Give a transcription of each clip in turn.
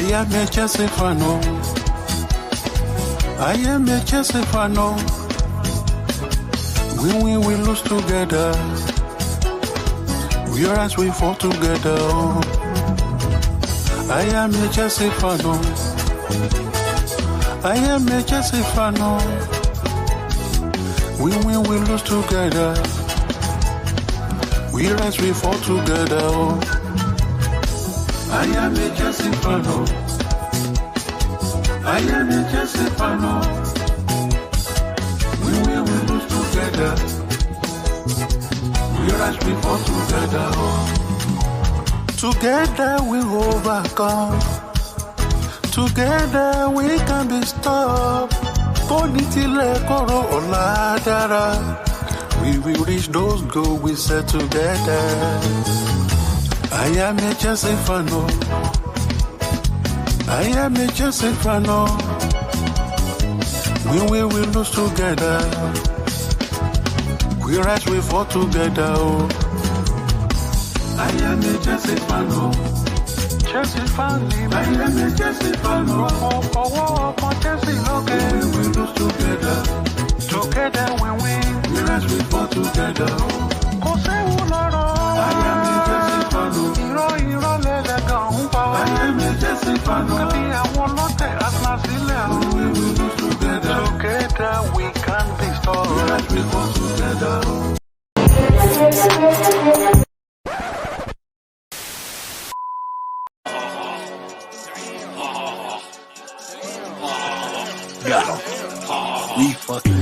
I am a Chelsea fan. I am a Chelsea fan. We lose together. We rise, we fall together. I am a Chelsea fan. I am a Chelsea fan. We win, we lose together. We rise, we fall together. I am a Chelsea fan. I am a Chelsea fan. We win, we lose together. We rise, we fall together. Together we overcome. Together we can be stopped. We will reach those goals we set together. I am a Chelsea fan. I am a Chelsea fan. We will lose together. We rise, we fall together. I am a Chelsea fan. Chelsea fan. I am a Chelsea fan. Chelsea, okay. We lose together. Together we win. We rise, we fall together. I am a Chelsea fan. I am a Chelsea fan. We will lose together. Together we can be strong. We rise, we fall together. We fucking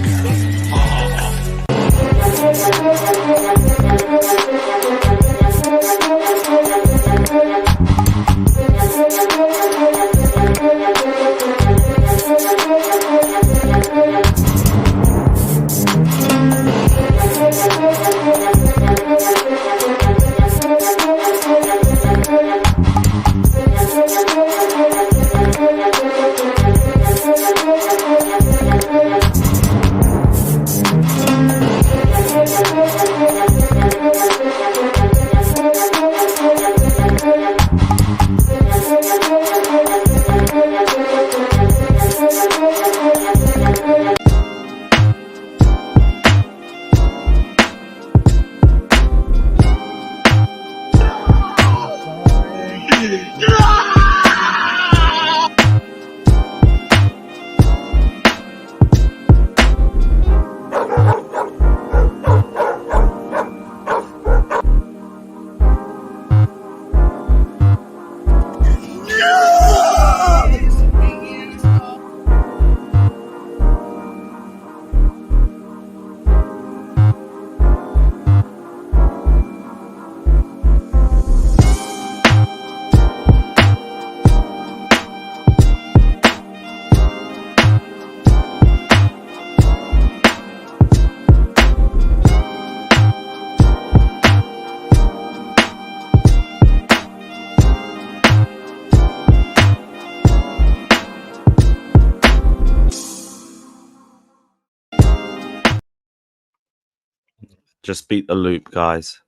just beat the loop, guys.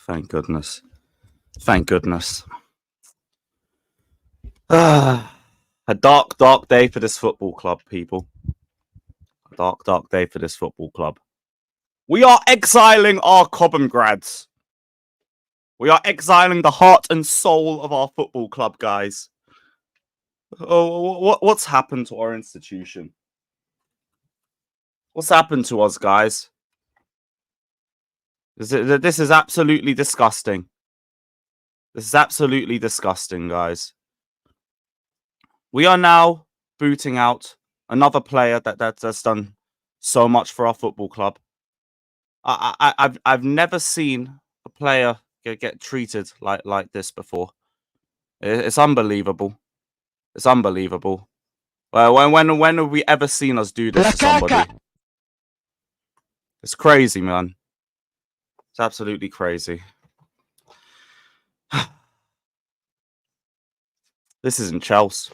Thank goodness. Thank goodness. A dark, dark day for this football club, people. A dark, dark day for this football club. We are exiling our Cobham grads. We are exiling the heart and soul of our football club, guys. Oh, what's happened to our institution? What's happened to us, guys? This is absolutely disgusting. This is absolutely disgusting, guys. We are now booting out another player that's done so much for our football club. I've never seen a player get treated like this before. It's unbelievable. It's unbelievable. When have we ever seen us do this to somebody? It's crazy, man. It's absolutely crazy. This isn't Chelsea.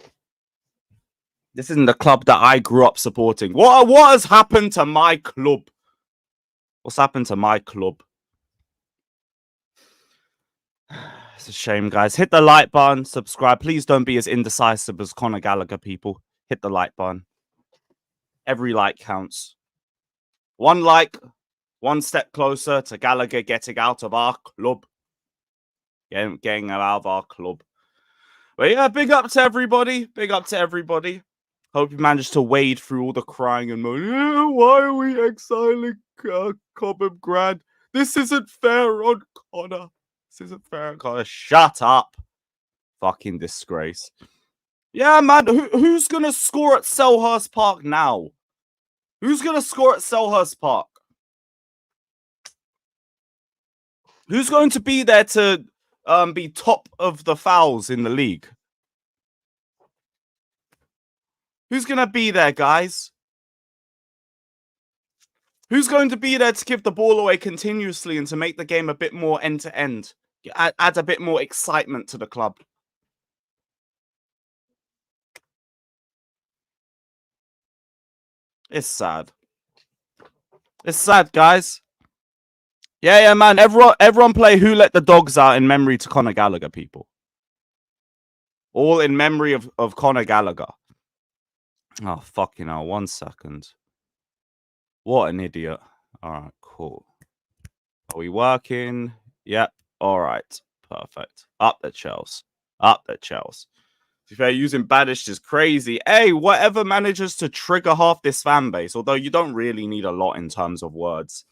This isn't the club that I grew up supporting. What has happened to my club? What's happened to my club? It's a shame, guys. Hit the like button, subscribe. Please don't be as indecisive as Conor Gallagher, people. Hit the like button. Every like counts. One like, one step closer to Gallagher getting out of our club. Getting out of our club. But yeah, big up to everybody. Big up to everybody. Hope you managed to wade through all the crying and moaning. Why are we exiling Cobham Grad? This isn't fair on Conor. This isn't fair on Conor. Shut up. Fucking disgrace. Yeah, man. Who's going to score at Selhurst Park now? Who's going to score at Selhurst Park? Who's going to be there to be top of the fouls in the league? Who's going to be there, guys? Who's going to be there to give the ball away continuously and to make the game a bit more end-to-end? Add a bit more excitement to the club. It's sad. It's sad, guys. Yeah, man. Everyone play Who Let the Dogs Out in memory to Conor Gallagher, people. All in memory of Conor Gallagher. Oh, fucking hell. 1 second. What an idiot. All right, cool. Are we working? Yep. All right. Perfect. Up the Chels. Up the Chels. To be fair, using banished is crazy. Hey, whatever manages to trigger half this fan base, although you don't really need a lot in terms of words.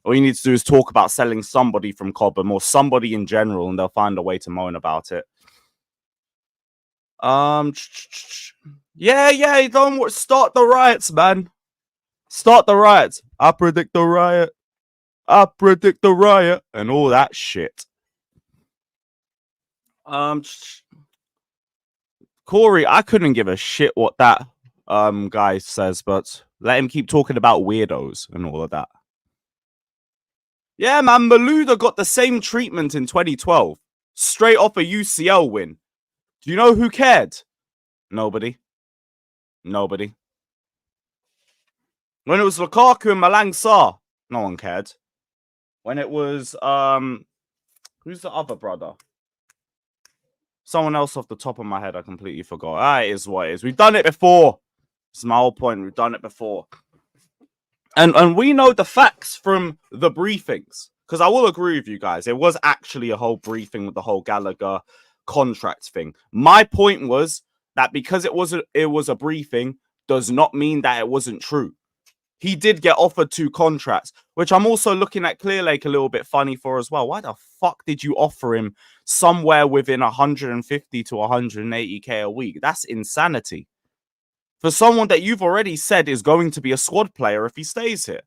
All you need to do is talk about selling somebody from Cobham or somebody in general, and they'll find a way to moan about it. Yeah, don't start the riots, man. Start the riots. I predict the riot. I predict the riot and all that shit. Corey, I couldn't give a shit what that guy says, but let him keep talking about weirdos and all of that. Yeah, man, Malouda got the same treatment in 2012. Straight off a UCL win. Do you know who cared? Nobody. Nobody. When it was Lukaku and Malang Sarr, no one cared. When it was who's the other brother? Someone else off the top of my head, I completely forgot. It is what it is. We've done it before. It's my whole point. We've done it before. And we know the facts from the briefings. Because I will agree with you guys. It was actually a whole briefing with the whole Gallagher contract thing. My point was that because it was a briefing does not mean that it wasn't true. He did get offered 2 contracts, which I'm also looking at Clearlake a little bit funny for as well. Why the fuck did you offer him somewhere within 150 to 180k a week? That's insanity. For someone that you've already said is going to be a squad player if he stays here.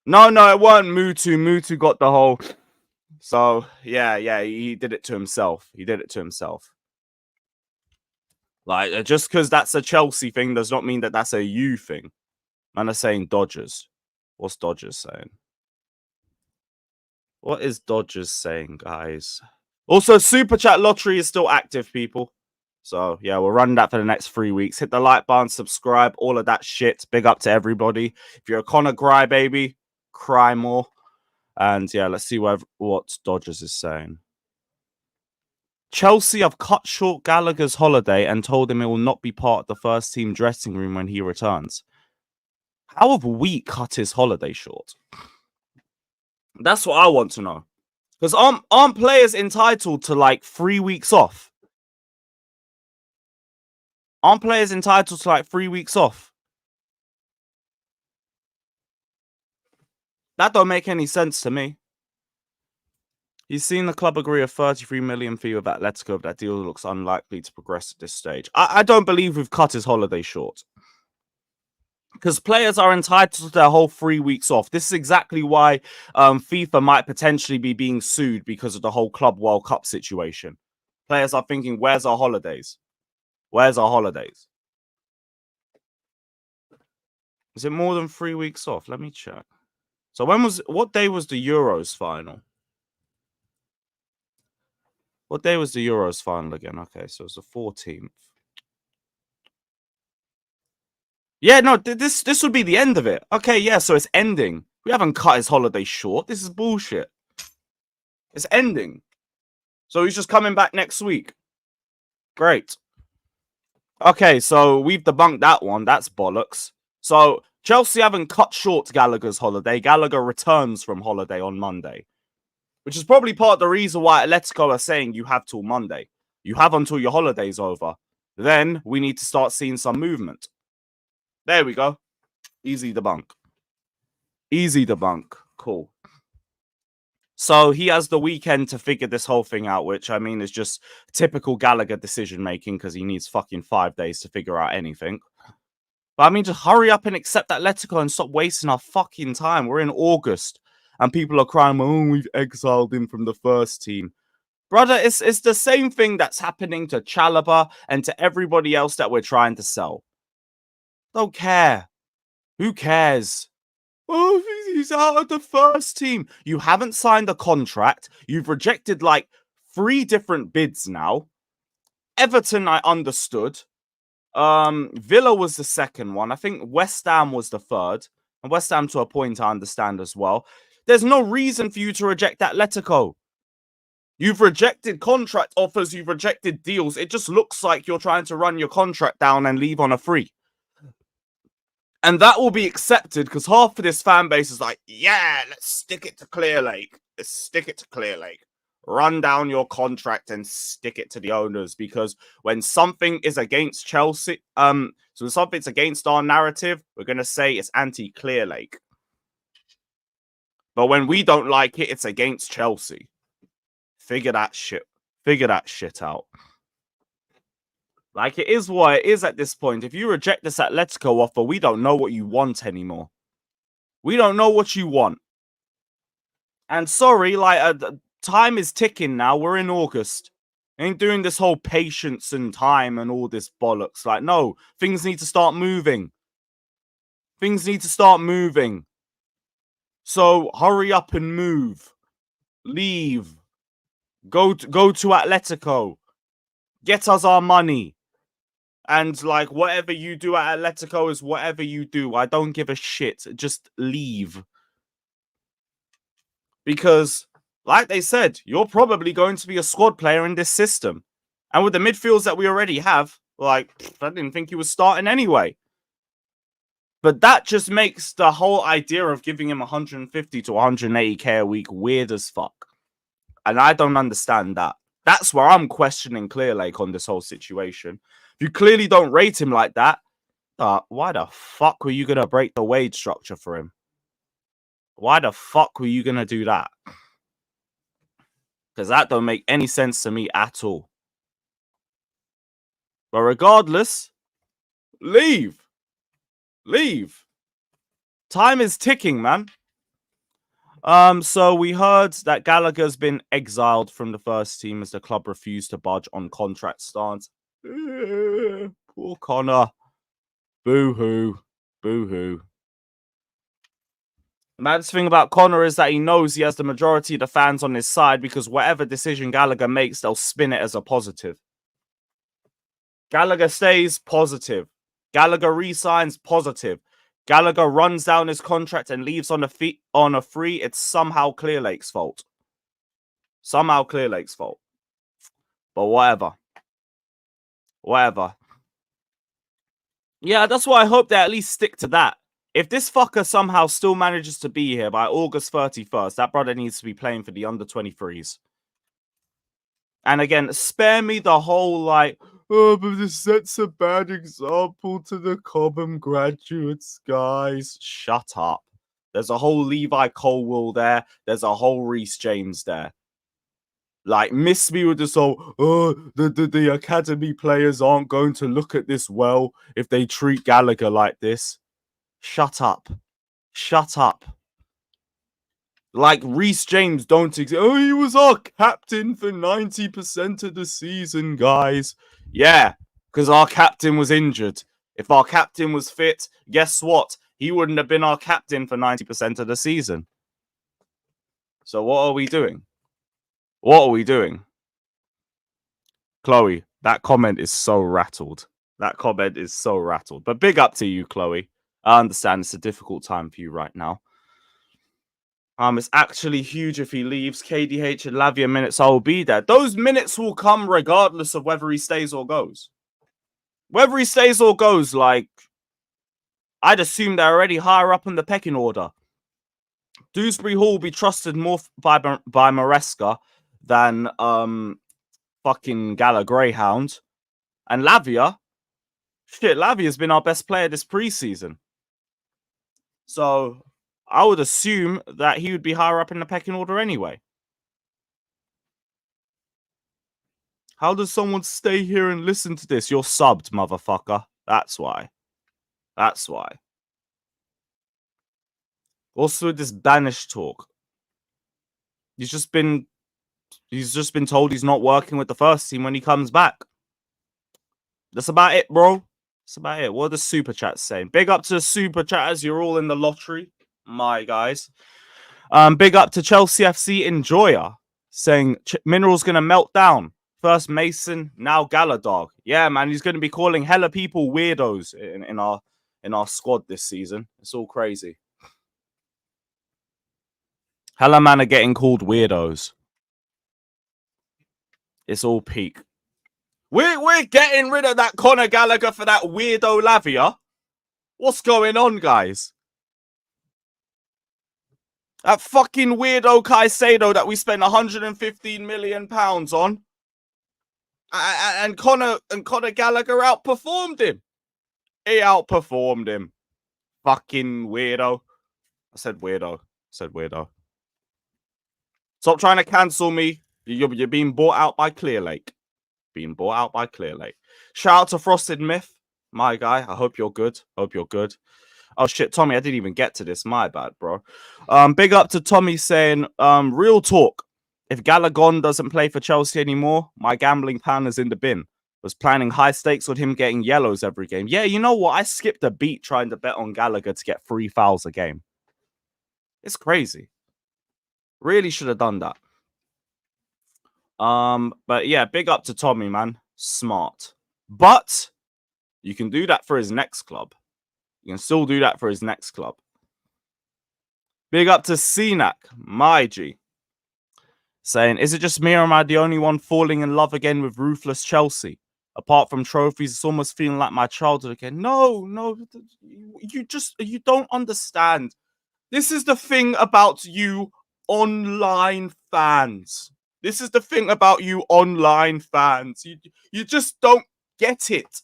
No, it weren't Mutu. Mutu got the whole... So, yeah, he did it to himself. He did it to himself. Like, just because that's a Chelsea thing does not mean that that's a you thing. Man are saying Dodgers. What's Dodgers saying? What is Dodgers saying, guys? Also, Super Chat Lottery is still active, people. So, yeah, we'll run that for the next 3 weeks. Hit the like button, subscribe, all of that shit. Big up to everybody. If you're a Conor Gry baby, cry more. And, yeah, let's see what Dodgers is saying. Chelsea have cut short Gallagher's holiday and told him it will not be part of the first team dressing room when he returns. How have we cut his holiday short? That's what I want to know. Because aren't players entitled to like 3 weeks off? Aren't players entitled to like 3 weeks off? That don't make any sense to me. He's seen the club agree a 33 million fee with Atletico. That deal looks unlikely to progress at this stage. I don't believe we've cut his holiday short. Because players are entitled to their whole 3 weeks off. This is exactly why FIFA might potentially be being sued because of the whole Club World Cup situation. Players are thinking, where's our holidays? Where's our holidays? Is it more than 3 weeks off? Let me check. So what day was the Euros final? What day was the Euros final again? Okay, so it's the 14th. Yeah, no, this would be the end of it. Okay, yeah, so it's ending. We haven't cut his holiday short. This is bullshit. It's ending. So he's just coming back next week. Great. Okay, so we've debunked that one. That's bollocks. So Chelsea haven't cut short Gallagher's holiday. Gallagher returns from holiday on Monday, which is probably part of the reason why Atletico are saying you have till Monday. You have until your holiday's over. Then we need to start seeing some movement. There we go. Easy debunk. Easy debunk. Cool. So he has the weekend to figure this whole thing out, which I mean is just typical Gallagher decision making because he needs fucking 5 days to figure out anything. But I mean, just hurry up and accept Atletico and stop wasting our fucking time. We're in August and people are crying, oh, we've exiled him from the first team. Brother, it's the same thing that's happening to Chalobah and to everybody else that we're trying to sell. Don't care. Who cares? Oh, he's out of the first team. You haven't signed a contract. You've rejected like 3 different bids now. Everton, I understood. Villa was the second one. I think West Ham was the third. And West Ham to a point I understand as well. There's no reason for you to reject Atletico. You've rejected contract offers. You've rejected deals. It just looks like you're trying to run your contract down and leave on a free. And that will be accepted because half of this fan base is like, yeah, let's stick it to Clear Lake. Let's stick it to Clear Lake. Run down your contract and stick it to the owners, because when something is against Chelsea, so when something's against our narrative, we're going to say it's anti-Clear Lake. But when we don't like it, it's against Chelsea. Figure that shit out. Like, it is what it is at this point. If you reject this Atletico offer, we don't know what you want anymore. We don't know what you want. And sorry, like, time is ticking now. We're in August. Ain't doing this whole patience and time and all this bollocks. Like, no, things need to start moving. Things need to start moving. So hurry up and move. Leave. Go to Atletico. Get us our money. And, like, whatever you do at Atletico is whatever you do. I don't give a shit. Just leave. Because, like they said, you're probably going to be a squad player in this system. And with the midfields that we already have, like, I didn't think he was starting anyway. But that just makes the whole idea of giving him 150 to 180k a week weird as fuck. And I don't understand that. That's where I'm questioning Clear Lake on this whole situation. If you clearly don't rate him like that, why the fuck were you going to break the wage structure for him? Why the fuck were you going to do that? Because that don't make any sense to me at all. But regardless, leave. Leave. Time is ticking, man. So we heard that Gallagher's been exiled from the first team as the club refused to budge on contract stance. Poor Conor. Boo-hoo. Boo-hoo. The maddest thing about Conor is that he knows he has the majority of the fans on his side, because whatever decision Gallagher makes, they'll spin it as a positive. Gallagher stays, positive. Gallagher resigns, positive. Gallagher runs down his contract and leaves on a free, it's somehow Clear Lake's fault. Somehow Clear Lake's fault. But whatever. Whatever. Yeah, that's why I hope they at least stick to that. If this fucker somehow still manages to be here by August 31st, that brother needs to be playing for the under-23s. And again, spare me the whole, like, oh, but this sets a bad example to the Cobham graduates, guys. Shut up. There's a whole Levi Colwill there. There's a whole Reece James there. Like, miss me with this whole, oh, the academy players aren't going to look at this well if they treat Gallagher like this. Shut up. Shut up. Like, Reece James don't exist. Oh, he was our captain for 90% of the season, guys. Yeah, because our captain was injured. If our captain was fit, guess what? He wouldn't have been our captain for 90% of the season. So what are we doing? What are we doing? Chloe, that comment is so rattled. That comment is so rattled. But big up to you, Chloe. I understand it's a difficult time for you right now. It's actually huge if he leaves. KDH and Lavia minutes, I will be there. Those minutes will come regardless of whether he stays or goes. Whether he stays or goes, like, I'd assume they're already higher up in the pecking order. Dewsbury Hall will be trusted more by Maresca than fucking Gallagher Greyhound. And Lavia, shit, Lavia's been our best player this preseason. So I would assume that he would be higher up in the pecking order anyway. How does someone stay here and listen to this? You're subbed, motherfucker. That's why. That's why. Also, this banished talk. He's just been told he's not working with the first team when he comes back. That's about it, bro. That's about it. What are the super chats saying? Big up to the super chatters. You're all in the lottery, my guys. Big up to Chelsea FC Enjoyer saying Mineral's gonna melt down. First Mason, now Gallagher. Yeah, man, he's gonna be calling hella people weirdos in our squad this season. It's all crazy. Hella man are getting called weirdos. It's all peak. We're getting rid of that Conor Gallagher for that weirdo Lavia. What's going on, guys? That fucking weirdo Caicedo that we spent 115 million pounds on, and Conor Gallagher outperformed him. He outperformed him. Fucking weirdo. I said weirdo. Stop trying to cancel me. You're being bought out by Clearlake. Shout out to Frosted Myth, my guy. I hope you're good. Oh shit, Tommy, I didn't even get to this. My bad, bro. Big up to Tommy saying, real talk. If Gallagher doesn't play for Chelsea anymore, my gambling plan is in the bin. Was planning high stakes with him getting yellows every game. Yeah, you know what? I skipped a beat trying to bet on Gallagher to get 3 fouls a game. It's crazy. Really should have done that. But yeah, big up to Tommy, man. Smart. But you can do that for his next club. You can still do that for his next club. Big up to Cenac, my G. Saying, is it just me or am I the only one falling in love again with Ruthless Chelsea? Apart from trophies, it's almost feeling like my childhood again. No, you don't understand. This is the thing about you online fans. You just don't get it.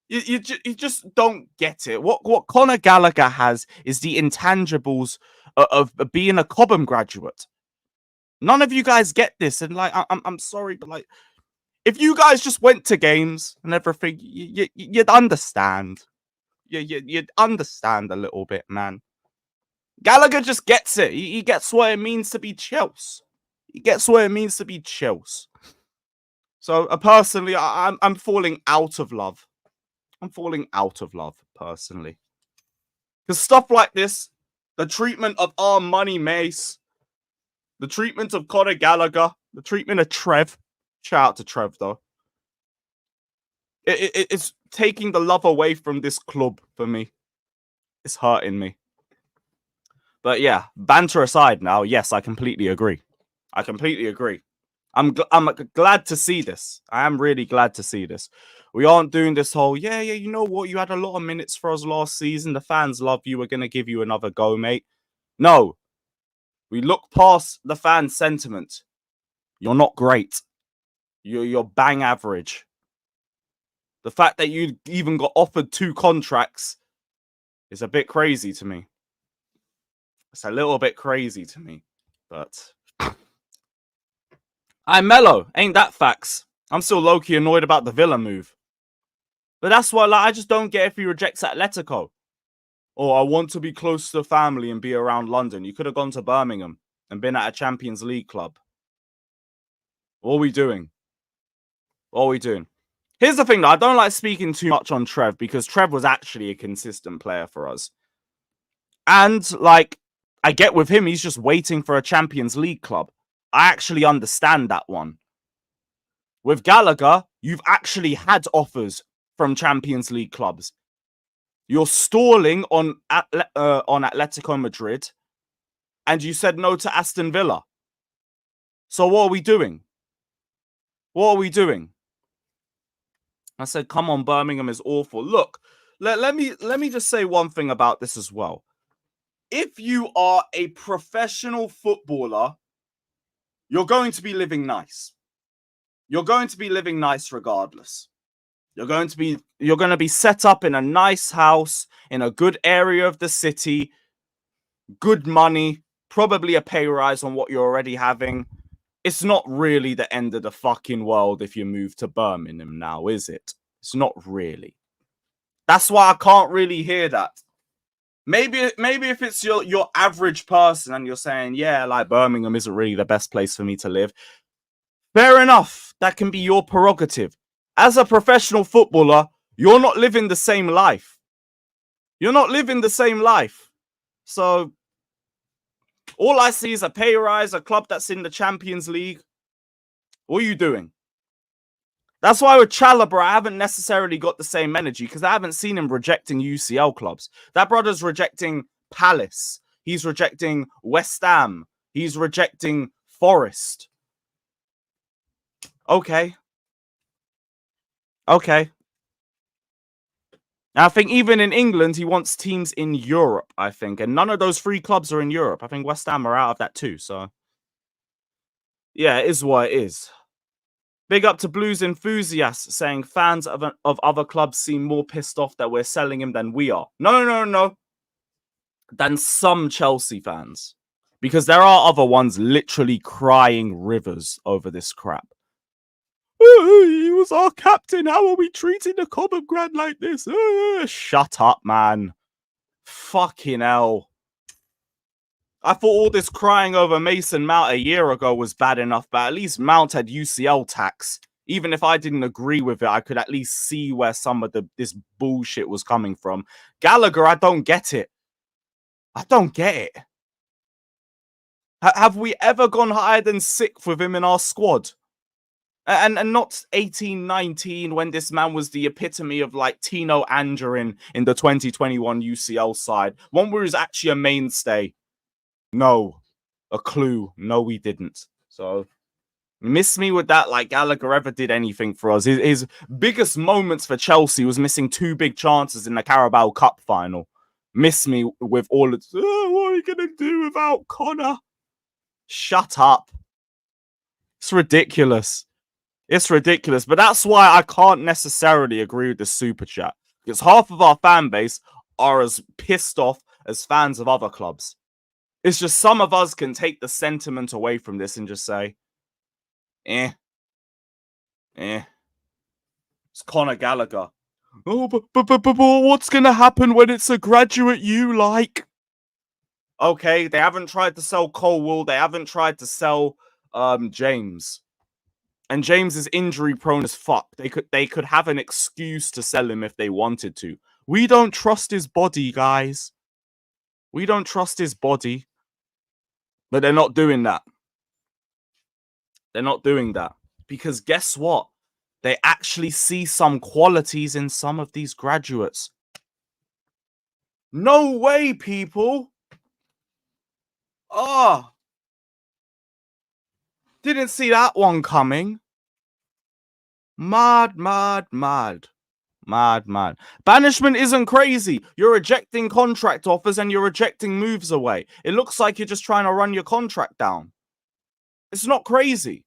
You just don't get it. What Conor Gallagher has is the intangibles of being a Cobham graduate. None of you guys get this, and like I'm sorry, but like if you guys just went to games and everything, you'd understand. You'd understand a little bit, man. Gallagher just gets it. He gets what it means to be Chelsea. So personally, I'm falling out of love. Personally. Because stuff like this, the treatment of our money Mace, the treatment of Conor Gallagher, the treatment of Trev, shout out to Trev though, it's taking the love away from this club for me. It's hurting me. But yeah, banter aside now, yes, I completely agree. I'm glad to see this. I am really glad to see this. We aren't doing this whole, yeah, you know what? You had a lot of minutes for us last season. The fans love you. We're going to give you another go, mate. No. We look past the fan sentiment. You're not great. You're bang average. The fact that you even got offered 2 contracts is a bit crazy to me. It's a little bit crazy to me. But I'm mellow. Ain't that facts? I'm still low-key annoyed about the Villa move. But that's why I just don't get if he rejects Atletico. Or I want to be close to the family and be around London. You could have gone to Birmingham and been at a Champions League club. What are we doing? Here's the thing, though. I don't like speaking too much on Trev because Trev was actually a consistent player for us. And, like, I get with him, he's just waiting for a Champions League club. I actually understand that one. With Gallagher, you've actually had offers from Champions League clubs. You're stalling on Atletico Madrid. and you said no to Aston Villa. So what are we doing? What are we doing? I said, come on, Birmingham is awful. Look, let me just say one thing about this as well. If you are a professional footballer, you're going to be living nice. You're going to be living nice regardless. You're going to be set up in a nice house in a good area of the city, good money, probably a pay rise on what you're already having. It's not really the end of the fucking world if you move to Birmingham now, is it? It's not really. That's why I can't really hear that. Maybe if it's your average person and you're saying, yeah, like Birmingham isn't really the best place for me to live. Fair enough. That can be your prerogative. As a professional footballer, you're not living the same life. You're not living the same life. So all I see is a pay rise, a club that's in the Champions League. What are you doing? That's why with Chalobah, I haven't necessarily got the same energy because I haven't seen him rejecting UCL clubs. That brother's rejecting Palace. He's rejecting West Ham. He's rejecting Forest. Okay. Okay. Now, I think even in England, he wants teams in Europe, I think. And none of those three clubs are in Europe. I think West Ham are out of that too. So, yeah, it is what it is. Big up to Blues enthusiasts saying fans of other clubs seem more pissed off that we're selling him than we are. No. Than some Chelsea fans. Because there are other ones literally crying rivers over this crap. He was our captain. How are we treating the common grad like this? Shut up, man. Fucking hell. I thought all this crying over Mason Mount a year ago was bad enough, but at least Mount had UCL tax. Even if I didn't agree with it, I could at least see where some of this bullshit was coming from. Gallagher, I don't get it. I don't get it. Have we ever gone higher than 6th with him in our squad? And not 18, 19 when this man was the epitome of like Tino Angerin in the 2021 UCL side. One where he's actually a mainstay. No. A clue. No, we didn't. So, miss me with that like Gallagher ever did anything for us. His biggest moments for Chelsea was missing 2 big chances in the Carabao Cup final. Miss me with all of what are you going to do without Conor? Shut up. It's ridiculous. It's ridiculous. But that's why I can't necessarily agree with the super chat. Because half of our fan base are as pissed off as fans of other clubs. It's just some of us can take the sentiment away from this and just say, It's Conor Gallagher. Oh, but what's going to happen when it's a graduate you like? Okay, they haven't tried to sell Colwill. They haven't tried to sell James. And James is injury prone as fuck. They could have an excuse to sell him if they wanted to. We don't trust his body, guys. We don't trust his body. But they're not doing that. They're not doing that. Because guess what? They actually see some qualities in some of these graduates. No way, people. Oh. Didn't see that one coming. Mad. Banishment isn't crazy. You're rejecting contract offers and you're rejecting moves away. It looks like you're just trying to run your contract down. It's not crazy.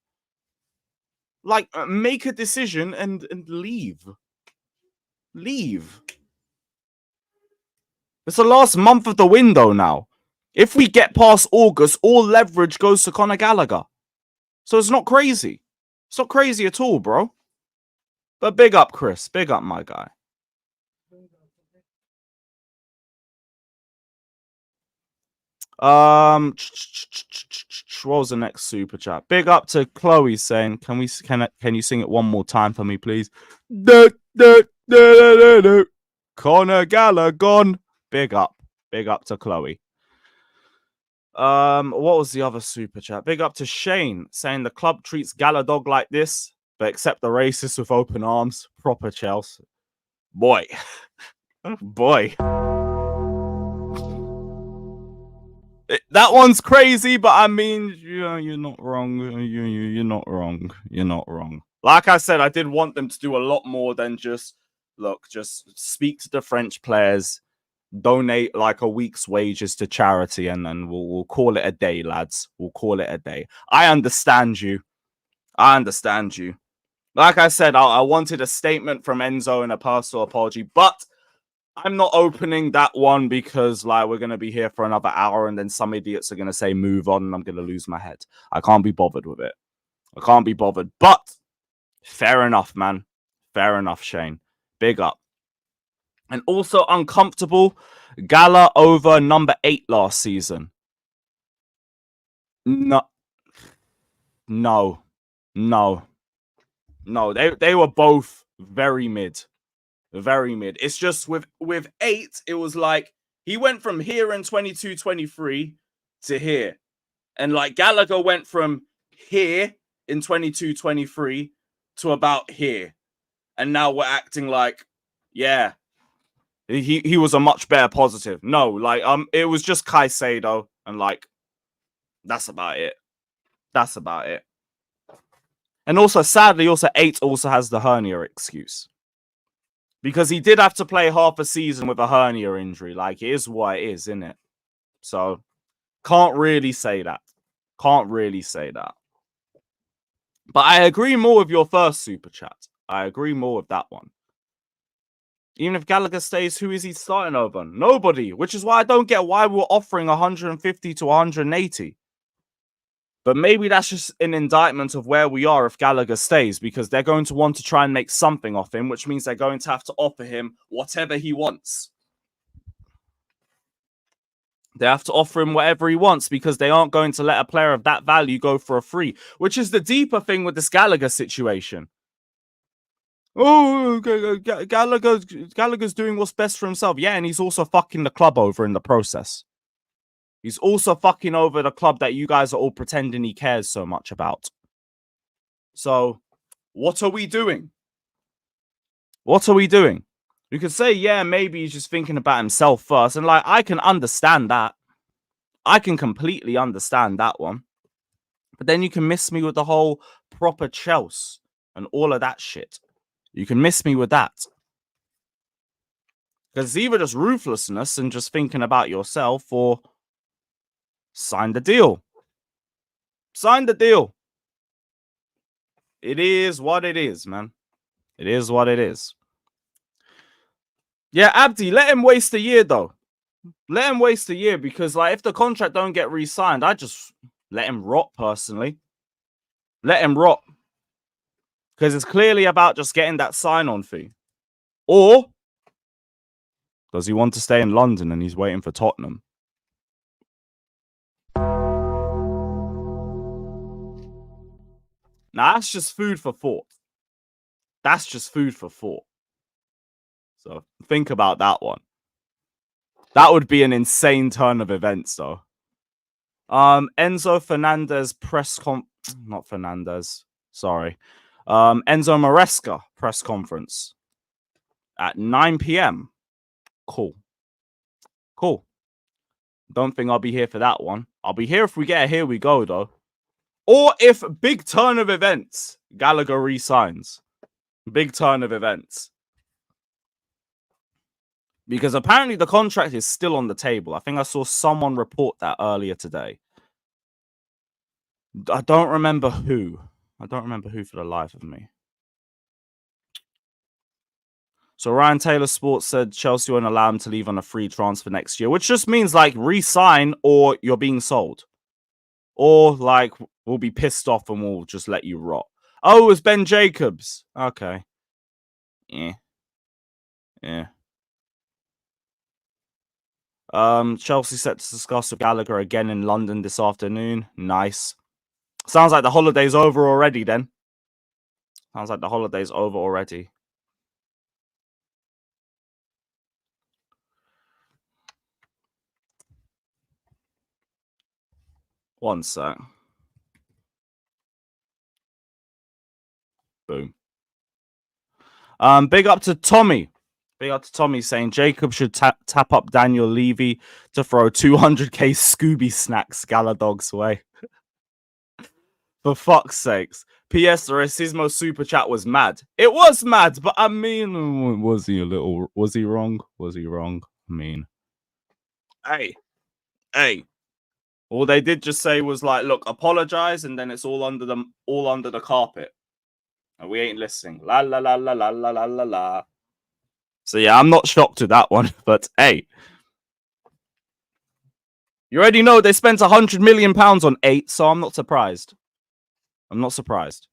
Like, make a decision and leave. Leave. It's the last month of the window now. If we get past August, all leverage goes to Conor Gallagher. So it's not crazy. It's not crazy at all, bro. But big up, Chris. Big up, my guy. What was the next super chat? Big up to Chloe saying, "Can you sing it one more time for me, please?" Conor Gallagher gone. Big up to Chloe. What was the other super chat? Big up to Shane saying the club treats Gallagher like this, but accept the racists with open arms. Proper Chelsea. Boy. Boy. That one's crazy, but I mean, you're not wrong. You're not wrong. You're not wrong. Like I said, I did want them to do a lot more than just speak to the French players, donate like a week's wages to charity, and then we'll call it a day, lads. We'll call it a day. I understand you. I understand you. Like I said, I wanted a statement from Enzo and a personal apology, but I'm not opening that one because like we're gonna be here for another hour and then some idiots are gonna say move on and I'm gonna lose my head. I can't be bothered with it. I can't be bothered. But fair enough, man. Fair enough, Shane. Big up. And also uncomfortable, Gallagher over number 8 last season. No. They were both very mid. Very mid. It's just with 8, it was like he went from here in 22-23 to here. And like Gallagher went from here in 22-23 to about here. And now we're acting like, yeah, he was a much better positive. No, like it was just Caicedo and like that's about it. That's about it. And also sadly, 8 also has the hernia excuse. Because he did have to play half a season with a hernia injury. Like, it is what it is, isn't it? So, can't really say that. Can't really say that. But I agree more with your first super chat. I agree more with that one. Even if Gallagher stays, who is he starting over? Nobody. Which is why I don't get why we're offering 150 to 180. But maybe that's just an indictment of where we are if Gallagher stays, because they're going to want to try and make something off him, which means they're going to have to offer him whatever he wants. They have to offer him whatever he wants because they aren't going to let a player of that value go for a free, which is the deeper thing with this Gallagher situation. Oh, Gallagher's doing what's best for himself. Yeah, and he's also fucking the club over in the process. He's also fucking over the club that you guys are all pretending he cares so much about. So, what are we doing? What are we doing? You could say, yeah, maybe he's just thinking about himself first. And, like, I can understand that. I can completely understand that one. But then you can miss me with the whole proper Chelsea and all of that shit. You can miss me with that. Because it's either just ruthlessness and just thinking about yourself or sign the deal. Sign the deal. It is what it is, man. It is what it is. Yeah, Abdi, let him waste a year, though. Let him waste a year because, like, if the contract don't get re-signed, I just let him rot, personally. Let him rot. Because it's clearly about just getting that sign-on fee. Or does he want to stay in London and he's waiting for Tottenham? Now, that's just food for thought. That's just food for thought. So, think about that one. That would be an insane turn of events, though. Enzo Fernandez not Fernandez. Sorry. Enzo Maresca press conference at 9 p.m. Cool. Cool. Don't think I'll be here for that one. I'll be here if we get a here we go, though. Or if big turn of events, Gallagher resigns. Big turn of events. Because apparently the contract is still on the table. I think I saw someone report that earlier today. I don't remember who. I don't remember who for the life of me. So Ryan Taylor Sports said Chelsea won't allow him to leave on a free transfer next year, which just means like re-sign or you're being sold. Or like we'll be pissed off and we'll just let you rot. Oh, it was Ben Jacobs. Okay. Yeah. Yeah. Chelsea set to discuss with Gallagher again in London this afternoon. Nice. Sounds like the holiday's over already then. Sounds like the holiday's over already. One sec. Boom. Big up to Tommy. Big up to Tommy saying Jacob should tap up Daniel Levy to throw 200k Scooby snacks Galadogs way. For fuck's sakes. P.S. The Racismo super chat was mad. It was mad, but I mean, was he wrong? Was he wrong? I mean, hey. All they did just say was like, look, apologize, and then it's all under the carpet. And we ain't listening. La la la la la la la la la. So yeah, I'm not shocked with that one, but hey. You already know they spent £100 million on 8, so I'm not surprised. I'm not surprised.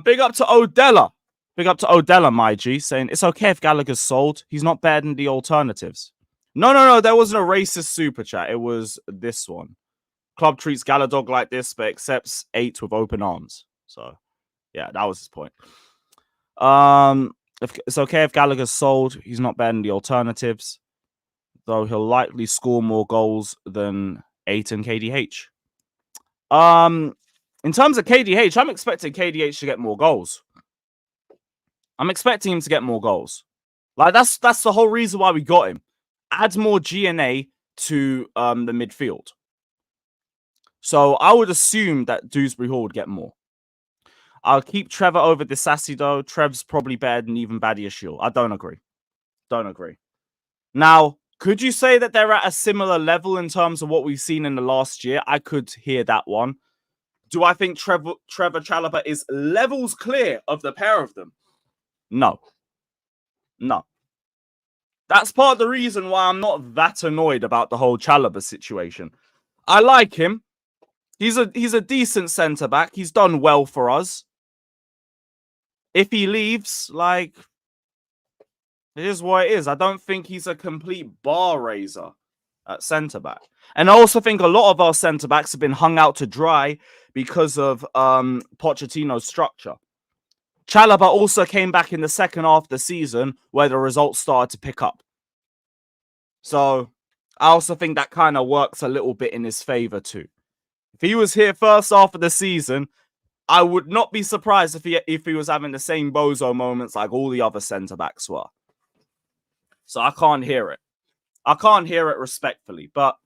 Big up to Odella. Big up to Odella, my G, saying it's okay if Gallagher's sold. He's not better than the alternatives. No. There wasn't a racist super chat. It was this one. Club treats Gallagher like this, but accepts 8 with open arms. So, yeah, that was his point. If it's okay if Gallagher's sold. He's not better than the alternatives, though he'll likely score more goals than 8 and KDH. In terms of KDH, I'm expecting KDH to get more goals. I'm expecting him to get more goals. Like that's the whole reason why we got him. Add more GNA to the midfield. So I would assume that Dewsbury Hall would get more. I'll keep Trevor over Disasi though. Trev's probably better than even Badiashile. I don't agree. Don't agree. Now, could you say that they're at a similar level in terms of what we've seen in the last year? I could hear that one. Do I think Trevor Chalobah is levels clear of the pair of them? No. That's part of the reason why I'm not that annoyed about the whole Chalobah situation. I like him. He's a decent centre-back. He's done well for us. If he leaves, like, it is what it is. I don't think he's a complete bar raiser at centre-back. And I also think a lot of our centre-backs have been hung out to dry because of Pochettino's structure. Chalobah also came back in the second half of the season where the results started to pick up. So I also think that kind of works a little bit in his favour too. If he was here first half of the season, I would not be surprised if he was having the same bozo moments like all the other centre-backs were. So I can't hear it. I can't hear it respectfully. But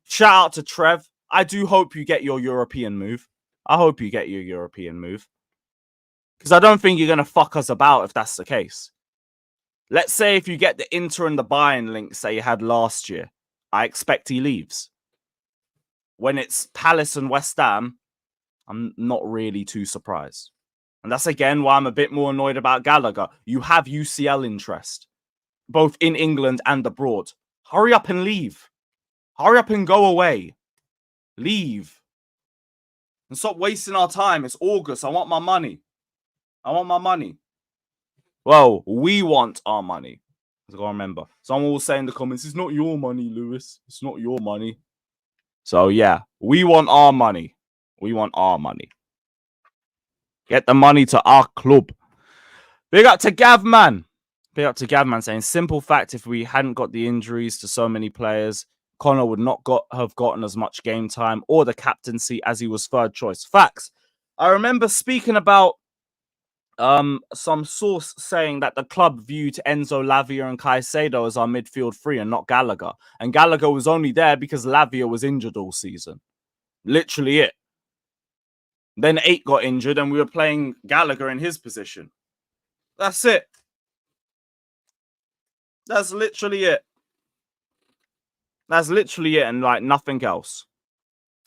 shout out to Trev. I do hope you get your European move. I hope you get your European move. Because I don't think you're going to fuck us about if that's the case. Let's say if you get the Inter and the Bayern links that you had last year, I expect he leaves. When it's Palace and West Ham, I'm not really too surprised. And that's again why I'm a bit more annoyed about Gallagher. You have UCL interest, both in England and abroad. Hurry up and leave. Hurry up and go away. Leave. And stop wasting our time. It's August. I want my money. I want my money. Well, we want our money. I gotta remember. Someone will say in the comments, it's not your money, Lewis. It's not your money. So yeah, we want our money. We want our money. Get the money to our club. Big up to Gavman. Big up to Gavman saying, simple fact, if we hadn't got the injuries to so many players, Conor would not have gotten as much game time or the captaincy as he was third choice. Facts. I remember speaking about some source saying that the club viewed Enzo Lavia and Caicedo as our midfield three and not Gallagher. And Gallagher was only there because Lavia was injured all season. Literally it. Then 8 got injured and we were playing Gallagher in his position. That's it. That's literally it. That's literally it and like nothing else.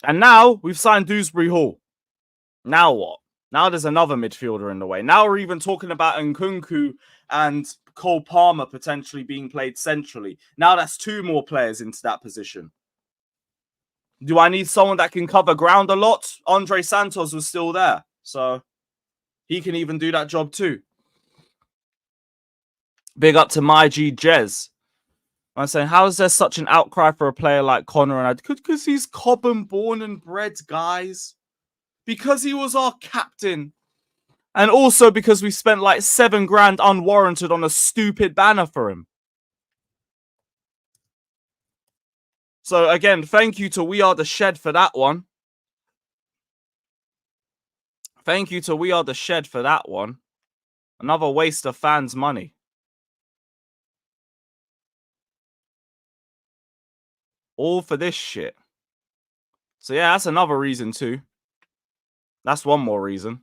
And now we've signed Dewsbury Hall. Now what? Now there's another midfielder in the way. Now we're even talking about Nkunku and Cole Palmer potentially being played centrally. Now that's 2 more players into that position. Do I need someone that can cover ground a lot? Andre Santos was still there. So he can even do that job too. Big up to my G Jez. I'm saying, how is there such an outcry for a player like Conor? And because he's Cobham born and bred, guys. Because he was our captain. And also because we spent like $7,000 unwarranted on a stupid banner for him. So again, thank you to We Are The Shed for that one. Thank you to We Are The Shed for that one. Another waste of fans' money. All for this shit. So yeah, that's another reason too. That's one more reason.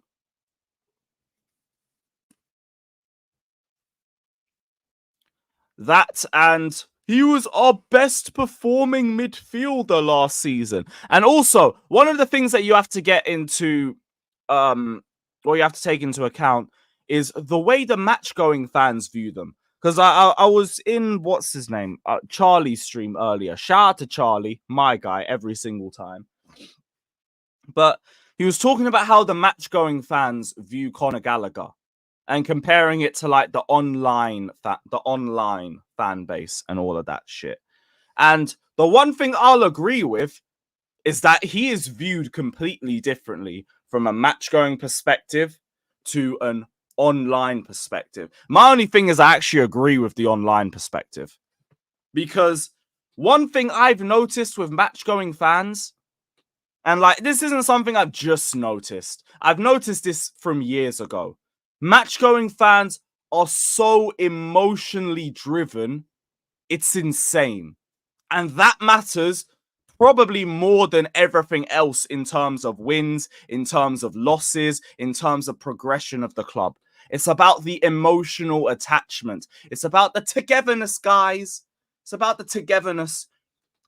That, and he was our best performing midfielder last season. And also, one of the things that you have to get into, or you have to take into account, is the way the match-going fans view them. Because I was in, what's his name? Charlie's stream earlier. Shout out to Charlie, my guy, every single time. But he was talking about how the match-going fans view Conor Gallagher, and comparing it to like the online fan base and all of that shit. And the one thing I'll agree with is that he is viewed completely differently from a match-going perspective to an online perspective. My only thing is I actually agree with the online perspective. Because one thing I've noticed with match-going fans, and like this isn't something I've just noticed. I've noticed this from years ago. Match-going fans are so emotionally driven, it's insane. And that matters probably more than everything else in terms of wins, in terms of losses, in terms of progression of the club. It's about the emotional attachment. It's about the togetherness, guys. It's about the togetherness.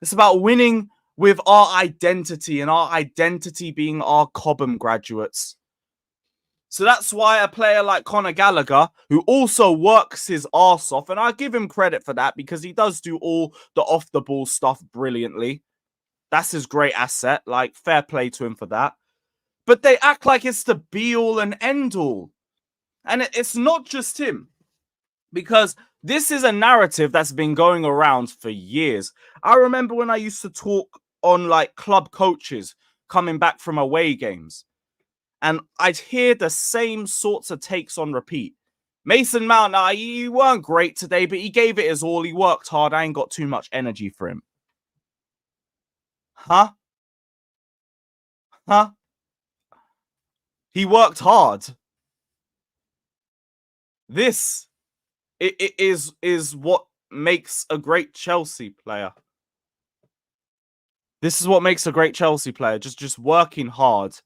It's about winning with our identity, and our identity being our Cobham graduates. So that's why a player like Conor Gallagher, who also works his arse off, and I give him credit for that because he does do all the off-the-ball stuff brilliantly. That's his great asset. Like, fair play to him for that. But they act like it's the be-all and end-all. And it's not just him. Because this is a narrative that's been going around for years. I remember when I used to talk on, like, club coaches coming back from away games. And I'd hear the same sorts of takes on repeat. Mason Mount, he weren't great today, but he gave it his all. He worked hard. I ain't got too much energy for him. Huh? Huh? He worked hard. This is what makes a great Chelsea player. This is what makes a great Chelsea player. Just working hard.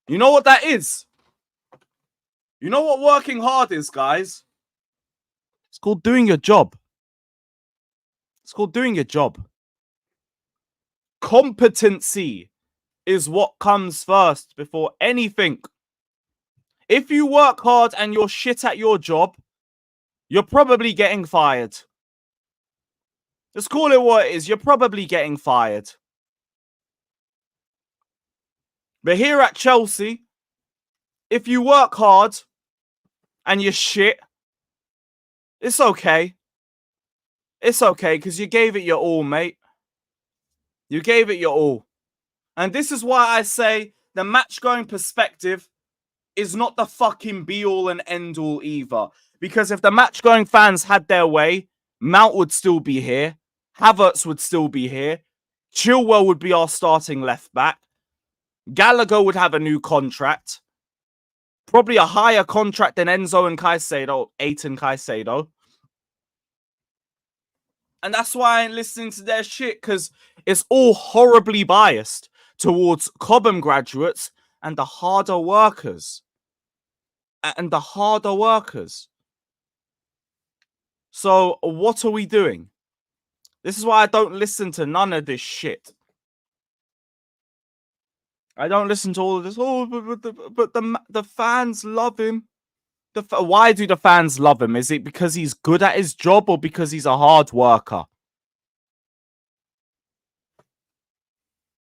You know what that is? You know what working hard is, guys? It's called doing your job. It's called doing your job. Competency is what comes first before anything. If you work hard and you're shit at your job, you're probably getting fired. Just call it what it is. You're probably getting fired. But here at Chelsea, if you work hard and you're shit, it's okay. It's okay because you gave it your all, mate. You gave it your all. And this is why I say the match-going perspective is not the fucking be-all and end-all either. Because if the match-going fans had their way, Mount would still be here. Havertz would still be here. Chilwell would be our starting left-back. Gallagher would have a new contract. Probably a higher contract than Enzo and Caicedo, Aiton Caicedo. And that's why I ain't listening to their shit, because it's all horribly biased towards Cobham graduates and the harder workers. So what are we doing? This is why I don't listen to none of this shit. I don't listen to all of this. Oh, but the fans love him. Why do the fans love him? Is it because he's good at his job or because he's a hard worker?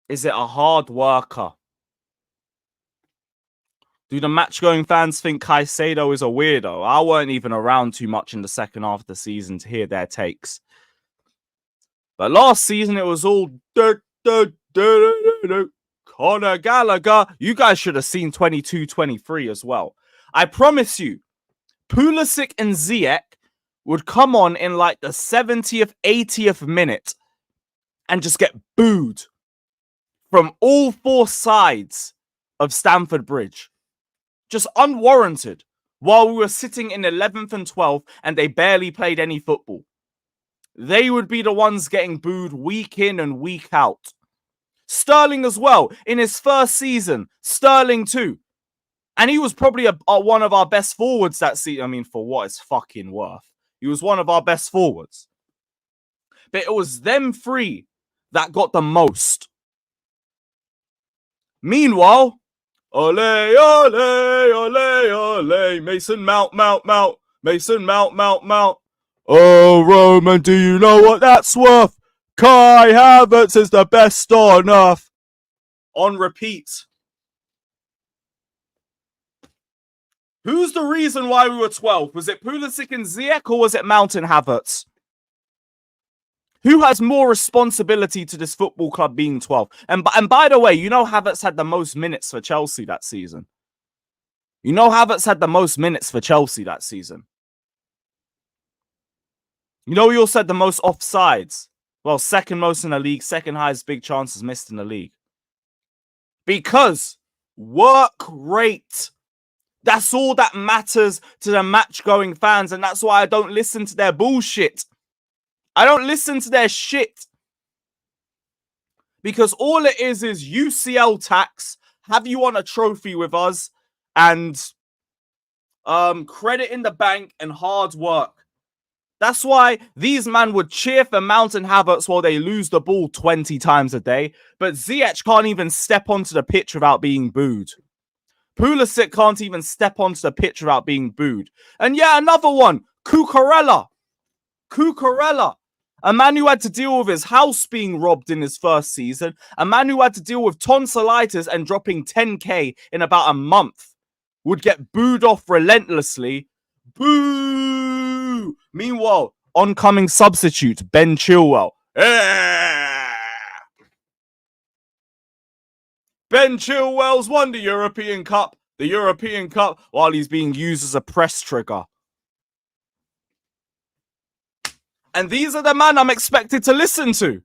Is it a hard worker? Do the match-going fans think Caicedo is a weirdo? I weren't even around too much in the second half of the season to hear their takes. But last season, it was all Conor Gallagher. You guys should have seen 22-23 as well. I promise you, Pulisic and Ziyech would come on in like the 70th, 80th minute and just get booed from all four sides of Stamford Bridge. Just unwarranted. While we were sitting in 11th and 12th and they barely played any football. they would be the ones getting booed week in and week out. Sterling as well, in his first season. Sterling too. And he was probably one of our best forwards that season. I mean, for what it's fucking worth. He was one of our best forwards. But it was them three that got the most. Meanwhile, ole, ole, ole, ole, Mason Mount, Mason Mount. Oh, Roman, do you know what that's worth? Kai Havertz is the best on earth. On repeat. Who's the reason why we were 12? Was it Pulisic and Ziyech or was it Mount and Havertz? Who has more responsibility to this football club being 12? And by the way, you know Havertz had the most minutes for Chelsea that season. You know Havertz had the most minutes for Chelsea that season. You know he also had the most offsides. Well, second most in the league, second highest big chances missed in the league. Because work rate. That's all that matters to the match-going fans, and that's why I don't listen to their bullshit. I don't listen to their shit. Because all it is UCL tax, have you on a trophy with us, and credit in the bank and hard work. That's why these men would cheer for Mount and Havertz while they lose the ball 20 times a day, but Ziyech can't even step onto the pitch without being booed. Pulisic can't even step onto the pitch without being booed. And yeah, another one, Cucurella. A man who had to deal with his house being robbed in his first season. A man who had to deal with tonsillitis and dropping 10k in about a month. Would get booed off relentlessly. Boo! Meanwhile, oncoming substitute, Ben Chilwell. Ben Chilwell's won the European Cup, while he's being used as a press trigger. And these are the men I'm expected to listen to.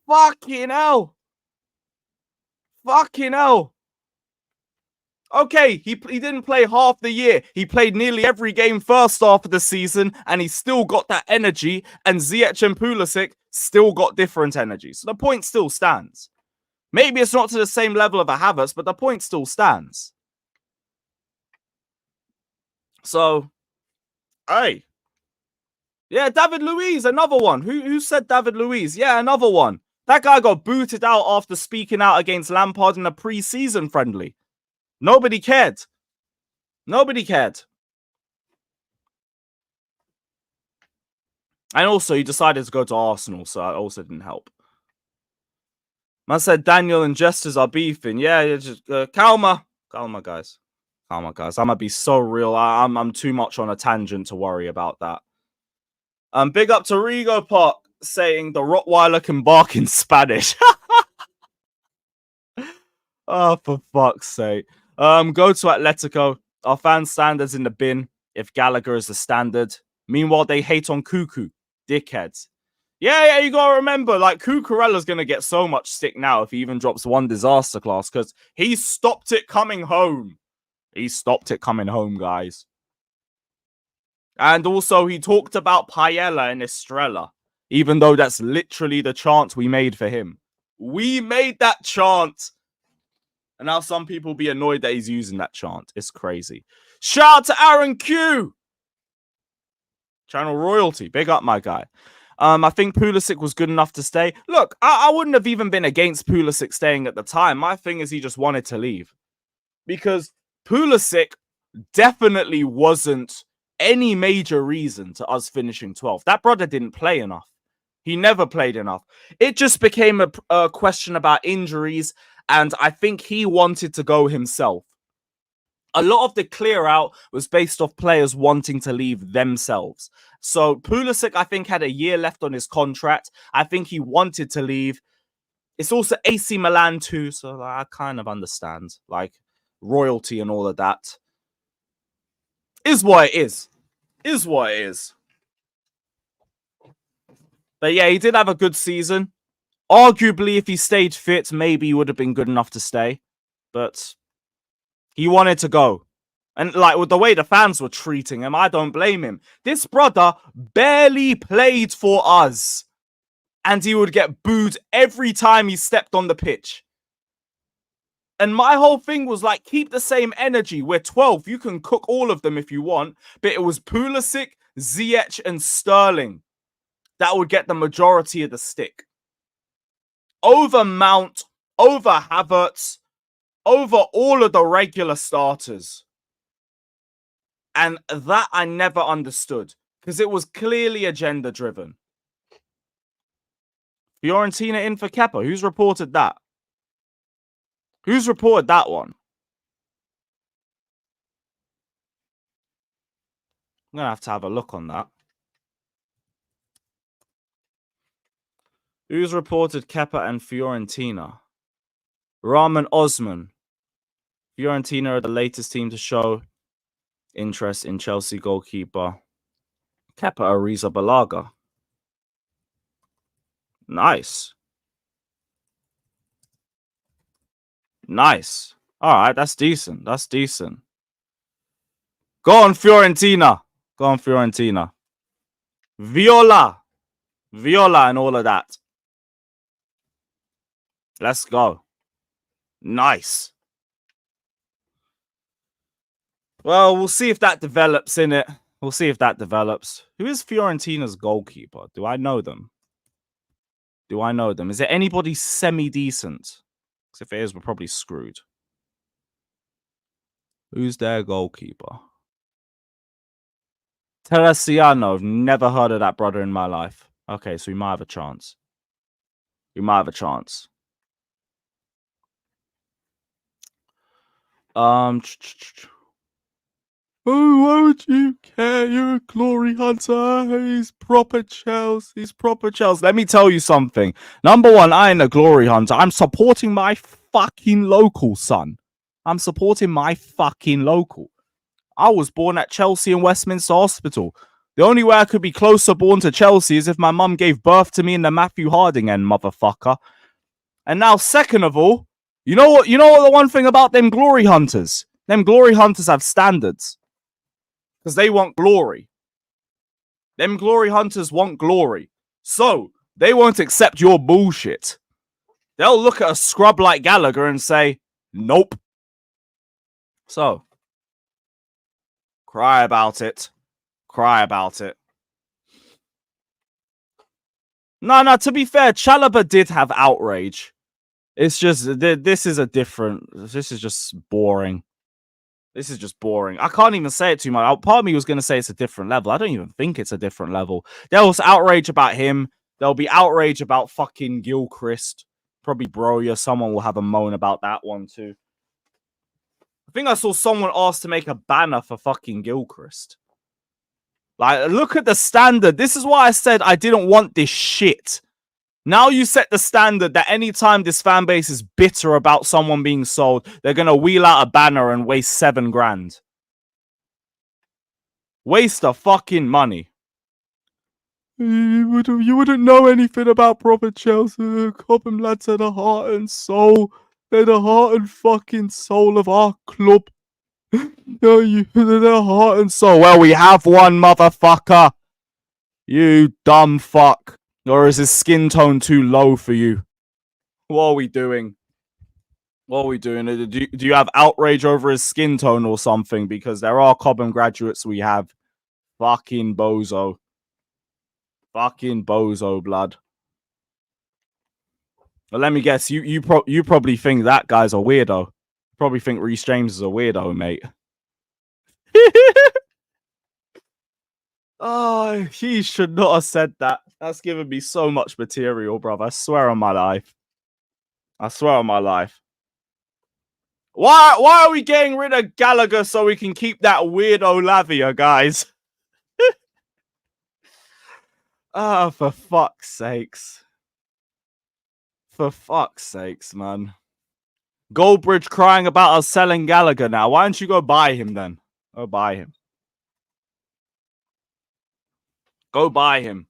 Fucking hell. Okay, he didn't play half the year. He played nearly every game first half of the season, and he still got that energy, and Ziyech and Pulisic still got different energy. So the point still stands. Maybe it's not to the same level of a Havertz, but the point still stands. So, hey. Yeah, David Luiz, another one. Who said David Luiz? Yeah, another one. That guy got booted out after speaking out against Lampard in a pre-season friendly. Nobody cared. And also, he decided to go to Arsenal, so it also didn't help. Man said Daniel and Jesters are beefing. Yeah, just calma, guys. I'm gonna be so real. I'm too much on a tangent to worry about that. Big up to Rigo Park saying the Rottweiler can bark in Spanish. Oh, for fuck's sake. Go to Atletico. Our fan standards in the bin if Gallagher is the standard. Meanwhile, they hate on Cuckoo. Dickheads. Yeah, you gotta remember, like, Cucurella's gonna get so much stick now if he even drops one disaster class, because he stopped it coming home. Guys. And also, he talked about Paella and Estrella, even though that's literally the chant we made for him. We made that chant. And now some people be annoyed that he's using that chant. It's crazy. Shout out to Aaron Q. Channel royalty. Big up, my guy. I think Pulisic was good enough to stay. Look, I wouldn't have even been against Pulisic staying at the time. My thing is he just wanted to leave. Because Pulisic definitely wasn't any major reason to us finishing 12th. That brother didn't play enough. He never played enough. It just became a question about injuries, and I think he wanted to go himself. A lot of the clear out was based off players wanting to leave themselves. So Pulisic, I think, had a year left on his contract. I think he wanted to leave. It's also AC Milan too, so I kind of understand. Like, royalty and all of that. Is what it is. But yeah, he did have a good season. Arguably, if he stayed fit, maybe he would have been good enough to stay. But he wanted to go. And like with the way the fans were treating him, I don't blame him. This brother barely played for us. And he would get booed every time he stepped on the pitch. And my whole thing was like, keep the same energy. We're 12. You can cook all of them if you want. But it was Pulisic, Ziyech, and Sterling that would get the majority of the stick. Over Mount, over Havertz, over all of the regular starters. And that I never understood. Because it was clearly agenda-driven. Fiorentina in for Kepa. Who's reported that? Who's reported that one? I'm going to have a look on that. Who's reported Kepa and Fiorentina? Rahman Osman. Fiorentina are the latest team to show interest in Chelsea goalkeeper Kepa Arrizabalaga. Nice. Nice. All right, that's decent. That's decent. Go on, Fiorentina. Go on, Fiorentina. Viola and all of that. Let's go. Nice. Well, we'll see if that develops in it. We'll see if that develops. Who is Fiorentina's goalkeeper? Do I know them? Do I know them? Is there anybody semi-decent? Because if it is, we're probably screwed. Who's their goalkeeper? Teresiano. I've never heard of that brother in my life. Okay, so we might have a chance. We might have a chance. Oh, why would you care? You're a glory hunter. He's proper Chelsea. He's proper Chelsea. Let me tell you something. Number one, I ain't a glory hunter. I'm supporting my fucking local, son. I'm supporting my fucking local. I was born at Chelsea in Westminster Hospital. The only way I could be closer born to Chelsea is if my mum gave birth to me in the Matthew Harding end, motherfucker. And now, second of all, you know what? You know what the one thing about them glory hunters? Them glory hunters have standards. Because they want glory. Them glory hunters want glory. So, they won't accept your bullshit. They'll look at a scrub like Gallagher and say, nope. So, cry about it. Cry about it. No, to be fair, Chalobah did have outrage. It's just, this is just boring. This is just boring. I can't even say it too much. Part of me was going to say it's a different level. I don't even think it's a different level. There was outrage about him. There'll be outrage about fucking Gilchrist. Probably Broya. Someone will have a moan about that one too. I think I saw someone ask to make a banner for fucking Gilchrist. Like, look at the standard. This is why I said I didn't want this shit. Now you set the standard that anytime this fan base is bitter about someone being sold, they're going to wheel out a banner and waste 7 grand. Waste of fucking money. You wouldn't know anything about proper Chelsea. Cobham lads are the heart and soul. They're the heart and fucking soul of our club. They're the heart and soul. Well, we have one, motherfucker. You dumb fuck. Or is his skin tone too low for you? What are we doing? What are we doing? Do you have outrage over his skin tone or something? Because there are Cobham graduates we have. Fucking bozo. Fucking bozo, blood. Well, let me guess. You probably think that guy's a weirdo. You probably think Reece James is a weirdo, mate. Oh, he should not have said that. That's given me so much material, bruv. I swear on my life. I swear on my life. Why are we getting rid of Gallagher so we can keep that weirdo Lavia, guys? Ah, for fuck's sakes. For fuck's sakes, man. Goldbridge crying about us selling Gallagher now. Why don't you go buy him then? Go buy him. Go buy him.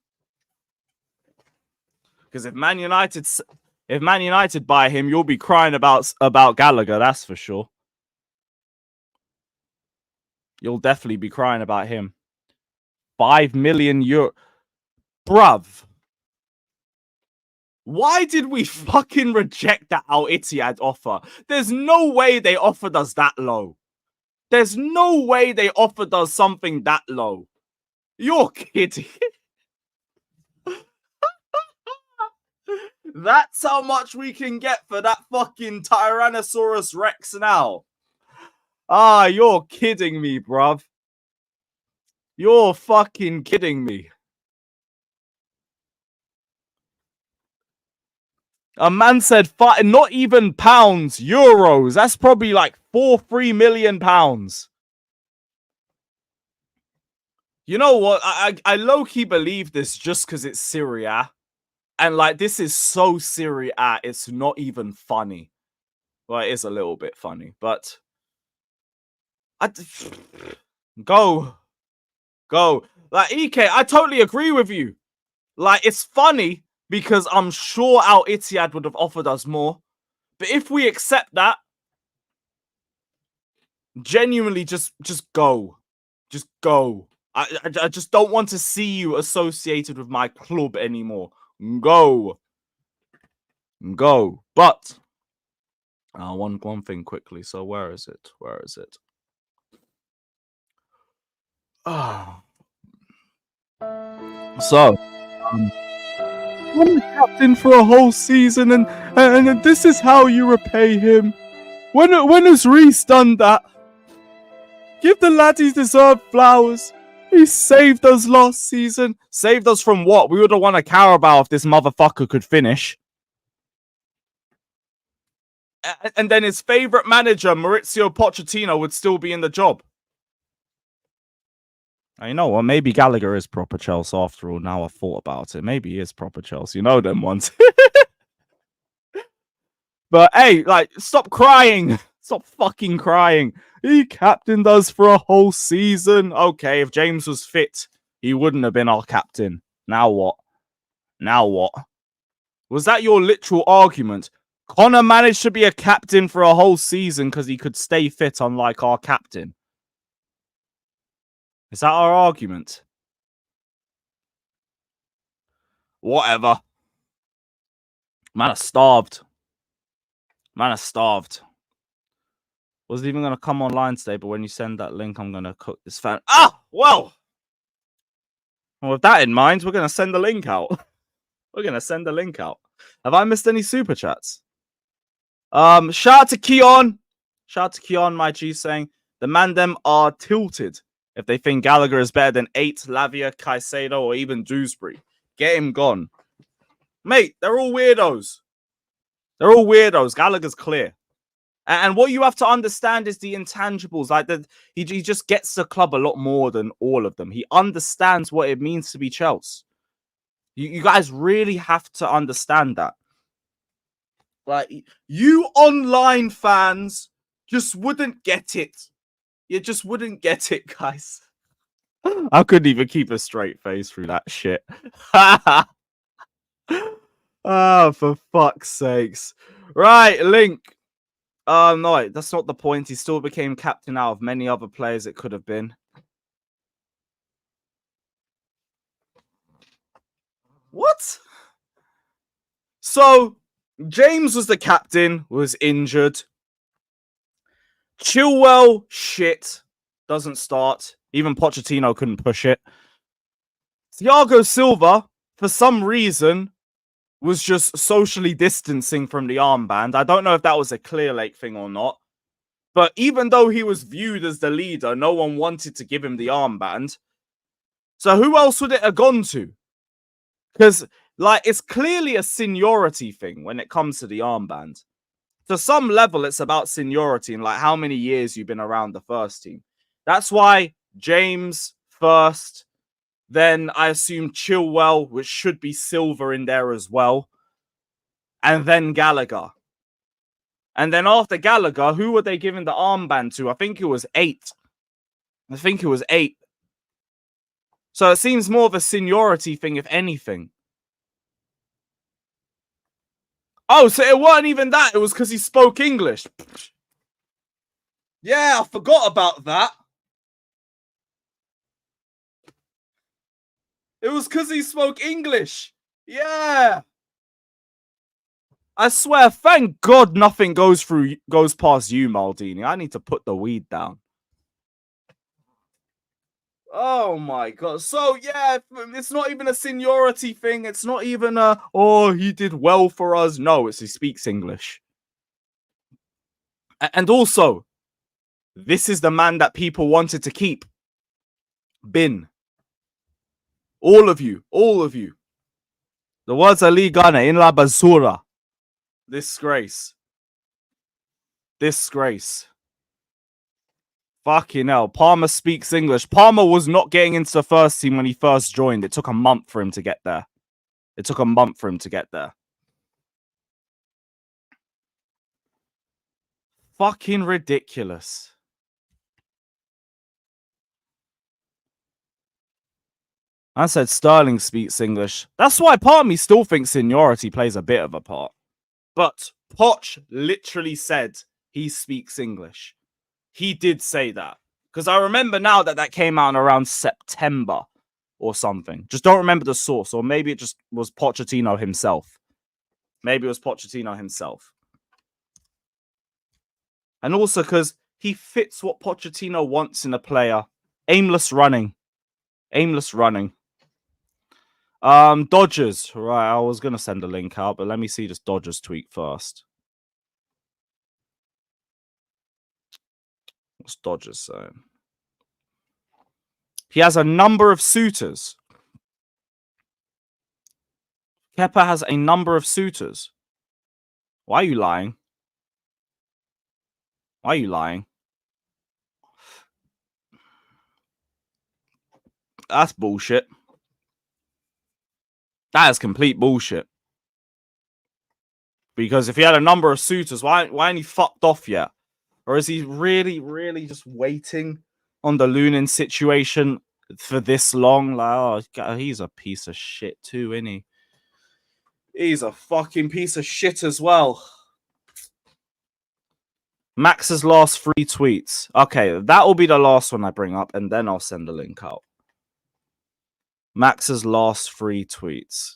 Because if Man United buy him, you'll be crying about Gallagher, that's for sure. You'll definitely be crying about him. 5 million euro. Bruv. Why did we fucking reject that Al Ittihad offer? There's no way they offered us that low. There's no way they offered us something that low. You're kidding. That's how much we can get for that fucking Tyrannosaurus Rex now. Ah, you're kidding me, bruv. You're fucking kidding me. A man said, not even pounds, euros. That's probably like 3 million pounds. You know what? I low-key believe this just because it's Serie A. And like, this is so Serie A, it's not even funny. Well, it is a little bit funny, but... Go. Like, EK, I totally agree with you. Like, it's funny because I'm sure Al Ittihad would have offered us more. But if we accept that, genuinely just go. Just go. I just don't want to see you associated with my club anymore. Go. But one thing quickly. So where is it? So I'm the captain for a whole season, and this is how you repay him. When has Reece done that? Give the lad his deserved flowers. He saved us last season. Saved us from what? We would have won a Carabao if this motherfucker could finish. And then his favourite manager, Mauricio Pochettino, would still be in the job. You know what? Maybe Gallagher is proper Chelsea after all. Now I've thought about it. Maybe he is proper Chelsea. You know them ones. But hey, like, stop crying. Stop fucking crying. He captained us for a whole season. Okay, if James was fit, he wouldn't have been our captain. Now what? Was that your literal argument? Conor managed to be a captain for a whole season because he could stay fit, unlike our captain. Is that our argument? Whatever. Man, I starved. Wasn't even going to come online today, but when you send that link, I'm going to cook this fan. Ah, well, with that in mind, we're going to send the link out. Have I missed any super chats? Shout out to Keon. My G, saying the man them are tilted if they think Gallagher is better than 8, Lavia, Caicedo, or even Dewsbury. Get him gone. Mate, they're all weirdos. Gallagher's clear. And what you have to understand is the intangibles. Like, he just gets the club a lot more than all of them. He understands what it means to be Chelsea. You guys really have to understand that. Like, you online fans just wouldn't get it. You just wouldn't get it, guys. I couldn't even keep a straight face through that shit. Oh, for fuck's sakes. Right, Link. No, that's not the point. He still became captain out of many other players it could have been. What? So, James was the captain, was injured. Chilwell, shit. Doesn't start. Even Pochettino couldn't push it. Thiago Silva, for some reason, was just socially distancing from the armband. I don't know if that was a Clear Lake thing or not. But even though he was viewed as the leader, no one wanted to give him the armband. So who else would it have gone to? Because, like, it's clearly a seniority thing when it comes to the armband. To some level, it's about seniority and, like, how many years you've been around the first team. That's why James first, then I assume Chilwell, which should be Silva in there as well, and then Gallagher. And then after Gallagher, who were they giving the armband to? I think it was 8. So it seems more of a seniority thing, if anything. Oh, so it wasn't even that. It was because he spoke English. Yeah, I forgot about that. It was because he spoke English. Yeah. I swear, thank God nothing goes past you, Maldini. I need to put the weed down. Oh my God. So yeah, it's not even a seniority thing. It's not even he did well for us. No, it's he speaks English. And also, this is the man that people wanted to keep. Bin. All of you. The words are Ligana in la basura. Disgrace. Fucking hell. Palmer speaks English. Palmer was not getting into the first team when he first joined. It took a month for him to get there. Fucking ridiculous. I said Sterling speaks English. That's why part of me still thinks seniority plays a bit of a part. But Poch literally said he speaks English. He did say that. Because I remember now that came out in around September or something. Just don't remember the source. Or maybe it just was Pochettino himself. And also because he fits what Pochettino wants in a player. Aimless running. Dodgers. Right, I was going to send a link out, but let me see this Dodgers tweet first. What's Dodgers saying? He has a number of suitors. Kepa has a number of suitors. Why are you lying? That's bullshit. That is complete bullshit. Because if he had a number of suitors, why ain't he fucked off yet? Or is he really just waiting on the Lewin situation for this long? Like, oh, he's a piece of shit too, isn't he? He's a fucking piece of shit as well. Max's last 3 tweets. Okay, that will be the last one I bring up, and then I'll send the link out. Max's last 3 tweets.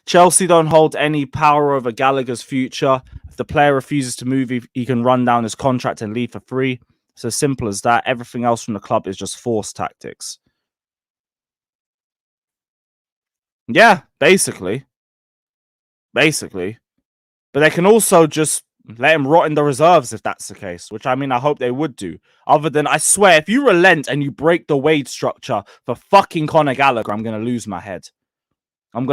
Chelsea don't hold any power over Gallagher's future. If the player refuses to move, he can run down his contract and leave for free. It's as simple as that. Everything else from the club is just force tactics. Yeah, basically. But they can also just let him rot in the reserves if that's the case, which I mean, I hope they would do. Other than, I swear, if you relent and you break the wage structure for fucking Conor Gallagher, I'm going to lose my head. When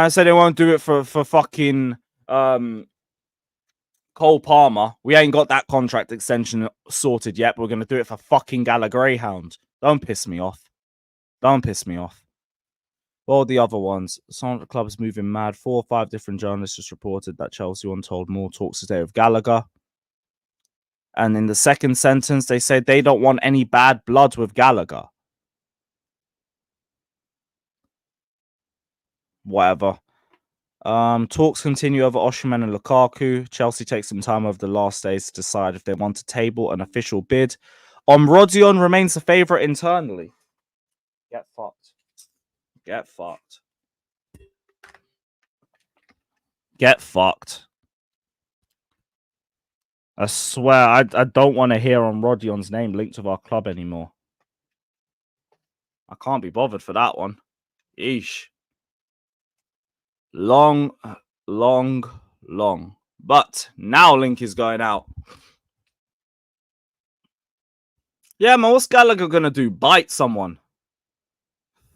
I say they won't do it for fucking Cole Palmer, we ain't got that contract extension sorted yet, but we're going to do it for fucking Gallagher Greyhound. Don't piss me off. Well, the other ones. Some of the club is moving mad. 4 or 5 different journalists just reported that Chelsea untold more talks today with Gallagher. And in the second sentence, they said they don't want any bad blood with Gallagher. Whatever. Talks continue over Osimhen and Lukaku. Chelsea takes some time over the last days to decide if they want to table an official bid. Rodion remains the favourite internally. Get fucked. I swear, I don't want to hear on Rodion's name linked with our club anymore. I can't be bothered for that one. Yeesh. Long. But now link is going out. Yeah, man, what's Gallagher gonna do? Bite someone?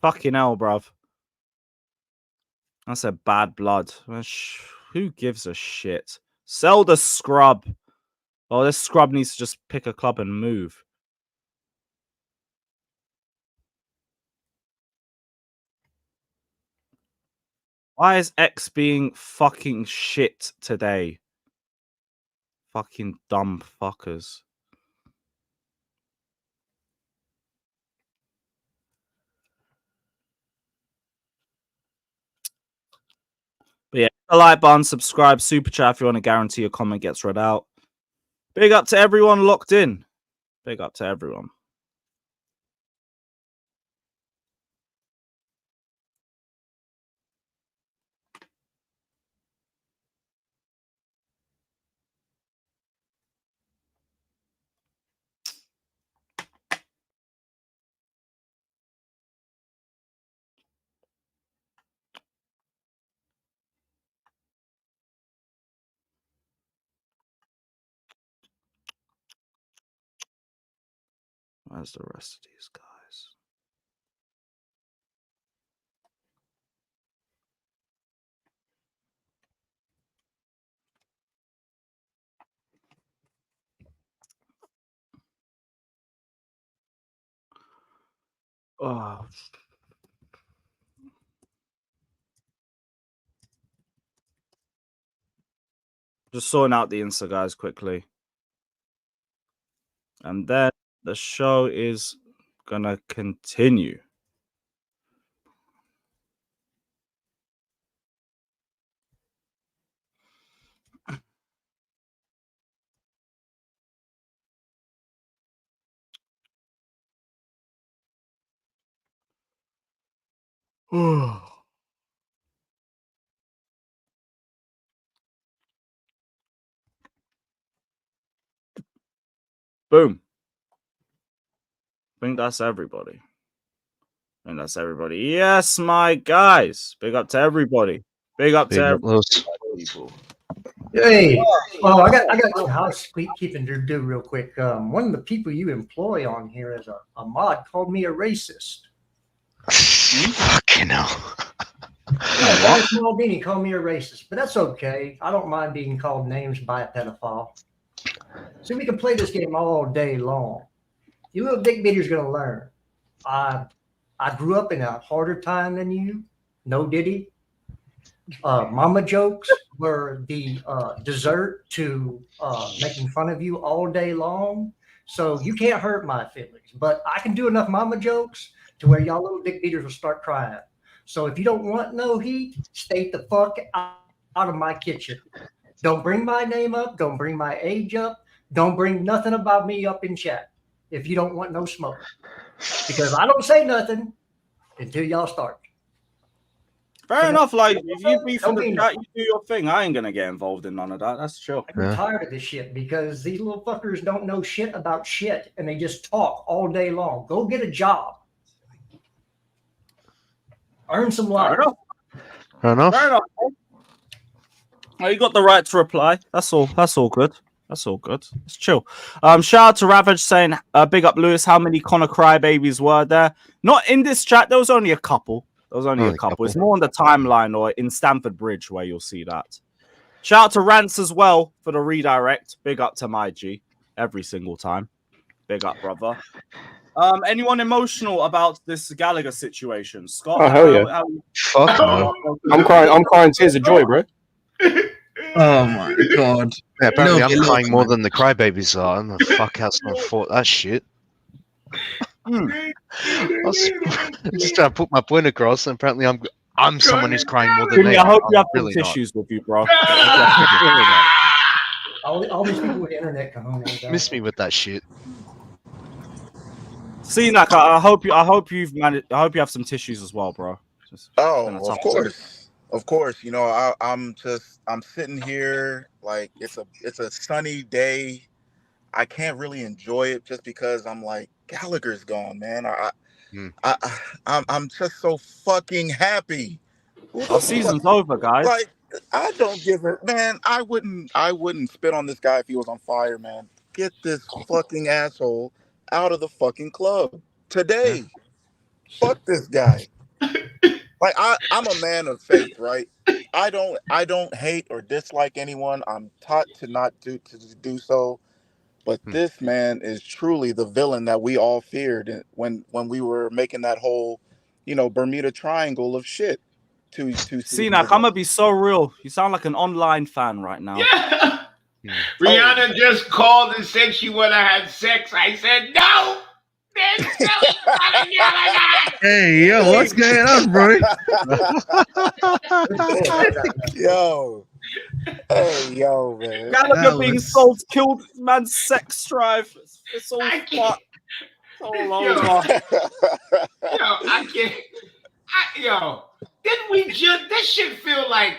Fucking hell, bruv. That's a bad blood. Who gives a shit? Sell the scrub. Oh, this scrub needs to just pick a club and move. Why is X being fucking shit today? Fucking dumb fuckers. But yeah, the like button, subscribe, super chat if you want to guarantee your comment gets read out. Big up to everyone locked in. Big up to everyone. Where's the rest of these guys? Oh. Just sorting out the Insta guys quickly. And then the show is gonna continue. Boom. I think that's everybody. And that's everybody. Yes, my guys. Big up to everybody. Big up to everybody, people. Hey, I got some housekeeping to do real quick. One of the people you employ on here as a mod called me a racist. Fucking hell. Very small bean, he called me a racist, but that's okay. I don't mind being called names by a pedophile. See, we can play this game all day long. You little dick beater's gonna learn. I grew up in a harder time than you. No diddy. Mama jokes were the dessert to making fun of you all day long. So you can't hurt my feelings. But I can do enough mama jokes to where y'all little dick beaters will start crying. So if you don't want no heat, stay the fuck out of my kitchen. Don't bring my name up. Don't bring my age up. Don't bring nothing about me up in chat if you don't want no smoke. Because I don't say nothing until y'all start. Fair enough. Like, if you beef in the chat, you do your thing. I ain't gonna get involved in none of that. That's chill. I'm tired of this shit because these little fuckers don't know shit about shit and they just talk all day long. Go get a job. Earn some life. Fair enough. Fair enough. Oh, you got the right to reply. That's all. That's all good. That's all good. It's chill. Shout out to Ravage saying, big up Lewis. How many Conor crybabies were there? Not in this chat. There was only a couple. There was only a couple. It's more on the timeline or in Stamford Bridge where you'll see that. Shout out to Rance as well for the redirect. Big up to my G every single time. Big up, brother. Anyone emotional about this Gallagher situation? Scott? Oh, hell yeah. Fuck no. I'm crying tears of joy, bro. Oh my god. Yeah, apparently I'm crying more than the crybabies are. I'm the fuck has not fought that shit. I was just trying to put my point across, and apparently I'm someone who's crying more than Jimmy, they I hope are. you have Really some not. tissues with you, bro. All these people with internet cojones. Miss me with that shit. Nak, I hope you've managed. I hope you have some tissues as well, bro. Of course. You know, I'm sitting here like it's a sunny day. I can't really enjoy it just because I'm like, Gallagher's gone, man. I'm just so fucking happy. Our season's over, guys. Like, I don't give a man. I wouldn't spit on this guy if he was on fire, man. Get this fucking asshole out of the fucking club today. Fuck this guy. Like, I'm a man of faith, right? I don't hate or dislike anyone. I'm taught to not do so. But this man is truly the villain that we all feared when we were making that whole, Bermuda Triangle of shit. See, now, I'm gonna be so real. You sound like an online fan right now. Yeah. Rihanna just called and said she would have had sex. I said no. Hey, yo, what's going on, bro? Yo, man. Gallagher being sold, killed man's sex drive. It's all fucked. I can't. Didn't we just? This should feel like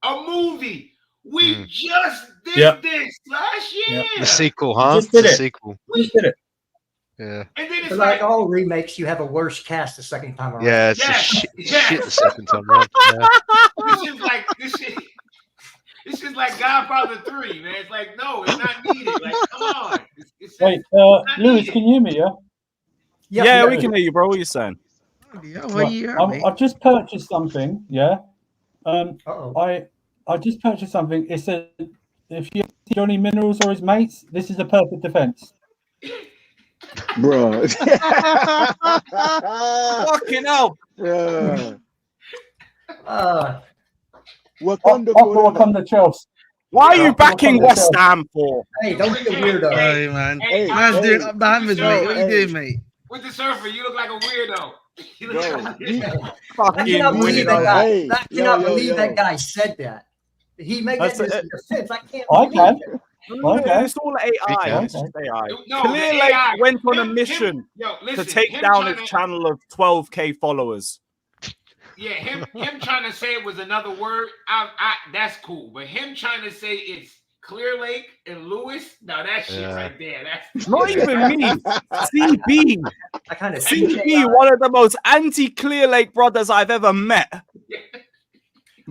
a movie. We just did this last year. The sequel, huh? Just did the it. sequel. We just did it. Yeah. And then it's like all remakes, you have a worse cast the second time around. Yeah, it's shit the second time around. Yeah. This is like Godfather 3, man. It's like, no, it's not needed. Like, come on. Wait, Lewis, can you hear me, yeah? Yeah, we can hear you, bro. What are you saying? Yeah, I've just purchased something. Yeah. Uh-oh. I just purchased something. It said if you see Johnny Minerals or his mates, this is a perfect defense. Bro. Fucking hell. Yeah. Wakanda Wakanda Chelsea. Why are you backing West Ham for? Hey, don't be a weirdo. Hey, man. Hey, Man's doing up the hammers, mate. What are you doing, mate? With the surfer, you look like a weirdo. You look like a weirdo. I cannot believe that guy. Hey, I cannot yo, believe yo. that guy said that. He made that That's defense. I can't I believe can. it. Okay. It's all AI. It's just AI. No, Clear the Lake AI went on a mission yo, to listen, take him down trying his to- channel of 12K followers. Yeah, him trying to say it was another word, that's cool. But him trying to say it's Clear Lake and Lewis, no, that shit right there. That's Not even me. CB. I kind of CB, one of the most anti-Clear Lake brothers I've ever met,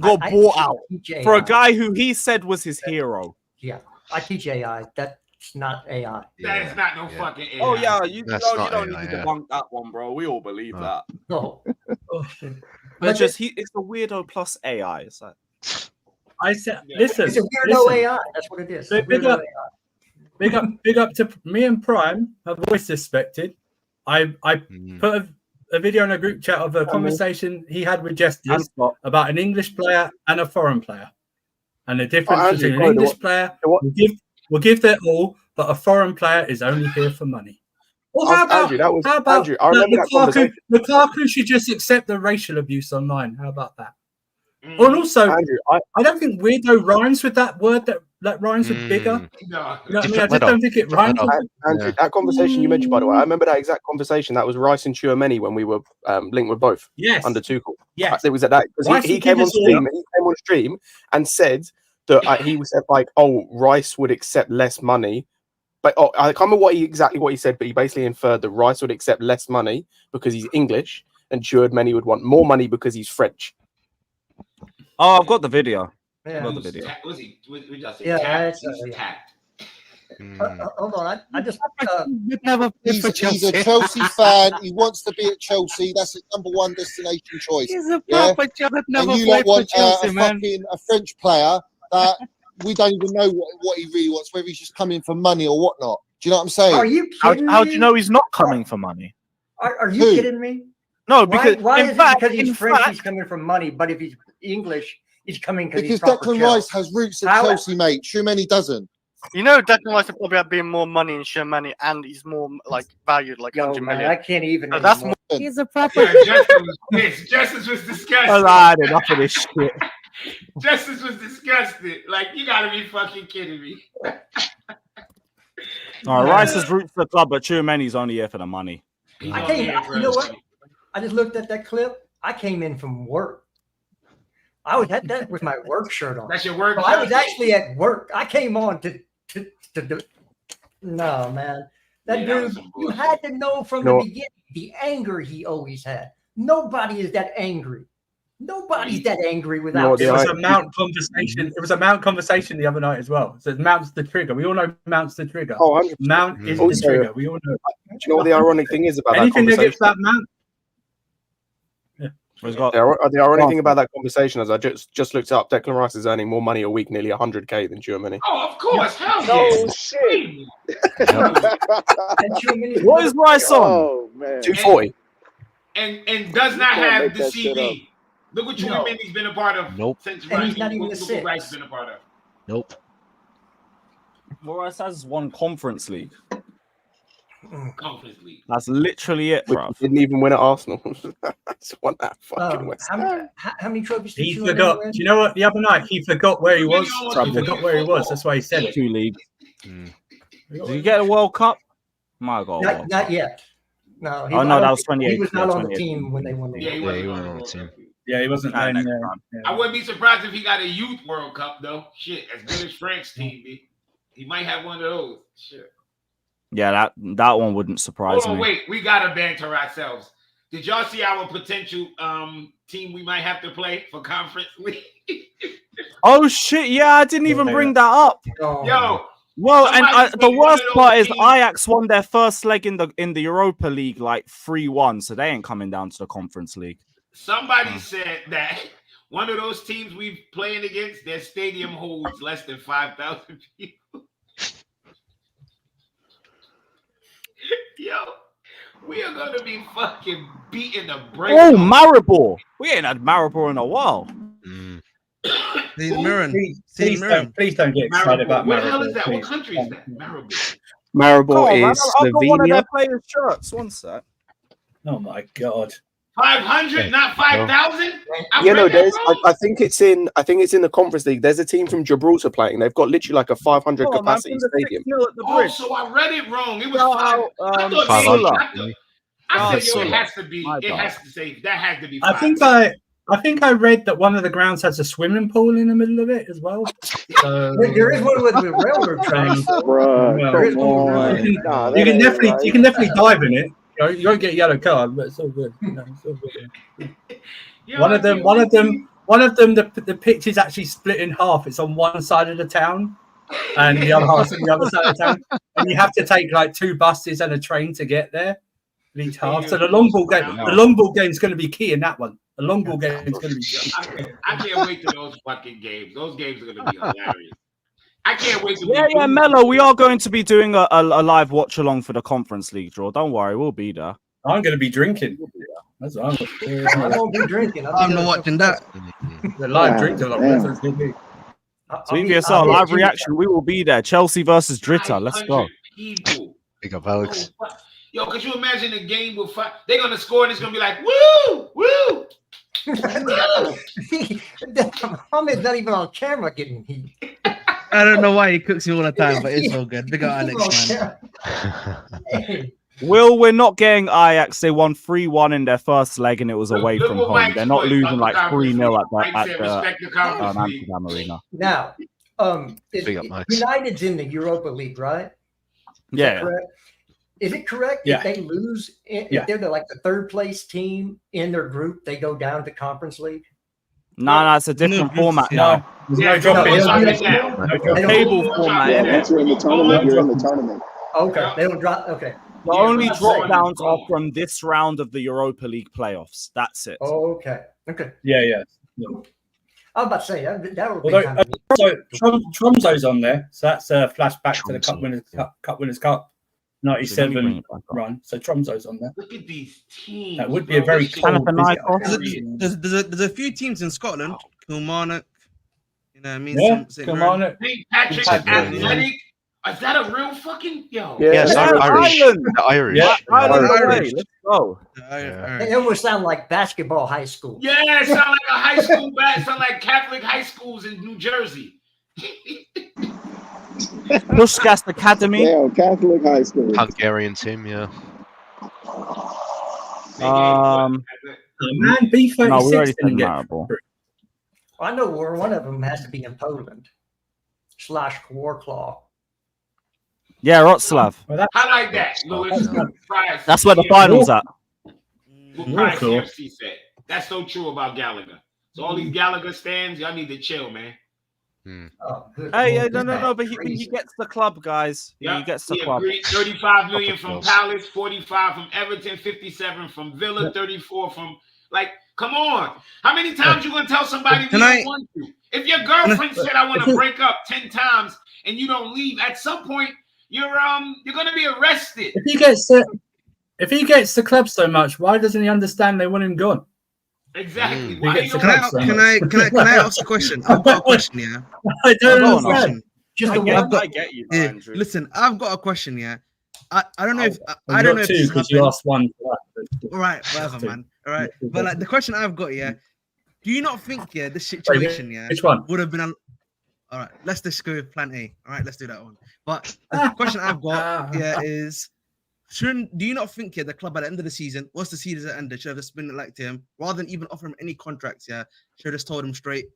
got bought out for a guy who he said was his hero. Yeah, I teach AI. That's not AI. That is not no fucking AI. Oh yeah, you That's don't not need AI, to yeah. debunk that one, bro. We all believe that. No. But it's just it's a weirdo plus AI. It's like I said, listen. It's a weirdo listen. AI. That's what it is. So A big weirdo up, big up to me and Prime. Have voice suspected. I put a video in a group chat of a conversation he had with Jesters about an English player and a foreign player, and the difference between an English player will give their all, but a foreign player is only here for money. Well, how about Andrew, I remember that conversation. Lukaku should just accept the racial abuse online. How about that? Oh, and also, Andrew, I don't think weirdo rhymes with that word that rhymes with bigger. No. You know what I mean? I just don't think it rhymes. Andrew, that conversation you mentioned, by the way, I remember that exact conversation. That was Rice and Tchouameni when we were linked with both. Yes. Under Tuchel. Yes. It was at that because he came on stream. He came on stream and said that he was like, "Oh, Rice would accept less money." But I can't remember exactly what he said, but he basically inferred that Rice would accept less money because he's English, and Tchouameni would want more money because he's French. Oh, I've got the video. Yeah. I've got the video. Was he? We just Yeah, tapped. that's, He's tapped. Hold on. I just. He's a Chelsea fan. He wants to be at Chelsea. That's his number one destination choice. He's a yeah? proper Chelsea. And you lot want a French player that we don't even know what he really wants, whether he's just coming for money or whatnot. Do you know what I'm saying? Are you kidding How me? do you know he's not coming for money? Are you kidding me? No, because why in is fact, it because he's in French fact- he's coming from money, but if he's English, he's coming Because he's proper Declan Rice has roots at Chelsea, mate. Tchouameni doesn't. You know, Declan Rice will probably have been more money in Tchouameni, and he's more like valued, like 100 million. I can't even. So that's more. He's a proper. Justice was disgusted. I had enough of this shit. Justice was disgusted. Like, you gotta be fucking kidding me. All right, Rice has roots for the club, but Tchouameni's only here for the money. You know what? I just looked at that clip. I came in from work. I was had that with my work shirt on. That's your work So shirt? I was actually at work. I came on to do. No, man. That dude, you had to know from the beginning the anger he always had. Nobody is that angry. Nobody's that angry without. It was a Mount conversation. It was a Mount conversation the other night as well. So Mount's the trigger. We all know Mount's the trigger. Oh, 100%. Mount is Also, the trigger. We all know. Do you know what the ironic thing is about Anything that that gets conversation? that Mount. The ironic thing about that conversation is I just looked up. Declan Rice is earning more money a week, nearly 100K than Tchouameni. Oh, of course. Hell Oh, shit. What is Rice on? Oh, man. 240. And does not can't have make the that shit CD. Look what Tchouameni's been a part of. Nope. Since And he's not even a look six. what Rice has been a part of. Nope. Well, Rice has one Conference League. Conference League. That's literally it, bro. Didn't even win at Arsenal. That's won that fucking West. How many trophies did He you forgot. win? Do you know what? The other night he forgot where he was. He forgot where he was. That's why he said it. 2 leagues. Did you get a World Cup? My God. Not yet. No. Oh, no, that was 28. He was not on the 28. team when they won the. Yeah, he Yeah, he wasn't wasn't on on the team. Yeah, he wasn't playing there. I wouldn't be surprised if he got a youth World Cup though. Shit, as good as Frank's team be. He might have one of those. Shit. Yeah, that one wouldn't surprise Hold on, me. wait. We gotta banter ourselves. Did y'all see our potential team we might have to play for Conference League? Oh shit! Yeah, I didn't even bring that up. Yo, Well, and Somebody the said one worst of those part is teams- Ajax won their first leg in the Europa League like 3-1, so they ain't coming down to the Conference League. Somebody said that one of those teams we playing against, their stadium holds less than 5,000 people. Yo, we are gonna be fucking beating the brakes. Oh, Maribor! We ain't had Maribor in a while. Please don't get excited about Where the hell Maribor, is that? What please. country is that? Maribor. Maribor Come on, man, is I've got one of Slovenia. their players' shirts. One sec. Oh my god. 500, not 5,000. Yeah, no, there's. I think it's in. I think it's in the Conference League. There's a team from Gibraltar playing. They've got literally like a 500 Come on, man, capacity from the stadium. 6-0 at the Oh, bridge. so I read it wrong. It was Shout 5. out, I thought 500. I said, yo, it Sulla. has to be. My It bad. has to say that had to be. I 5. think I read that one of the grounds has a swimming pool in the middle of it as well. So, There is one with railroad tracks. There is one. You can definitely dive in it. You won't get a yellow card, but it's all good. It's all good. One of them, the pitch is actually split in half. It's on one side of the town, and the other half's on the other side of the town. And you have to take like 2 buses and a train to get there. Each half. So the long ball game is going to be key in that one. The long ball game is going to be key. I can't wait to those fucking games. Those games are going to be hilarious. I can't wait to. Yeah, Mello, we are going to be doing a live watch along for the Conference League draw. Don't worry, we'll be there. I'm going to be drinking. That's what I won't be drinking. I'm not watching that. The live drink along. That's what it's going to be. So if you saw a live reaction, we will be there. Chelsea versus Dritta. Let's go. People. Big up, Alex. Yo, could you imagine a game with 5? They're going to score and it's going to be like, woo, woo. Mohammed's not even on camera getting heat. I don't know why he cooks you all the time, but it's all good. Big up Alex, man. Will, we're not getting Ajax. They won 3-1 in their first leg, and it was away from home. They're not losing like 3-0 at the Amsterdam Arena. Now, United's in the Europa League, right? Yeah. Is it correct if they lose, if they're like the 3rd place team in their group, they go down to Conference League? No, it's a different format now. There's no dropping. Table format. Once you're in the tournament, you're in the tournament. Okay, they don't drop. Okay. The only drop downs are from this round of the Europa League playoffs. That's it. Okay. Yeah. I was about to say that would be Although, kind of neat. so Tromso's on there, so that's a flashback to the Cup Winners' Cup 97 run. So Tromso's on there. Look at these teams. That would be a very cool There's a few teams in Scotland. Kilmarnock. You know what I mean? Yeah, Kilmarnock. St. Patrick's Athletic. Is that a real fucking yo? Yes, Irish. The Irish. Yeah, Irish. Let's go. They almost sound like basketball high school. Yeah, it sound like a high school sound like Catholic high schools in New Jersey. Pushcast Academy. Yeah, Catholic high school. Hungarian team, yeah. Man, B36 no, we already said didn't get Maribor. I know where one of them has to be in Poland. / Warclaw. Yeah, Wroclaw. Highlight that, Lewis. That's where the final's at. What Price CFC said. That's so true about Gallagher. So all these Gallagher stands, y'all need to chill, man. Oh, Hey, no, but he gets the club, guys. He gets the club. Agreed. 35 million from Palace, 45 from Everton, 57 from Villa, 34 from come on. How many times you gonna tell somebody you don't want to? If your girlfriend said I want to break up 10 times and you don't leave, at some point you're gonna be arrested. If he gets the club so much, why doesn't he understand they want him gone? Exactly. Can I ask a question? I've got a question, yeah. I don't understand. I get you, Andrew. Listen, I've got a question, yeah. I don't know if I don't know if two because you asked one. All right, whatever, man. All right, but the question I've got, yeah. Do you not think, this situation, which one would have been? All right, let's just go with Plan A. All right, let's do that one. But the question I've got, is. Do you not think the club at the end of the season, once the season ended, should have just been like to him rather than even offer him any contracts? Yeah, should have just told him straight,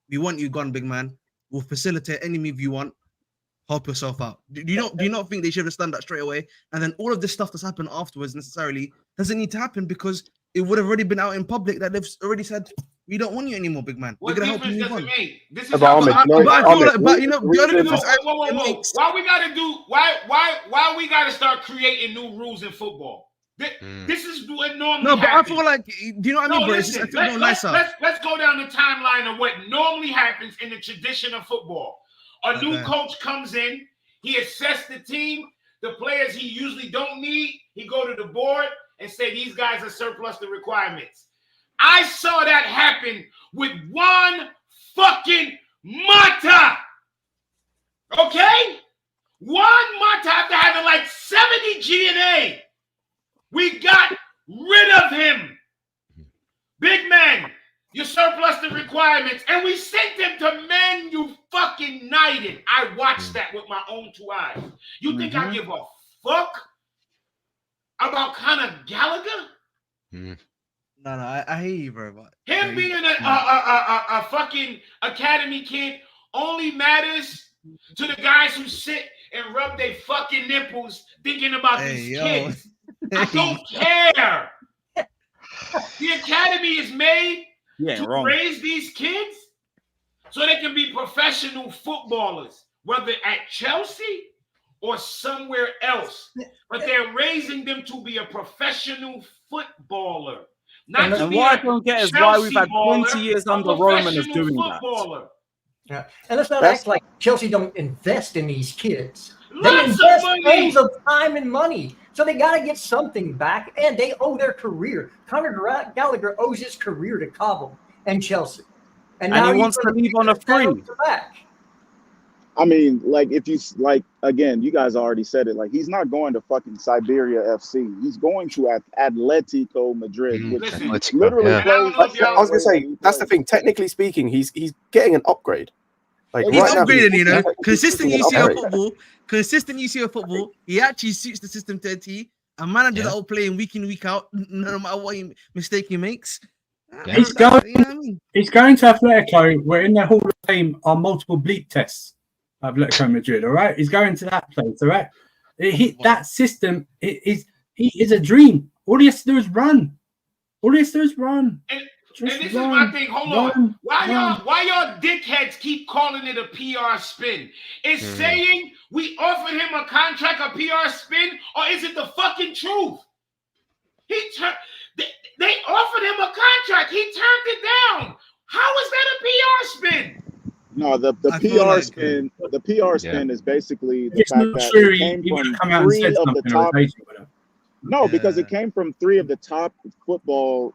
"We want you gone, big man. We'll facilitate any move you want. Help yourself out." Do you not think they should have done that straight away? And then all of this stuff that's happened afterwards necessarily doesn't need to happen because it would have already been out in public that they've already said We don't want you anymore, big man. What We're gonna help difference you does move it on. make? This is But how Ahmed, no, But I feel Ahmed, like, but you know, the only difference whoa. Why we gotta do? Why we gotta start creating new rules in football? This is what normally No, but happens. I feel like, do you know what I mean, bro? It's just, I feel more nicer. Let's go down the timeline of what normally happens in the tradition of football. A new coach comes in, he assesses the team, the players he usually don't need, he go to the board and say these guys are surplus to requirements. I saw that happen with one fucking Mata. Okay? One Mata after having like 70 G&A. We got rid of him. Big man, you surplus the requirements. And we sent him to Man U fucking United. I watched that with my own 2 eyes. You think I give a fuck about Conor Gallagher? No, I hear you, bro. But him being a fucking academy kid only matters to the guys who sit and rub their fucking nipples thinking about these kids. I don't care. The academy is made to raise these kids so they can be professional footballers, whether at Chelsea or somewhere else. But they're raising them to be a professional footballer. And what I don't get is why we've had 20 years under Roman as doing that. Yeah. And let's not act like Chelsea don't invest in these kids. They Lots invest of money. tons of time and money. So they got to get something back, and they owe their career. Conor Gallagher owes his career to Cobham and Chelsea. And now he wants to leave on a free. I mean, like, if you, like, again, you guys already said it. Like, he's not going to fucking Siberia FC. He's going to Atletico Madrid, which literally plays. I was gonna say that's the thing. Technically speaking, he's getting an upgrade. Like he's right upgraded, now, you know. Consistent UCL upgrade. football. He actually suits the system to a T. A manager that will play in week out, no matter what mistake he makes. He's going to Atletico, where in their Hall of Fame are multiple bleep tests. Atletico Madrid, all right. He's going to that place, all right. That system is a dream. All he has to do is run. And this is my thing. Hold on. Why y'all dickheads keep calling it a PR spin? Is saying we offered him a contract a PR spin, or is it the fucking truth? They offered him a contract. He turned it down. How is that a PR spin? No, the PR spin. The PR spin is basically the fact that it came from 3 of the top. No, because it came from 3 of the top football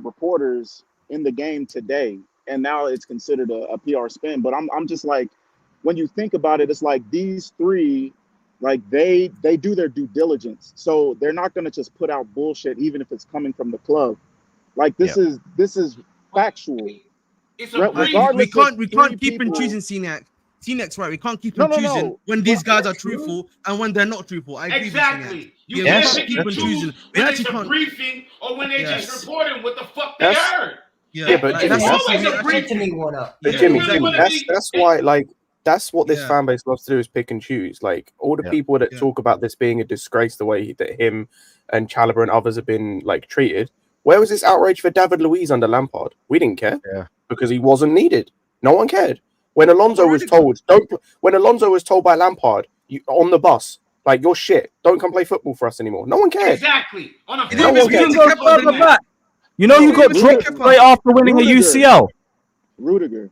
reporters in the game today, and now it's considered a PR spin. But I'm just like, when you think about it, it's like these 3, like they do their due diligence, so they're not going to just put out bullshit, even if it's coming from the club. Like this is factual. It's we can't keep on choosing Cenac. Cenac's right. We can't keep on choosing when these guys are truthful and when they're not truthful. I agree exactly. You can't keep on choosing. When it's a briefing or when they just reporting what the fuck they heard. Yeah, but Jimmy, that's why, like, that's what this fan base loves to do, is pick and choose. Like, all the people that talk about this being a disgrace, the way that him and Chalobah and others have been like treated. Where was this outrage for David Luiz under Lampard? We didn't care because he wasn't needed. No one cared. When Alonso was told, when Alonso was told by Lampard on the bus, like, you're shit, don't come play football for us anymore. No one cared. Exactly. On a You know, you got dropped right after winning a UCL. Rudiger.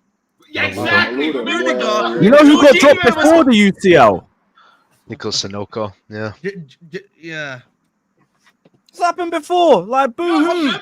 Exactly. You know who got dropped before the UCL? Nicholas Sanoco. Yeah. Yeah. It's happened before. Like, boo-hoo.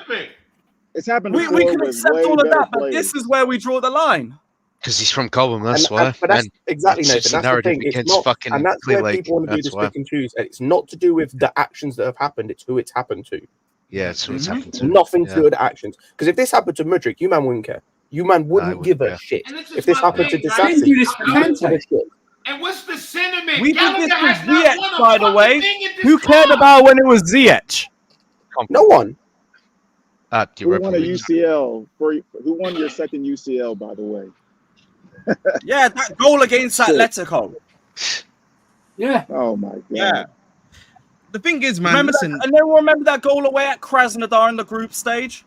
It's happened before. We can accept all of that, but this is where we draw the line. Because he's from Cobham, that's why. But that's exactly, Nathan. That's the thing. It's not, and that's where people want to do this pick and choose. And it's not to do with the actions that have happened. It's who it's happened to. Yeah, it's who it's happened to. Nothing to do with the actions. Because if this happened to Mudryk, you man wouldn't care. You man wouldn't give a shit. If this happened to Disassi, you wouldn't give a shit. And what's the sentiment? We did this with Ziyech, by the way. Who cared about when it was Ziyech? No one. Who won a UCL? Who won your second UCL, by the way? Yeah, that goal against Atletico. Yeah. Oh my god. Yeah. The thing is, man, listen. And then remember that goal away at Krasnodar in the group stage?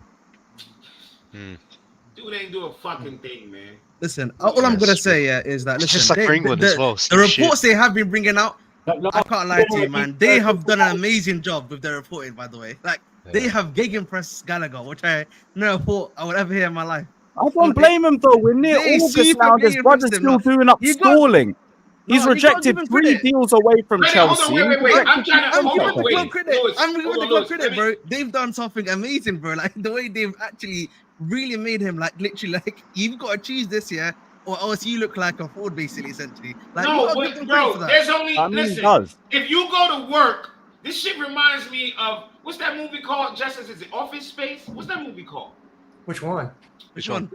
Dude ain't do a fucking thing, man. Listen, all I'm gonna say is that listen, just like Greenwood as well. The reports they have been bringing out, I can't lie to you, man. They have done an amazing job with their reporting, by the way. Like they have gegenpressed Gallagher, which I never thought I would ever hear in my life. I don't blame him though. We're near August now. This brother's still doing up stalling. He's rejected 3 deals away from Chelsea. Wait. I'm trying to I'm giving the club credit, bro. They've done something amazing, bro. Like the way they've actually really made him like literally like you've got to choose this year, or else you look like a fraud, basically, essentially. Like, no, bro. There's only listen. If you go to work, this shit reminds me of what's that movie called? Justice, is it Office Space? What's that movie called? Which one? Which one?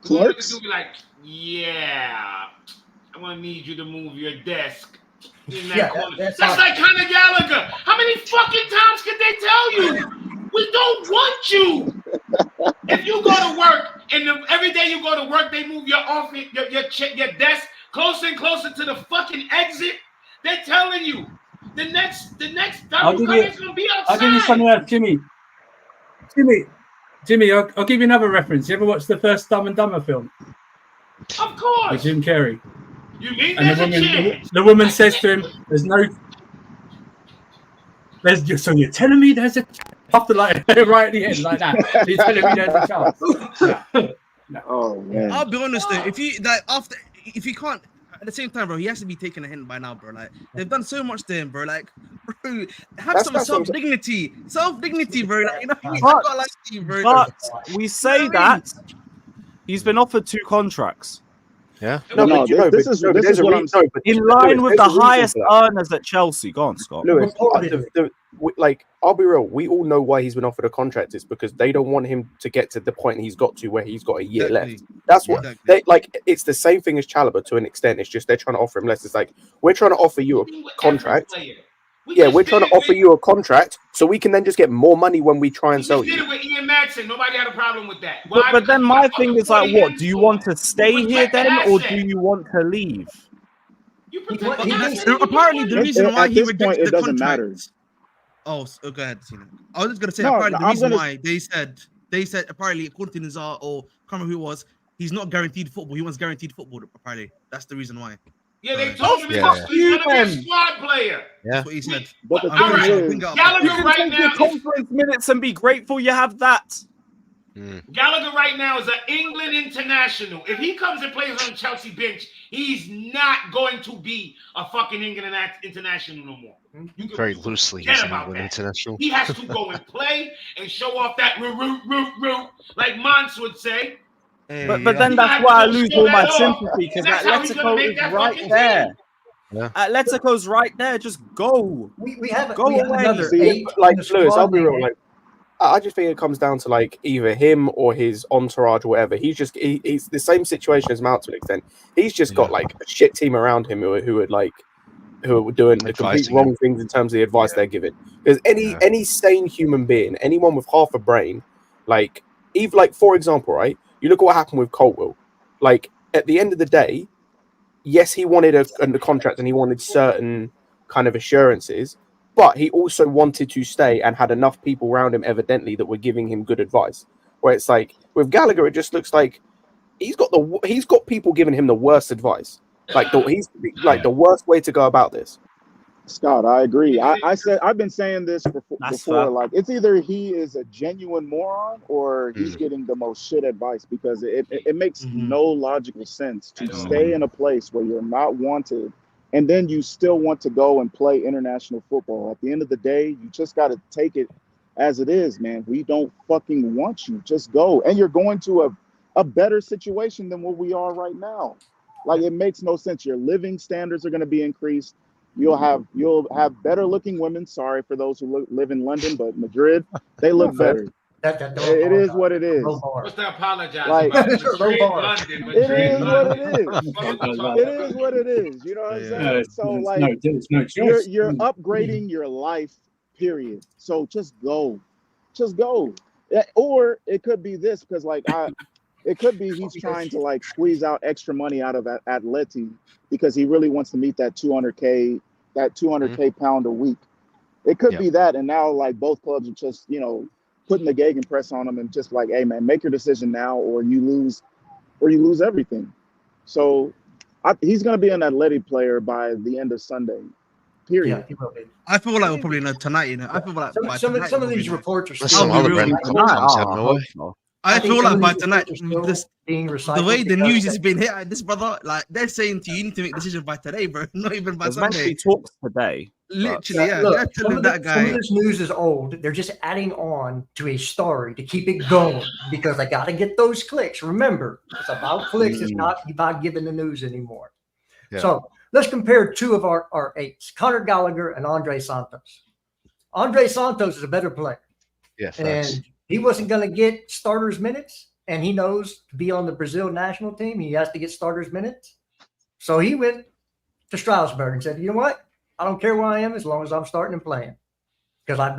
Clerks. Be like, yeah, I'm gonna need you to move your desk. That's like Conor Gallagher. How many fucking times can they tell you? We don't want you. If you go to work and every day you go to work, they move your office, your desk closer and closer to the fucking exit. They're telling you the next time you come is gonna be outside. I'll give you something else, Jimmy. I'll give you another reference. You ever watched the first Dumb and Dumber film? Of course. With Jim Carrey. You mean and the woman says to him, so you're telling me there's a after like right at the end like that. So you're telling me there's a chance. No. Oh man. I'll be honest though, if you can't at the same time, bro, he has to be taking a hint by now, bro. Like they've done so much to him, bro. Like, bro, have some self-dignity, bro. Like, you know, I got like you, bro. But we say that he's been offered 2 contracts. Yeah. This is what I'm saying. In line with the highest earners at Chelsea. Go on, Scott. Lewis, like, I'll be real. We all know why he's been offered a contract. It's because they don't want him to get to the point he's got to where he's got a year left. That's what they like. It's the same thing as Chalobah to an extent. It's just they're trying to offer him less. It's like we're trying to offer you a contract. We're trying to offer you a contract so we can then just get more money when we try and sell you. We did it with Ian Madsen. Nobody had a problem with that. But then my thing is like, what? Do you want to stay here then, or do you want to leave? Apparently, the reason why he rejected the contract. Oh, go ahead, Tina. I was just gonna say apparently the reason why they said apparently according to Nizar or I can't remember who it was, he's not guaranteed football. He wants guaranteed football. Apparently, that's the reason why. Yeah, they told him he's gonna be a squad player. Yeah, that's what he said. But the thing is, Gallagher right now conference minutes and be grateful you have that. Gallagher right now is an England international. If he comes and plays on the Chelsea bench, he's not going to be a fucking England international no more. Very loosely, he's an England international. He has to go and play and show off that root, like Mons would say. But then that's why I lose all my sympathy because Atletico is right there. Yeah. Atletico's right there. Just go. We have go away. See, like Lewis, I'll be real. Like, I just think it comes down to like either him or his entourage or whatever. He's the same situation as Mount to an extent. He's just got like a shit team around him who are doing the complete wrong things in terms of the advice they're giving. Because any sane human being, anyone with half a brain, like even like for example, right? You look at what happened with Coltwell. Like at the end of the day, yes, he wanted a contract and he wanted certain kind of assurances, but he also wanted to stay and had enough people around him, evidently, that were giving him good advice. Where it's like with Gallagher, it just looks like he's got people giving him the worst advice. Like the worst way to go about this. Scott, I agree. I've been saying this before. Like it's either he is a genuine moron or he's getting the most shit advice because it makes no logical sense to stay in a place where you're not wanted and then you still want to go and play international football. At the end of the day, you just got to take it as it is, man. We don't fucking want you. Just go. And you're going to a better situation than what we are right now. Like it makes no sense. Your living standards are going to be increased. You'll have better looking women. Sorry for those who live in London, but Madrid, they look better. It is what it is. What's to apologize like, about? Madrid, London, it is what it is. It is what it is. You know what I'm saying? So like, you're upgrading your life. Period. So just go. Or it could be this because like it could be he's trying to like squeeze out extra money out of Atleti because he really wants to meet that 200K pound a week. It could be that, and now like both clubs are just putting the gegenpress on him and just like, hey man, make your decision now or you lose everything. So he's going to be an athletic player by the end of Sunday. Period. Yeah, he will be. I feel like we'll probably know tonight. You know, I feel like some of these reports are There's still some other being random comes out nowhere. I feel like by tonight, being the recycled way the because news is being hit at this brother, like they're saying to you, you need to make decisions by today, bro. Not even by There's meant to Sunday. be talks today. Literally, yeah. Look, They're telling that some of guy. this news is old. They're just adding on to a story to keep it going because I got to get those clicks. Remember, it's about clicks. It's not about giving the news anymore. Yeah. So let's compare two of our eights, Conor Gallagher and Andre Santos. Andre Santos is a better player. Yeah, facts. And he wasn't going to get starters minutes. And he knows to be on the Brazil national team, he has to get starters minutes. So he went to Strasbourg and said, you know what? I don't care where I am as long as I'm starting and playing. Because I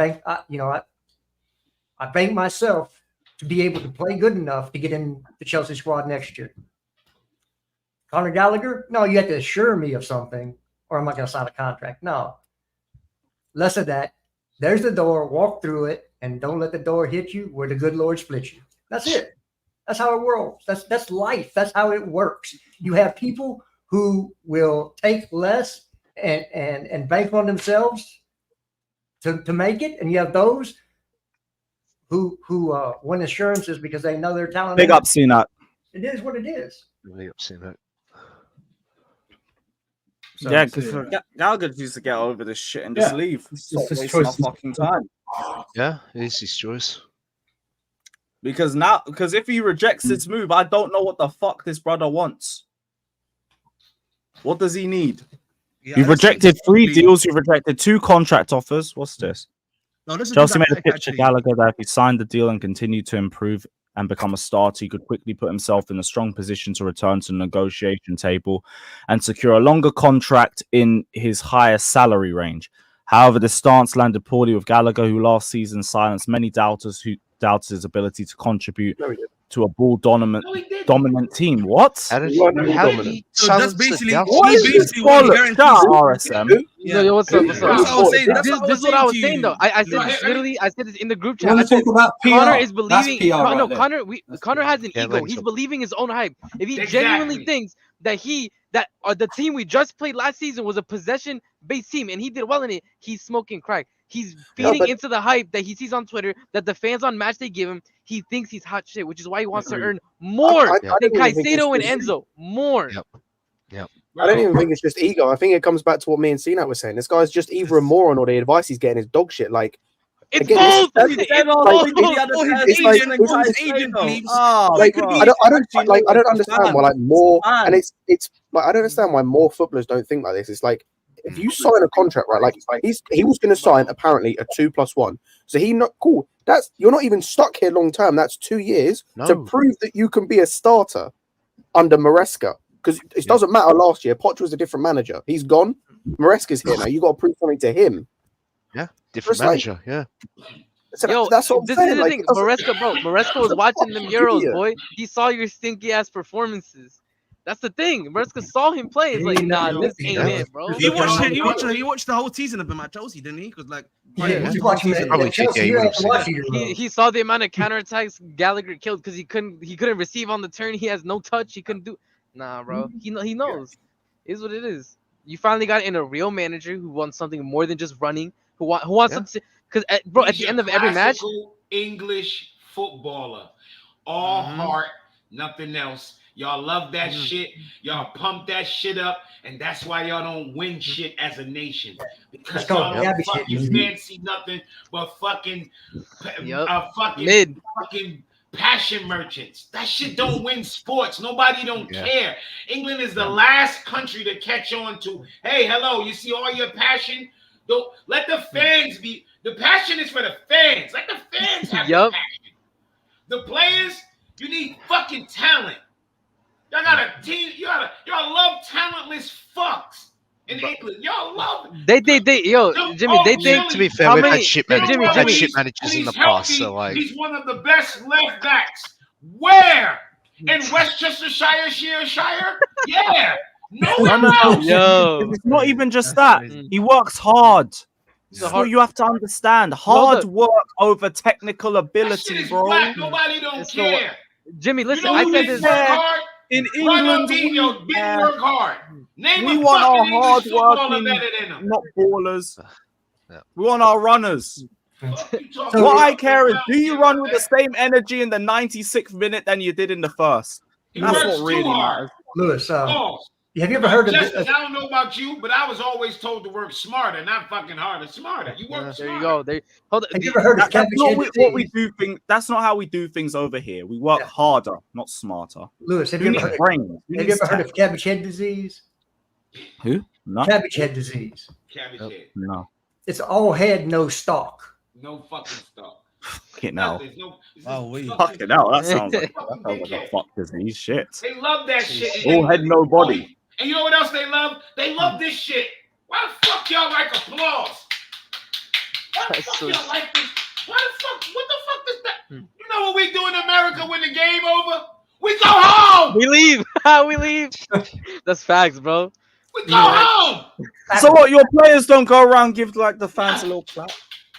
bank myself to be able to play good enough to get in the Chelsea squad next year. Conor Gallagher, no, you have to assure me of something or I'm not going to sign a contract. No. Less of that. There's the door. Walk through it and don't let the door hit you where the good Lord splits you. That's it. That's how it works. That's life. That's how it works. You have people who will take less and bank on themselves to make it, and you have those who want assurances because they know they're talented. Big up, CNAT. It is what it is. Big up, CNAT. So, yeah, because Gallagher used to get over this shit and just leave. Stop wasting our fucking time. Yeah, it's his choice. Because if he rejects this move, I don't know what the fuck this brother wants. What does he need? Yeah, You've rejected 3 deals. You've rejected 2 contract offers. What's this? No, this is Chelsea made a that pitch actually. to Gallagher that if he signed the deal and continued to improve and become a starter, he could quickly put himself in a strong position to return to the negotiation table and secure a longer contract in his higher salary range. However, this stance landed poorly with Gallagher, who last season silenced many doubters who doubted his ability to contribute to a ball dominant team. What? How did he So that's basically What is this bollocks? Shut up, RSM. Yo, what's up? What's up? That's what I was saying. That's This what I was is what I was to saying you. though. I said this literally. I said this in the group chat. wanna I said, talk about PR? Connor is That's believing. PR right No, there. Connor has an Yeah, ego. let me He's talk. believing his own hype. If he Exactly. genuinely thinks that the team we just played last season was a possession-based team and he did well in it, he's smoking crack. He's feeding into the hype that he sees on Twitter that the fans on match they give him. He thinks he's hot shit, which is why he wants to earn more I than don't even think Caicedo and it's- Enzo. More. Yep. I don't even think it's just ego. I think it comes back to what me and CNAT were saying. This guy's just either a moron or the advice he's getting is dog shit. Like, It's again, both. it's like- agent believes. like I don't understand why like more and it's like I don't understand why more footballers don't think like this. It's like if you sign a contract, right? Like he was going to sign apparently a 2+1. So he not cool. That's you're not even stuck here long term. That's 2 years to No. prove that you can be a starter under Maresca. Because it doesn't matter. Last year, Poch was a different manager. He's gone. Maresca's here now. You got to prove something to him. Yeah, different It's like- manager. Yeah. So Yo, that's what I'm this saying. is the Like, thing. it doesn't- Maresca was watching them Euros, Idiot. boy. He saw your stinky ass performances. That's the thing. Maresca saw him play. He's like, nah, this ain't it, bro. He watched the whole season of him at Chelsea, didn't he? Because like, He's watching that. Probably Chelsea, TK, you you have would've to seen watch that. it. He saw the amount of counterattacks Gallagher killed because he couldn't receive on the turn. He has no touch. He couldn't do. Nah, bro. He knows. It is what it is. You finally got in a real manager who wants something more than just running. Who wants something? Because bro, at the end of every match, Classical English footballer, all heart, nothing else. Y'all love that shit. Y'all pump that shit up, and that's why y'all don't win shit as a nation because It's called y'all don't gabby shit, fucking dude. fancy nothing but fucking Mid. fucking passion merchants. That shit don't win sports. Nobody don't care. England is the last country to catch on to. Hey, hello, you see all your passion? Don't let the fans be. The passion is for the fans. Let the fans have the passion. The players, you need fucking talent. Y'all got a team. Y'all love talentless fucks in England. Y'all love. They yo, Jimmy, they think. To be fair, we've had shit managers. We've had shit managers in the past. So like, he's one of the best left backs. Where in Westchestershire, Shire? Yeah. No. Yo, it's not even just that. He works hard. That's what you have to understand. Hard work over technical ability, bro. Black. Nobody don't care. Jimmy, listen, you know I who said didn't this work hard. In Ronaldinho England, didn't work hard. Name we a want our fucking English footballer hard-working, better than him. not ballers. We want our runners. So What I care is, do you run with the same energy in the 96th minute than you did in the first? That's what really matters. Lewis, Pause. have you ever heard of Justice, I don't know about you, but I was always told to work smarter, not fucking harder. Smarter. You work smarter. There you go. Hold on. Have you ever heard of That's not cabbage what we do. That's not how we do things over here. We work harder, not smarter. Lewis, have you ever heard of cabbage head disease? Who? No. Cabbage head disease. Cabbage head. No. It's all head, no stalk. No fucking stuff. Fucking hell. Oh, Fucking hell. That sounds like a fuck disease. Shit. They love that shit. All head, no body. And you know what else they love? They love this shit. Why the fuck y'all like applause? Why the fuck y'all like this? Why the fuck? What the fuck is that? You know what we do in America when the game over? We go home. We leave. We leave. That's facts, bro. We go home. So what? Your players don't go around give like the fans a little clap?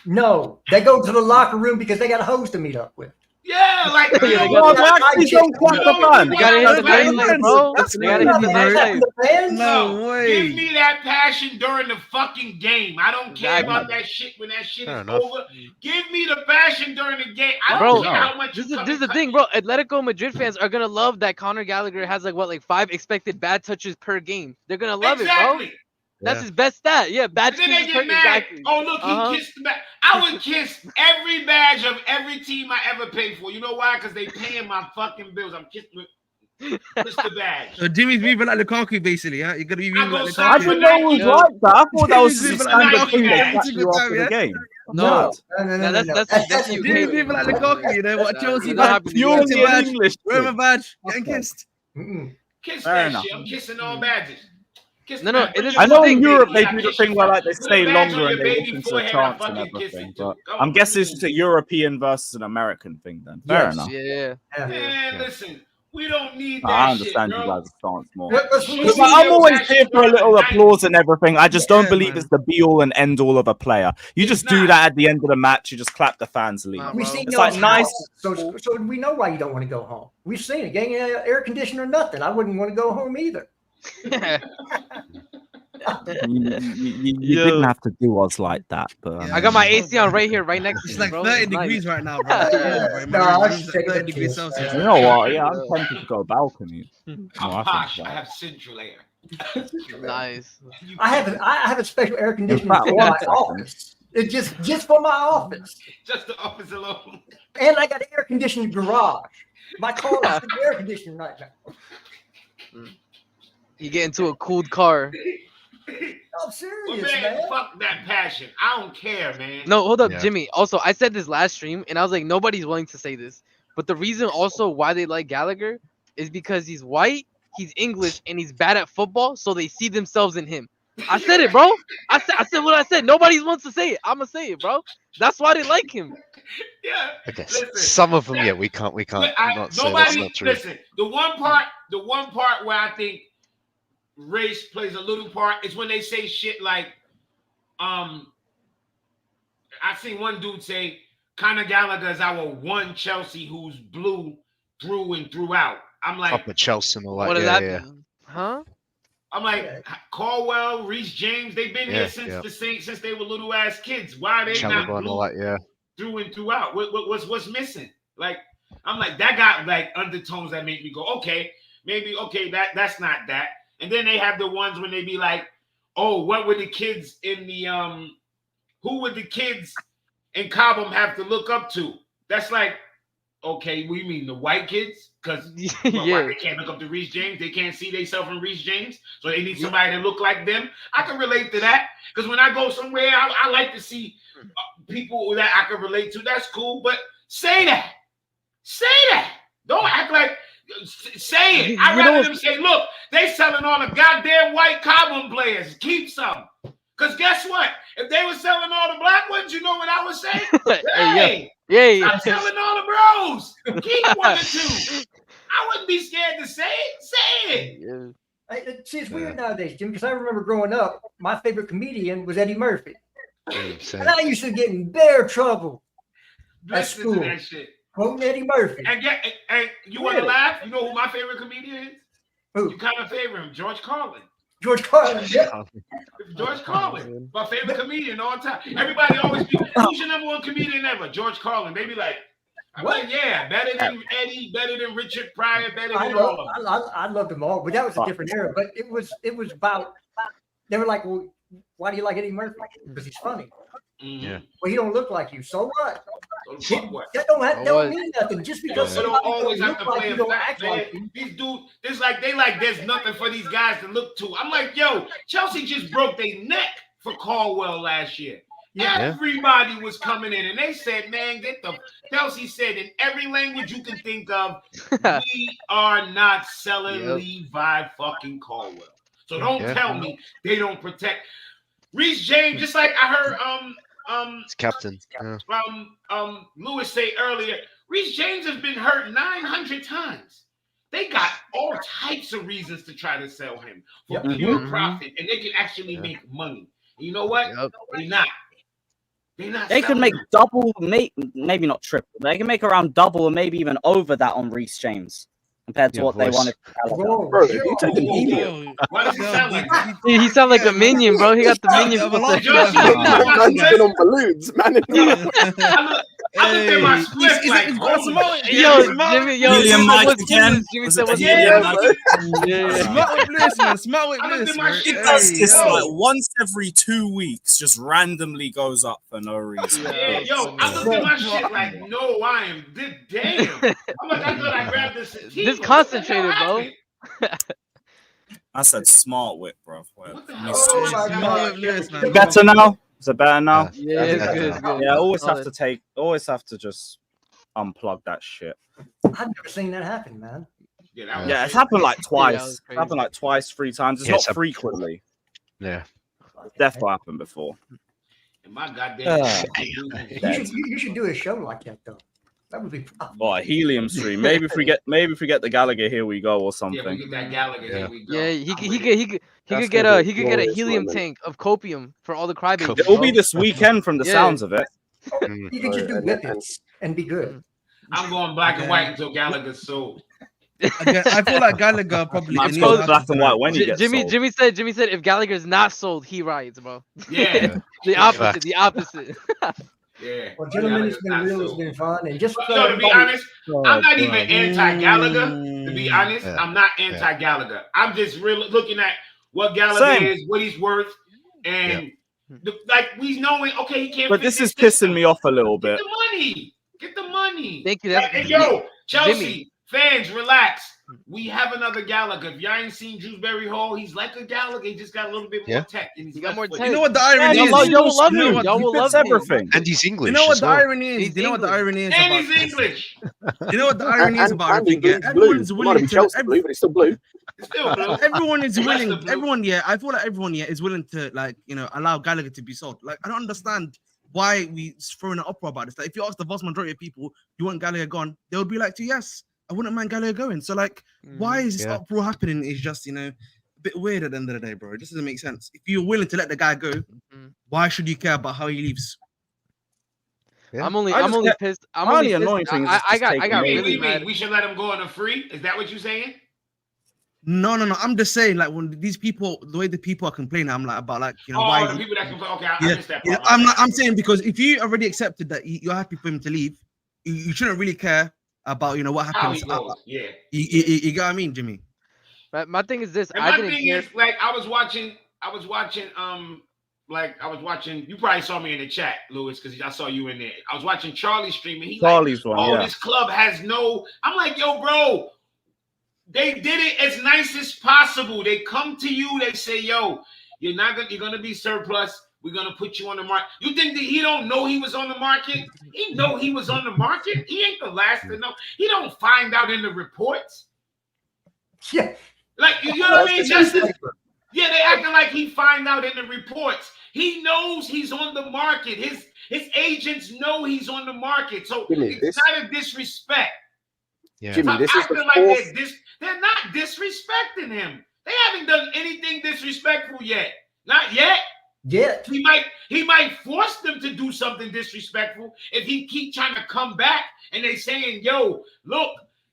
No, they go to the locker room because they got a hose to meet up with. Yeah, like They don't clap the fans. You gotta hit the fans, bro. You gotta hit the fans. No way. Give me that passion during the fucking game. I don't care about that shit when that shit is over. Give me the passion during the game. I don't care how much. This is the thing, bro. Atletico Madrid fans are gonna love that Conor Gallagher has like 5 expected bad touches per game. They're gonna love it, bro. That's his best stat. Yeah, bad And then they get mad. Exactly. Oh, look, he kissed the badge. I would kiss every badge of every team I ever paid for. You know why? Because they paying my fucking bills. I'm kissing the badge. So Jimmy's moving like Lukaku, basically. Yeah, you gotta be moving like Lukaku. I didn't know it was like that. I thought that was the standard thing that catch you after the game. No, that's you. Jimmy's moving like Lukaku. You know what? Chelsea badge. Purely in English. Wear my badge. Getting kissed. Kiss Fair that enough. shit. I'm kissing all badges. No, I know in Europe they do the thing where like they stay longer and they listen to the chants and everything, but I'm guessing it's just a European versus an American thing then. Fair enough. Yeah. Man, listen, we don't need that I understand shit, you bro. guys' stance more. Because I'm always here for a little applause and everything. I just don't believe it's the be all and end all of a player. You just do that at the end of the match. You just clap the fans leave. We've seen It's like nice. So we know why you don't want to go home. We've seen it. Getting air conditioner or nothing. I wouldn't want to go home either. You didn't have to do us like that, but I got my AC on right here, right next to It's me, like bro. 30 It's nice. degrees right now, bro. It's 30 degrees Celsius. you know what? Yeah, I'm tempted to go balcony. I'm I posh. think I that. have central air. Nice. I have a special air conditioner fact, for one my second. office. It's just for my office. Just the office alone. And I got an air conditioned garage. My car is air conditioned right now. You get into a cooled car. I'm serious, Well, man, man. fuck that passion. I don't care, man. No, hold up, Yeah. Jimmy. Also, I said this last stream, and I was like, nobody's willing to say this. But the reason also why they like Gallagher is because he's white, he's English, and he's bad at football, so they see themselves in him. I said it, bro. I said what I said. Nobody wants to say it. I'm gonna say it, bro. That's why they like him. Yeah. Okay, Listen, some of them, yeah, we can't not say that's not true. Listen, the one part where I think race plays a little part is when they say shit like, I seen one dude say, Conor Gallagher is our one Chelsea who's blue through and throughout. I'm like, Proper Chelsea and all that. What does Yeah, that yeah. mean? Huh? I'm like, Caldwell, Reece James, they've been here since they were little ass kids. Why are they not Chalobah and all blue that, yeah. through and throughout? What's missing? Like, I'm like, that got like undertones that make me go, okay, maybe that's not that. And then they have the ones when they be like, oh, what would the kids in the who would the kids in Cobham have to look up to? That's like, okay, we mean the white kids? Because they can't look up to Reece James. They can't see themselves in Reece James. So they need somebody to look like them. I can relate to that. Because when I go somewhere, I like to see people that I can relate to. That's cool. But say that. Say that. Don't act like, say it. I'd rather them say, look, they selling all the goddamn white Cobham players. Keep some. Because guess what? If they were selling all the black ones, you know what I would say? Hey. Yeah. I'm telling all the bros. Keep one or two. I wouldn't be scared to say it. Say it. Yeah. See, it's weird nowadays, Jim, because I remember growing up, my favorite comedian was Eddie Murphy. And I used to get in bare trouble at Listen to school. that shit. Quoting Eddie Murphy. And you want to laugh? You know who my favorite comedian is? Who? You kind of favor him, George Carlin. George Carlin. Yeah. George Carlin, my favorite comedian all time. Everybody always be, who's your number one comedian ever? George Carlin. They be like, I'm like, yeah, better than Eddie, better than Richard Pryor, better than all of them. I loved them all, but that was a different era. But it was about, they were like, well, why do you like Eddie Murphy? Because he's funny. Yeah. Well, he don't look like you. So what? What? That don't mean nothing. Just because you don't always have to play you, a fact, man. These dudes, it's like there's nothing for these guys to look to. I'm like, yo, Chelsea just broke their neck for Caldwell last year. Yeah. Everybody was coming in, and they said, man, Chelsea said in every language you can think of, we are not selling Levi fucking Caldwell. So don't tell me they don't protect Reece James. Just like I heard it's captain. Lewis say earlier, Reece James has been hurt 900 times. They got all types of reasons to try to sell him for pure profit, and they can actually make money. And you know what? They're not. They could make double, maybe not triple. They can make around double or maybe even over that on Reece James compared to what they wanted. Bro, if you take an helium, why does he sound like that? He sound like a minion, bro. He got the minion. man's on balloons, man. I looked at my split like, Jimmy, Jimmy said, what's Smart with Lewis, man. Smart with Lewis. He does this like once every 2 weeks, just randomly goes up for no reason. I looked at my shit like, no, I am damn. I'm like, I thought I grabbed this. This concentrated, bro. I said smart whip, bro. Lewis, man. Better now? Is it better now? Yeah, it's good. It's good. Yeah, always have to just unplug that shit. I've never seen that happen, man. Yeah, it's happened like twice. It's happened like twice, 3 times. It's not frequently. Yeah. It's definitely happened before. My goddamn. You should do a show like that though. That would be fun. Oh, a helium stream. Maybe if we get the Gallagher, here we go, or something. Yeah, we get that Gallagher, here we go. Yeah, he could get a helium tank of copium for all the crybabies. It will be this weekend from the sounds of it. You can just do whippets and be good. I'm going black and white until Gallagher's sold. Again, I feel like Gallagher probably. I'm supposed black and white when he gets sold. Jimmy said if Gallagher's not sold, he riots, bro. Yeah. The opposite. Yeah. Well, gentlemen, it's been real. It's been fun. And just to be honest, I'm not even anti-Gallagher. To be honest, I'm not anti-Gallagher. I'm just really looking at what Gallagher is, what he's worth, and like we knowing. Okay, he can't. But this is pissing me off a little bit. Get the money. Thank you. Hey, yo, Chelsea fans, relax. We have another Gallagher. If y'all ain't seen Dewsbury Hall, he's like a Gallagher. He just got a little bit more tech. And he got more tech. You know what the irony is? Y'all will love him. Y'all will love everything. And he's English. You know what the irony is? You know what the irony is? And he's English. You know what the irony is about everything? Everyone's willing to. Blue, but it's still blue. It's still blue. Everyone is willing. Everyone, I feel like everyone, is willing to allow Gallagher to be sold. Like I don't understand why we throwing an uproar about this. Like if you ask the vast majority of people, you want Gallagher gone, they would be like, yes. I wouldn't mind Gallagher going. So, like, why is this uproar happening? Is just, a bit weird at the end of the day, bro. It just doesn't make sense. If you're willing to let the guy go, why should you care about how he leaves? Yeah. I'm only pissed. I'm only annoying thing. I got really mad. We should let him go on a free. Is that what you're saying? No. I'm just saying, like, when these people, the way the people are complaining, I'm like about, like, why the people that complain. Okay, I missed that part. I'm saying because if you already accepted that you're happy for him to leave, you shouldn't really care about what happens. You get what I mean, Jimmy? My thing is this. And my thing is, like, I was watching. You probably saw me in the chat, Lewis, because I saw you in there. I was watching Charlie streaming. Charlie's one. This club has no. I'm like, yo, bro. They did it as nice as possible. They come to you. They say, yo, you're gonna be surplus. We're gonna put you on the market. You think that he don't know he was on the market? He know he was on the market. He ain't the last to know. He don't find out in the reports. Yeah, like you know what I mean. They acting like he find out in the reports. He knows he's on the market. His agents know he's on the market. So it's not a disrespect. Yeah. Jimmy, this is the like they're not disrespecting him. They haven't done anything disrespectful yet. Not yet. Yet he might force them to do something disrespectful if he keep trying to come back and they saying, yo, look,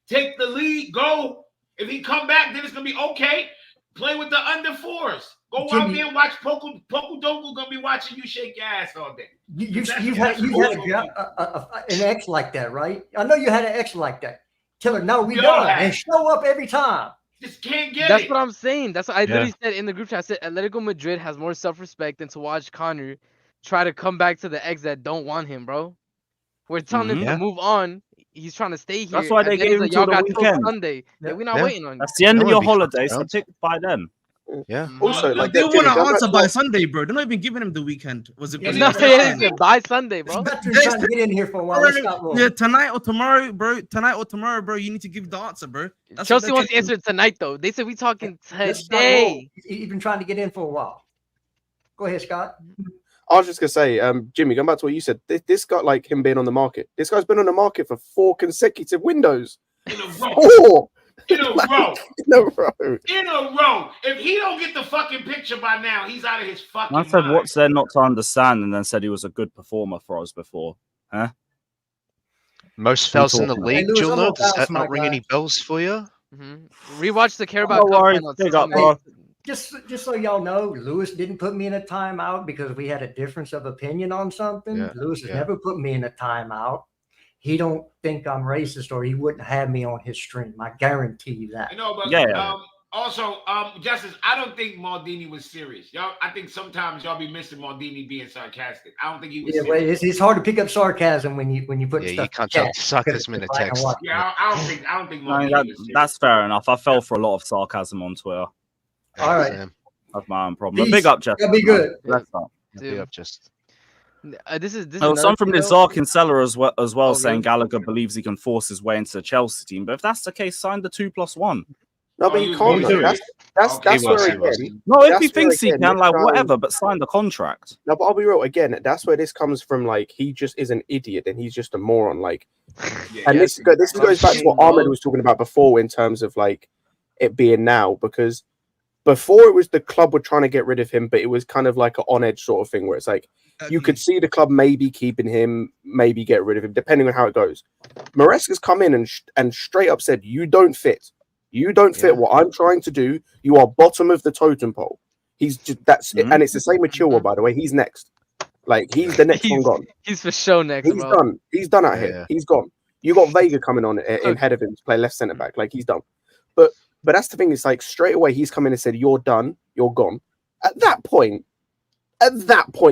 take the lead, go. If he come back, then it's gonna be okay. Play with the under fours. Go out there and watch Poku Dogu gonna be watching you shake your ass all day. You've had an ex like that, right? I know you had an ex like that. Tell her, no, we done, and show up every time. Just can't get That's it. what I'm saying. That's what I literally said in the group chat. I said Atletico Madrid has more self-respect than to watch Conor try to come back to the ex that don't want him, bro. We're telling him to move on. He's trying to stay here. That's why they gave him till the weekend. Sunday. Yeah, we're not waiting on you. That's the end of your holiday, so pick by then. Yeah. Also, like they want to answer by Sunday, bro. They're not even giving him the weekend. Was it? By Sunday, bro. Trying to get in here for a while. Yeah, tonight or tomorrow, bro. You need to give the answer, bro. Chelsea wants to answer tonight, though. They said we talking today. He's been trying to get in for a while. Go ahead, Scott. I was just gonna say, Jimmy, going back to what you said, this got like him being on the market. This guy's been on the market for 4 consecutive windows. In a row. In a row. In a row. If he don't get the fucking picture by now, he's out of his fucking I said, mind. what's there not to understand? And then said he was a good performer for us before. Huh? Most fouls in the league, Juno. Does that not ring any bells for you? Rewatch the Carabao Cup final. Just so y'all know, Lewis didn't put me in a timeout because we had a difference of opinion on something. Yeah, Lewis has never put me in a timeout. He don't think I'm racist, or he wouldn't have me on his stream. I guarantee you that. You know, but also, Justice, I don't think Maldini was serious. I think sometimes y'all be missing Maldini being sarcastic. I don't think he was serious. But it's hard to pick up sarcasm when you put stuff. You can't tell sarcasm in a text. Yeah, I don't think Maldini was serious. That's fair enough. I fell for a lot of sarcasm on Twitter. All right. That's my own problem. Big up, Jeff. That'll be good. Big up, just. This is some from Nizar Kinsella as well saying Gallagher believes he can force his way into the Chelsea team. But if that's the case, sign the 2+1. No, but you can't. That's where again. No, if he thinks he can, like whatever, but sign the contract. No, but I'll be real. Again, that's where this comes from. Like he just is an idiot and he's just a moron. Like, and this goes back to what Ahmed was talking about before in terms of like it being now, because before it was the club were trying to get rid of him, but it was kind of like an on edge sort of thing where it's like you could see the club maybe keeping him, maybe get rid of him, depending on how it goes. Maresca's come in and straight up said, "You don't fit. You don't fit what I'm trying to do. You are bottom of the totem pole." He's just and it's the same with Chilwell, by the way. He's next. Like he's the next one gone. He's for sure next. He's done. He's done out here. He's gone. You got Vega coming on in head of him to play left centre back. Like he's done. But that's the thing. It's like straight away he's come in and said, "You're done. You're gone." At that point,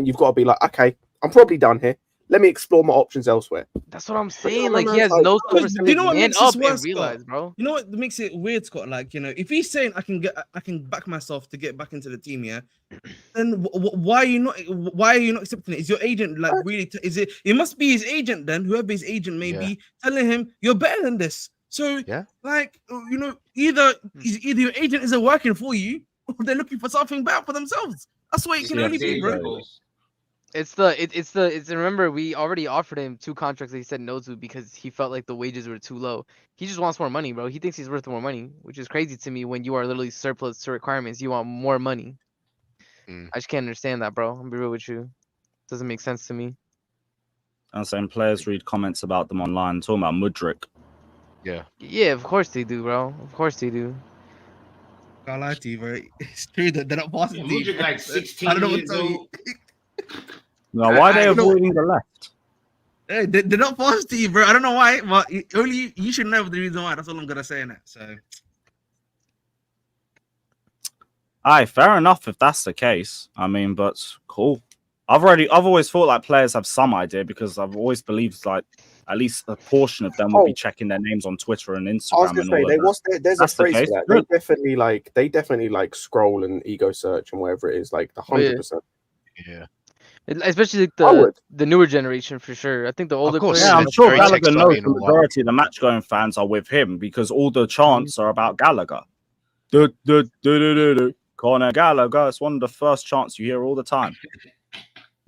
you've got to be like, "Okay, I'm probably done here. Let me explore my options elsewhere." That's what I'm saying. Like he has no self-respect. You know what makes this worse, realize, bro? You know what makes it weird, Scott? Like, you know, if he's saying I can back myself to get back into the team, yeah, then why are you not accepting it? Is your agent like really? Is it? It must be his agent then, whoever his agent may be, telling him you're better than this. So like, you know, either your agent isn't working for you, or they're looking for something better for themselves. That's what it can only be, bro. It's remember we already offered him 2 contracts that he said no to because he felt like the wages were too low. He just wants more money, bro. He thinks he's worth more money, which is crazy to me when you are literally surplus to requirements. You want more money. I just can't understand that, bro. I'm be real with you. Doesn't make sense to me. I'm saying players read comments about them online, talking about Mudryk. Yeah, of course they do, bro. Of course they do. Can't lie to you, bro. It's true that they're not passing to you. Like 16 I don't know what years to tell old. you. Now, why are they avoiding the left? Hey, they're not passing to you, bro. I don't know why, but only you should know the reason why. That's all I'm gonna say in it. So, Aye, fair enough if that's the case. I mean, but cool. I've always thought like players have some idea because I've always believed like at least a portion of them will be checking their names on Twitter and Instagram. I was gonna say there's a phrase for that. They definitely like scroll and ego search and whatever it is, like the 100%. Yeah. Especially like the newer generation for sure. I think the older players. Yeah, I'm sure Gallagher knows the majority of the match going fans are with him because all the chants are about Gallagher. Conor Gallagher. It's one of the first chants you hear all the time.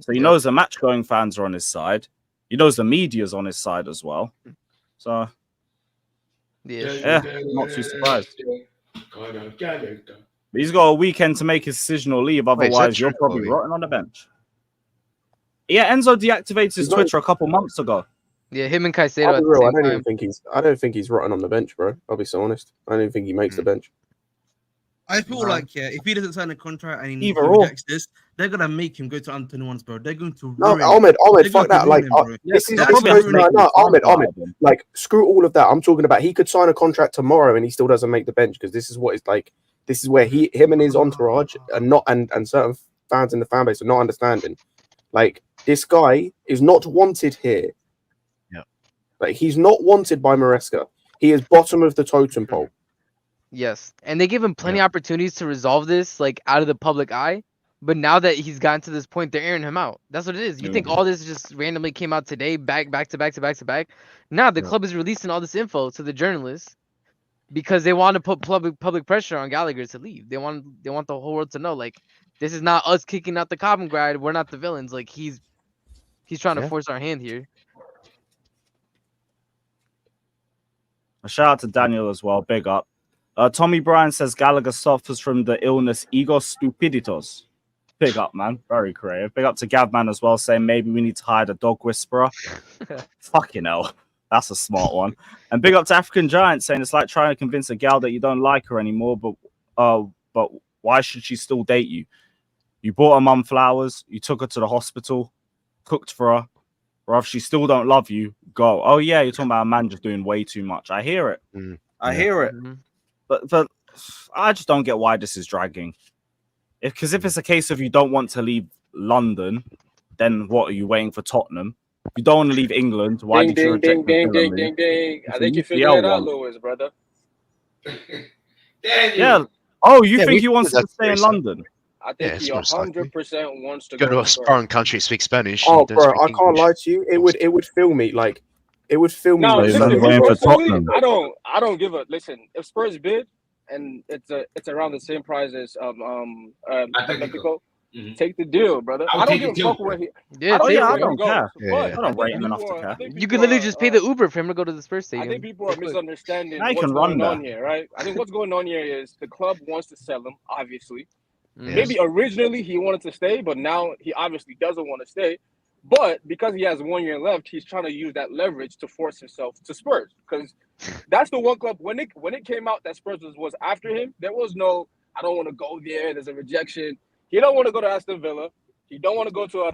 So he knows the match going fans are on his side. He knows the media's on his side as well. So yeah, not too surprised. He's got a weekend to make his decision or leave. Wait, is that Otherwise, you're true, probably Bobby? rotting on the bench. Yeah, Enzo deactivated his Twitter a couple months ago. Yeah, him and Caicedo I'll at be the real, same time. I don't think he's rotting on the bench, bro. I'll be so honest. I don't think he makes the bench. I feel like if he doesn't sign a contract and he Either or. rejects this, they're gonna make him go to under 21s, bro. They're going to No, ruin Ahmed, they're fuck going that. to Like, ruin him, bro. this is That's this gonna goes, ruin no, him. Ahmed. Like, screw all of that. I'm talking about he could sign a contract tomorrow and he still doesn't make the bench because this is what it's like. This is where him and his entourage are not, and certain fans in the fan base are not understanding. Like, this guy is not wanted here. Yeah. Like, he's not wanted by Maresca. He is bottom of the totem pole. Yes, and they give him plenty of opportunities to resolve this, like out of the public eye. But now that he's gotten to this point, they're airing him out. That's what it is. You think all this just randomly came out today, back to back? Now the club is releasing all this info to the journalists because they want to put public pressure on Gallagher to leave. They want the whole world to know, like, this is not us kicking out the Cobham grad. We're not the villains. Like, he's trying to force our hand here. A shout out to Daniel as well. Big up. Tommy Bryan says Gallagher suffers from the illness ego stupiditos. Big up, man. Very creative. Big up to Gavman as well, saying maybe we need to hire the dog whisperer. Fucking hell. That's a smart one. And big up to African Giant, saying it's like trying to convince a gal that you don't like her anymore, but why should she still date you? You bought her mum flowers, you took her to the hospital, cooked for her, or if she still don't love you, go. Oh yeah, you're talking about a man just doing way too much. I hear it. I hear it. But I just don't get why this is dragging. Because if it's a case of you don't want to leave London, then what are you waiting for Tottenham? You don't want to leave England. Why did you reject ding. the I think you figured it out, Lewis, brother. Yeah. Oh, you think he wants to stay in London? I think he 100% wants to go to a foreign country, speak Spanish. Oh, bro, I can't lie to you. It would fill me like it would fill me. No, like, listen, personally, I don't give a listen. If Spurs bid and it's around the same price as Atletico, take the deal, brother. I don't give a fuck where he. Yeah, I don't care. I don't rate him enough to care. You could literally just pay the Uber for him to go to the Spurs stadium. I think people are misunderstanding Now you what's can run going on that. here, right? I think what's going on here is the club wants to sell him, obviously. Maybe originally he wanted to stay, but now he obviously doesn't want to stay. But because he has 1 year left, he's trying to use that leverage to force himself to Spurs. Because that's the one club, when it came out that Spurs was after him, there was no, I don't want to go there, there's a rejection. He don't want to go to Aston Villa. He don't want to go to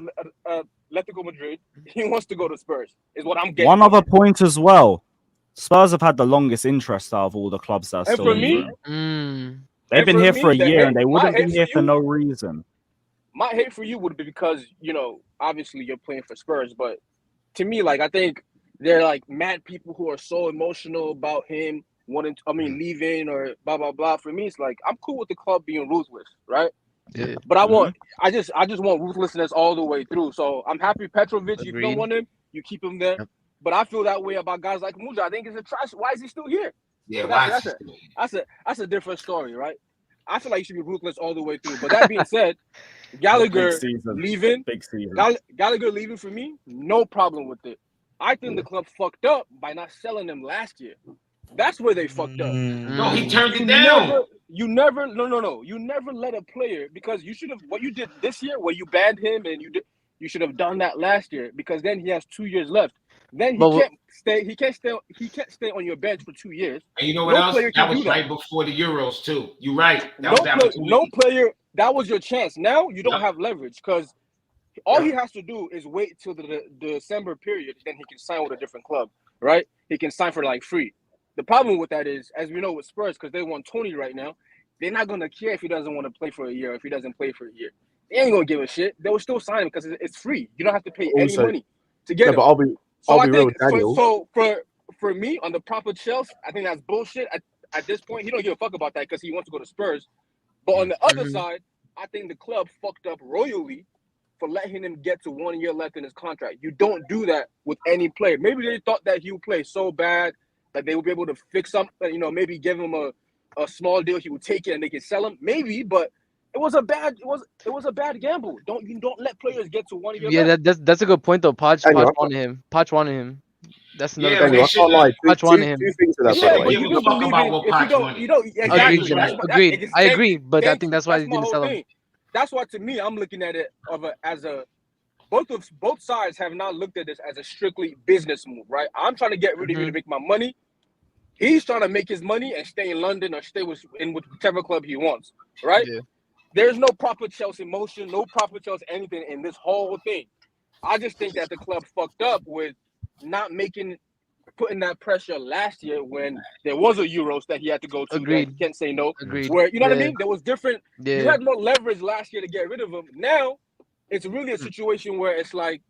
Atletico Madrid. He wants to go to Spurs, is what I'm getting. One other point as well. Spurs have had the longest interest out of all the clubs that are And still for in me, them. They've been here for a year and they wouldn't be here for no reason. My hate for you would be because, obviously you're playing for Spurs, but to me, like, I think they're like mad people who are so emotional about him leaving or blah, blah, blah. For me, it's like, I'm cool with the club being ruthless, right? Yeah. But I just want ruthlessness all the way through. So I'm happy Petrovic, you don't want him, you keep him there. Yep. But I feel that way about guys like Muja. I think it's a trash. Why is he still here? Yeah, that's a different story, right? I feel like you should be ruthless all the way through. But that being said, Gallagher leaving, Gallagher leaving for me, no problem with it. I think the club fucked up by not selling him last year. That's where they fucked up. No, he turned it down. You never let a player, because you should have, what you did this year where you banned him and you should have done that last year, because then he has 2 years left. Then he can't stay on your bench for 2 years. And you know what else? That was right before the Euros too. You're right. No player, that was your chance. Now you don't have leverage, because all he has to do is wait till the December period, then he can sign with a different club, right? He can sign for like free. The problem with that is, as we know with Spurs, because they want Tony right now, they're not going to care if he doesn't want to play for a year, or if he doesn't play for a year. They ain't going to give a shit. They will still sign him because it's free. You don't have to pay any money to get him. But I'll be real with Daniel. So for me, on the proper Chelsea, I think that's bullshit. At this point, he don't give a fuck about that because he wants to go to Spurs. But on the other side, I think the club fucked up royally for letting him get to 1 year left in his contract. You don't do that with any player. Maybe they thought that he would play so bad that they would be able to fix something, maybe give him a small deal, he would take it and they could sell him. Maybe, but it was a bad gamble. Don't let players get to 1 year. Yeah, that's a good point though. Poch wanted him. That's another. Daniel, I can't lie. Two things with that, by the way. Give a fuck about what Poch wanted. Agreed. I agree, but I think that's why they didn't sell him. That's why, to me, I'm looking at it as a both sides have not looked at this as a strictly business move, right? I'm trying to get rid of you to make my money. He's trying to make his money and stay in London or stay in whichever club he wants, right? Yeah. There's no proper Chelsea motion, no proper Chelsea anything in this whole thing. I just think that the club fucked up with not putting that pressure last year when there was a Euros that he had to go to. Agreed. That he can't say no. Agreed. Where, you know what I mean? There was different. Yeah. You had more leverage last year to get rid of him. Now it's really a situation where it's like,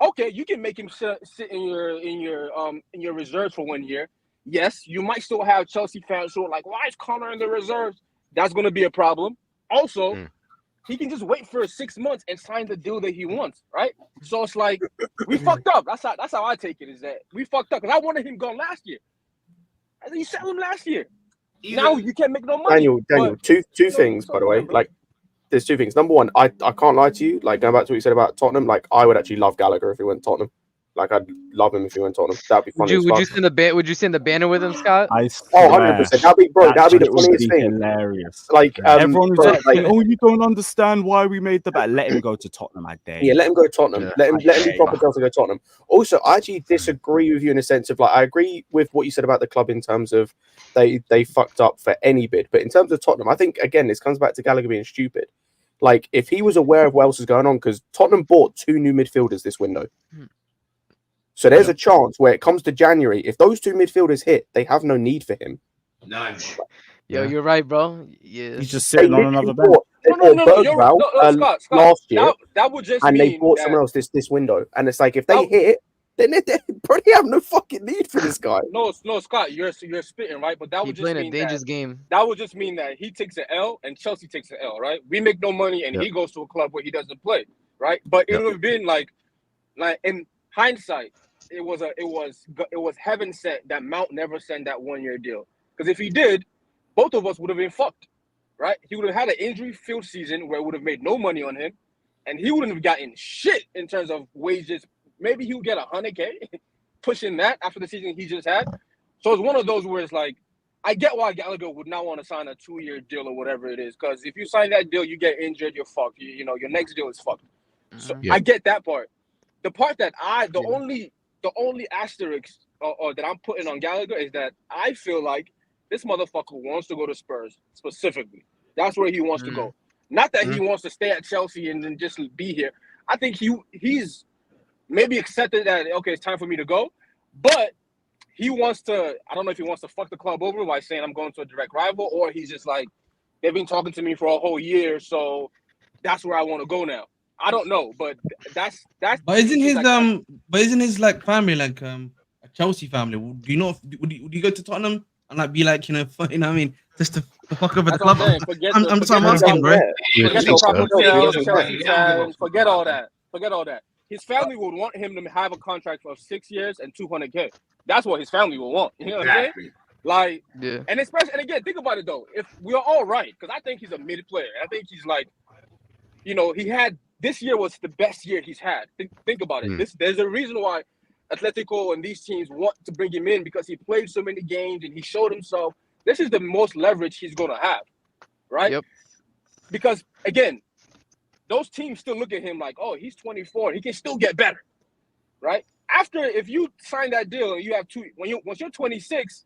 okay, you can make him sit in your reserves for 1 year. Yes, you might still have Chelsea fans who are like, why is Conor in the reserves? That's going to be a problem. Also, he can just wait for 6 months and sign the deal that he wants, right? So it's like, we fucked up. That's how I take it, is that we fucked up. Because I wanted him gone last year. I think you sell him last year. Now you can't make no money. Daniel, two things, by the way. Like, there's two things. Number one, I can't lie to you. Like, going back to what you said about Tottenham, like, I would actually love Gallagher if he went to Tottenham. Like, I'd love him if he went to Tottenham. That'd be funny. Would you send the banner with him, Scott? 100%. That'd be the funniest thing. Hilarious. Like, everyone was like, "Oh, you don't understand why we made the bet. Let him go to Tottenham, I dare." Yeah, let him go to Tottenham. Yeah, let him be proper Chelsea, go to Tottenham. Also, I actually disagree with you in a sense of, like, I agree with what you said about the club in terms of they fucked up for any bid, but in terms of Tottenham, I think again this comes back to Gallagher being stupid. Like, if he was aware of what else is going on, because Tottenham bought 2 new midfielders this window. So there's a chance where it comes to January, if those 2 midfielders hit, they have no need for him. None. Yo, you're right, bro. Yeah. He's just sitting on another bench. Scott, last year, that would just and mean they bought someone else this window. And it's like, if they hit, then they probably have no fucking need for this guy. No, Scott, you're spitting, right? But that would just mean a dangerous game. That would just mean that he takes an L and Chelsea takes an L, right? We make no money and he goes to a club where he doesn't play, right? But it would have been like in hindsight, it was heaven sent that Mount never signed that 1-year deal. Because if he did, both of us would have been fucked, right? He would have had an injury-filled season where it would have made no money on him, and he wouldn't have gotten shit in terms of wages. Maybe he would get 100K, pushing that after the season he just had. So it's one of those where it's like, I get why Gallagher would not want to sign a 2-year deal or whatever it is, because if you sign that deal, you get injured, you're fucked. You know, your next deal is fucked. So I get that part. The part that the only asterisk or that I'm putting on Gallagher is that I feel like this motherfucker wants to go to Spurs specifically. That's where he wants to go. Not that he wants to stay at Chelsea and then just be here. I think he's maybe accepted that, okay, it's time for me to go, but he wants to, I don't know if he wants to fuck the club over by saying I'm going to a direct rival, or he's just like, they've been talking to me for a whole year, so that's where I want to go now. I don't know, but that's. But isn't his like family like a Chelsea family? Do you know? Would you go to Tottenham and like be like, you know what I mean, just to fuck over the club? I'm asking, bro. Forget all that. His family would want him to have a contract of 6 years and 200K. That's what his family will want. You know what I'm saying? Like, and especially, and again, think about it though. If we're all right, because I think he's a mid player. I think he's like, you know, this year was the best year he's had. Think about it. There's a reason why Atletico and these teams want to bring him in, because he played so many games and he showed himself. This is the most leverage he's going to have, right? Yep. Because, again, those teams still look at him like, oh, he's 24. He can still get better, right? If you sign that deal and you have once you're 26,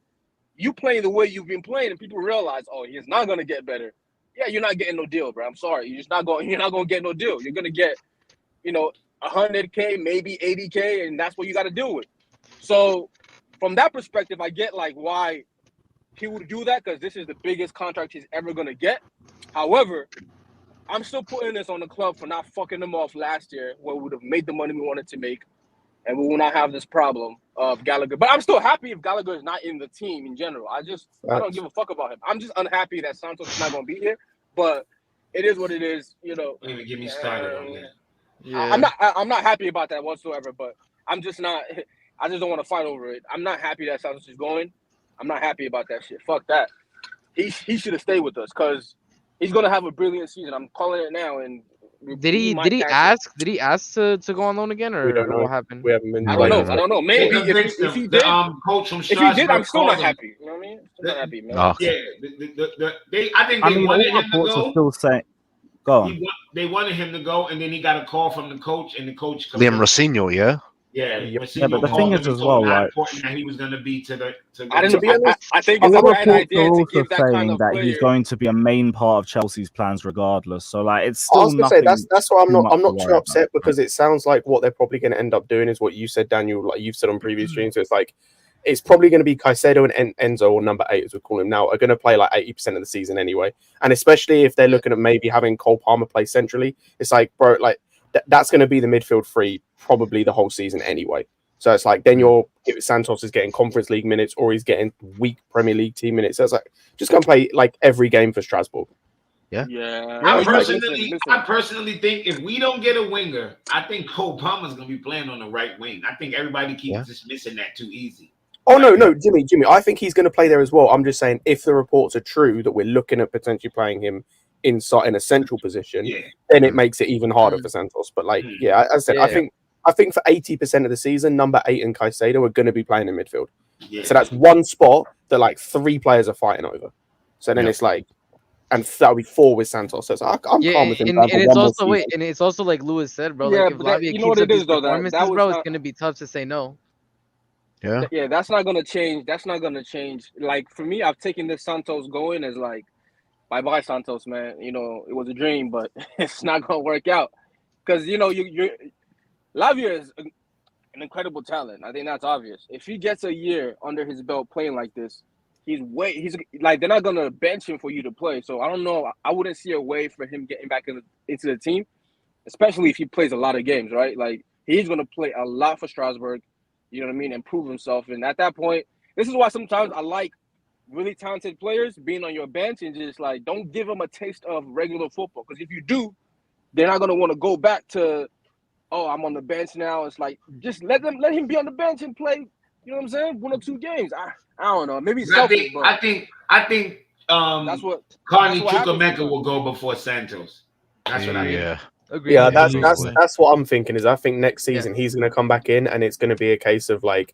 you playing the way you've been playing and people realize, oh, he's not going to get better. Yeah, you're not getting no deal, bro. I'm sorry. You're not going to get no deal. You're going to get, 100K, maybe 80K, and that's what you got to deal with. So from that perspective, I get like why he would do that, because this is the biggest contract he's ever going to get. However, I'm still putting this on the club for not fucking them off last year, where we would have made the money we wanted to make, and we will not have this problem of Gallagher. But I'm still happy if Gallagher is not in the team in general. I don't give a fuck about him. I'm just unhappy that Santos is not going to be here. But it is what it is, Don't even get me started on that. Yeah. I'm not happy about that whatsoever. But I'm just not. I just don't want to fight over it. I'm not happy that Santos is going. I'm not happy about that shit. Fuck that. He should have stayed with us, because he's going to have a brilliant season. I'm calling it now, and Did he ask? Did he ask to go on loan again, We don't or know. what happened? We haven't been. I don't know. Maybe if he did, coach from if he did, I'm Strasbourg still not called him. happy. You know what I mean? Still not happy, man. Okay. Yeah, I think they all wanted him to reports are go. still saying. Go on. They wanted him to go, and then he got a call from the coach, and the coach. Liam Rossignol, yeah. Yeah, Yeah, but the thing is as well, how like, important that he was going to be to the. I think other it's a bad reports idea are to also give that kind saying of that player. he's going to be a main part of Chelsea's plans, regardless. So, like, it's I still was gonna say nothing. that's why I'm too not much to too worry upset, about. because it sounds like what they're probably going to end up doing is what you said, Daniel. Like you've said on previous streams, so it's like it's probably going to be Caicedo and Enzo, or number 8 as we call him now, are going to play like 80% of the season anyway. And especially if they're looking at maybe having Cole Palmer play centrally, it's like, bro, like that's going to be the midfield three probably the whole season anyway. So it's like then Santos is getting Conference League minutes, or he's getting weak Premier League team minutes. So it's like just gonna play like every game for Strasbourg. Yeah. I personally think if we don't get a winger, I think Cole Palmer's gonna be playing on the right wing. I think everybody keeps dismissing that too easy. Oh no, Jimmy. I think he's going to play there as well. I'm just saying, if the reports are true that we're looking at potentially playing him in a central position, then it makes it even harder for Santos. But like, as I said, I think for 80% of the season, number 8 and Caicedo are going to be playing in midfield. Yeah. So that's one spot that like 3 players are fighting over. So then it's like, and that'll be 4 with Santos. So it's like, I'm calm with him. And it's also and it's also like Lewis said, bro. Yeah, like if but Lavia you know what keeps up it these is, though, that performances, was bro, not- it's gonna be tough to say no. Yeah, that's not gonna change. That's not gonna change. Like for me, I've taken this Santos going as like, bye Santos, man. You know, it was a dream, but it's not gonna work out because you're Lavia is an incredible talent. I think that's obvious. If he gets a year under his belt playing like this, he's like they're not gonna bench him for you to play. So I don't know. I wouldn't see a way for him getting back into the team, especially if he plays a lot of games, right? Like he's gonna play a lot for Strasbourg. You know what I mean? And prove himself. And at that point, this is why sometimes I like really talented players being on your bench and just like don't give them a taste of regular football. Because if you do, they're not gonna want to go back to, oh, I'm on the bench now. It's like just let him be on the bench and play. You know what I'm saying? 1 or 2 games. I don't know. Maybe it's selfish, but I think that's what Carney happens Chukwuemeka sometimes. will go before Santos. That's what I hear. Agreed. Yeah, that's what I'm thinking. Is I think next season he's going to come back in, and it's going to be a case of like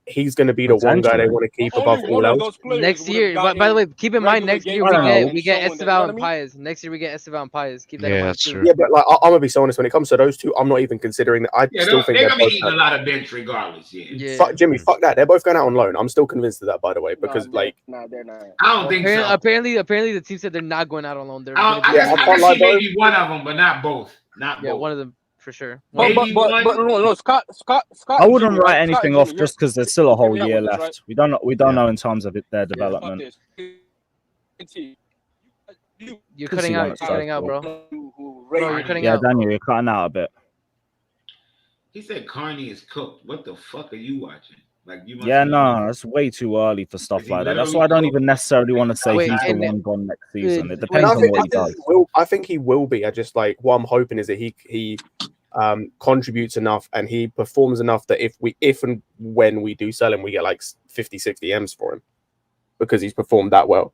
he's going to be the one guy they want to keep above all else. Next year, by the way, keep in mind next year we get Esteval and Paez. Next year we get Esteval and Paez. Keep that in mind too. Yeah, but like I'm gonna be so honest when it comes to those two, I'm not even considering that. I still think they're they're gonna be both eating a lot of bench regardless. Yeah. Fuck Jimmy, fuck that. They're both going out on loan. I'm still convinced of that, by the way, because they're not. I don't think so. Apparently the team said they're not going out on loan. I can see maybe one of them, but not both. Not both. One of them for sure. But no, Scott. I wouldn't Jimmy, write right? anything Scott off Jimmy, just because there's still a whole hear me out year with this, left. right? We don't know in terms of their development. You're cutting out, bro. You're cutting Yeah, out. Daniel, you're cutting out a bit. He said Carney is cooked. What the fuck are you watching? Like you? Yeah, no, it's way too early for stuff like that. That's why I don't even necessarily want to say he's the one gone next season. It depends on what he does. I think he will be. I just like what I'm hoping is that he contributes enough and he performs enough that if and when we do sell him, we get like 50-60 M's for him because he's performed that well.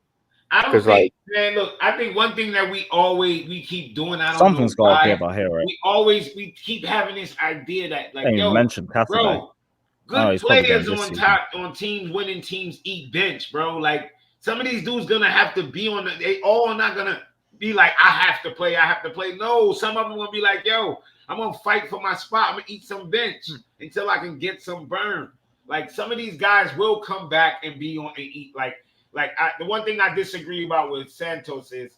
I don't think, man. Look, I think one thing that we keep doing. I don't Something's know got to why, give. I hear it. We keep having this idea that like, Hey, yo, mentioned bro, good he's probably players going this on teams, winning teams eat bench, bro. Like some of these dudes gonna have to be on. They all not gonna be like, I have to play. No, some of them gonna be like, yo, I'm gonna fight for my spot. I'm gonna eat some bench until I can get some burn. Like some of these guys will come back and be on and eat the one thing I disagree about with Santos is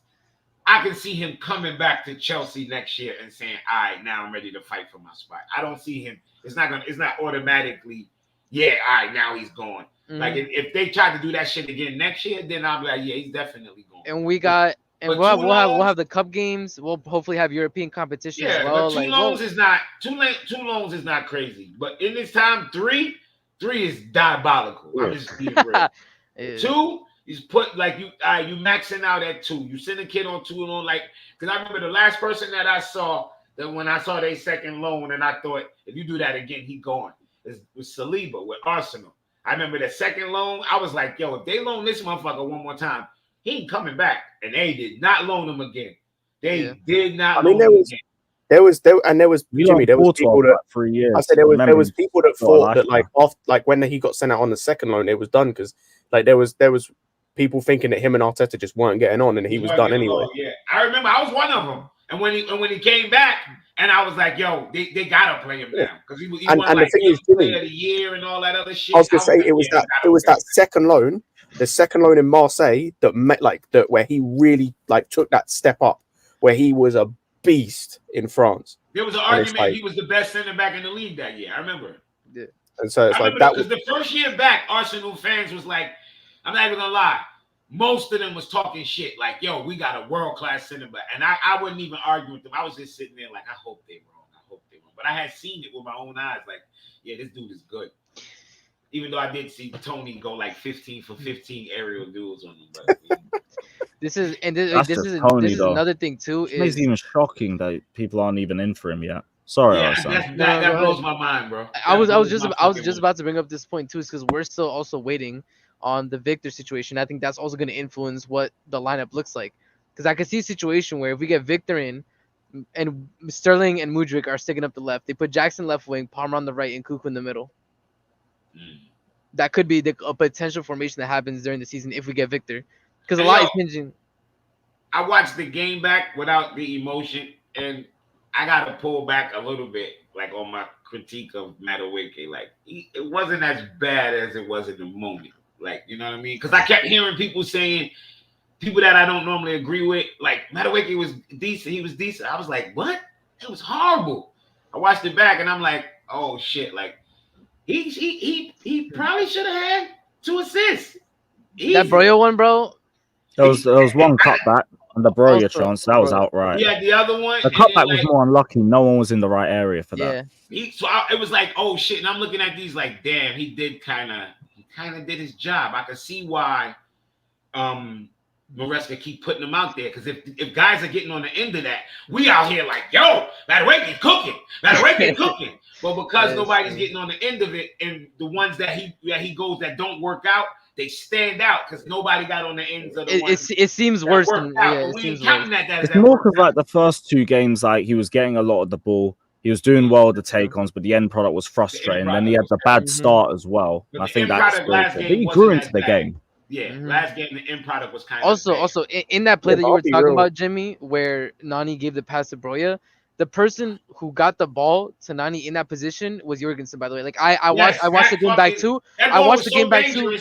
I can see him coming back to Chelsea next year and saying, all right, now I'm ready to fight for my spot. I don't see him. It's not automatically, yeah, all right, now he's gone. Mm-hmm. Like if they try to do that shit again next year, then I'll be like, yeah, he's definitely gone. And we'll have the cup games. We'll hopefully have European competition as well. But two loans is not crazy. But in this time, three is diabolical. I'm just being real. 2 is put like you maxing out at 2. You send a kid on 2 loan, like because I remember the last person that I saw that when I saw their second loan, and I thought if you do that again, he gone. It was Saliba with Arsenal. I remember the second loan. I was like, yo, if they loan this motherfucker one more time, he ain't coming back. And they did not loan him again. They did not. I mean, there was Jimmy. There was people that 3 years. I said there was people that thought that like when he got sent out on the second loan, it was done because like there was people thinking that him and Arteta just weren't getting on and he was done anyway. Yeah, I remember I was one of them, and when he came back, and I was like, yo, they gotta play him now because he won and like the thing is, Jimmy, player of the year and all that other shit. I was gonna say it was that second loan, the second loan in Marseille that met that where he really like took that step up, where he was a beast in France. There was an argument he was the best center back in the league that year. I remember. Yeah. And so it's like that was the first year back. Arsenal fans was like, I'm not even gonna lie. Most of them was talking shit like, yo, we got a world-class center back. And I wouldn't even argue with them. I was just sitting there like, I hope they wrong. I hope they wrong. But I had seen it with my own eyes. Like, yeah, this dude is good. Even though I did see Tony go like 15 for 15 aerial duels on him. But, this is another thing too. It's even shocking that people aren't even in for him yet. Sorry, that blows my mind, bro. I was just about to bring up this point too, is because we're still also waiting on the Victor situation. I think that's also going to influence what the lineup looks like. Because I could see a situation where if we get Victor in, and Sterling and Mudryk are sticking up the left, they put Jackson left wing, Palmer on the right, and Cuckoo in the middle. That could be a potential formation that happens during the season if we get Victor. Because a lot is hinging. I watched the game back without the emotion, and I got to pull back a little bit, like on my critique of Madueke. Like, it wasn't as bad as it was in the moment. Like, you know what I mean? Because I kept hearing people saying, people that I don't normally agree with, like, Madueke was decent. He was decent. I was like, what? It was horrible. I watched it back, and I'm like, oh, shit. Like, he probably should have had 2 assists. That Broyo one, bro? There was one cutback on the Broyo chance. That was outright. Yeah, the other one. The cutback was more unlucky. No one was in the right area for that. It was like, oh, shit. And I'm looking at these like, damn, he kind of did his job. I could see why Maresca keep putting him out there, because if guys are getting on the end of that, we out here like, yo, Madueke cooking. But because nobody's getting on the end of it, and the ones that he goes that don't work out, they stand out because nobody got on the ends of the ones. It seems worse than It's more because like the first 2 games, like he was getting a lot of the ball. He was doing well with the take-ons, but the end product was frustrating. Then he had the bad start as well. I think that's he grew into the game. Yeah, last game the end product was kind of also in that play that you were talking about, Jimmy, where Nani gave the pass to Broya, the person who got the ball to Nani in that position was Jorgenson, by the way. Like I watched the game back too. I watched the game back too.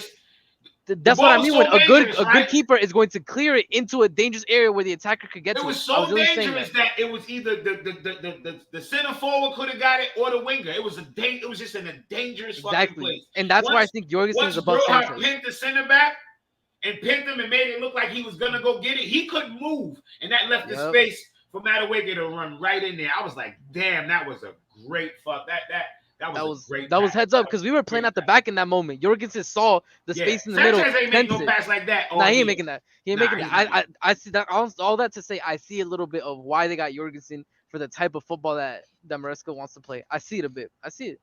That's what I mean. When a good keeper is going to clear it into a dangerous area where the attacker could get to it. It was so dangerous that it was either the center forward could have got it or the winger. It was just in a dangerous fucking place. And that's why I think Jorgensen is above Sanchez. Once pinned the center back and pinned him and made it look like he was gonna go get it, he couldn't move, and that left the space for Madueke to run right in there. I was like, damn, that was a great fuck. That was heads up because we were playing at the back in that moment. Jorgensen saw the space in the middle. Sanchez ain't making no pass like that. Nah, he ain't making that. He ain't making that. I see that. All that to say, I see a little bit of why they got Jorgensen for the type of football that Maresca wants to play. I see it a bit. I see it.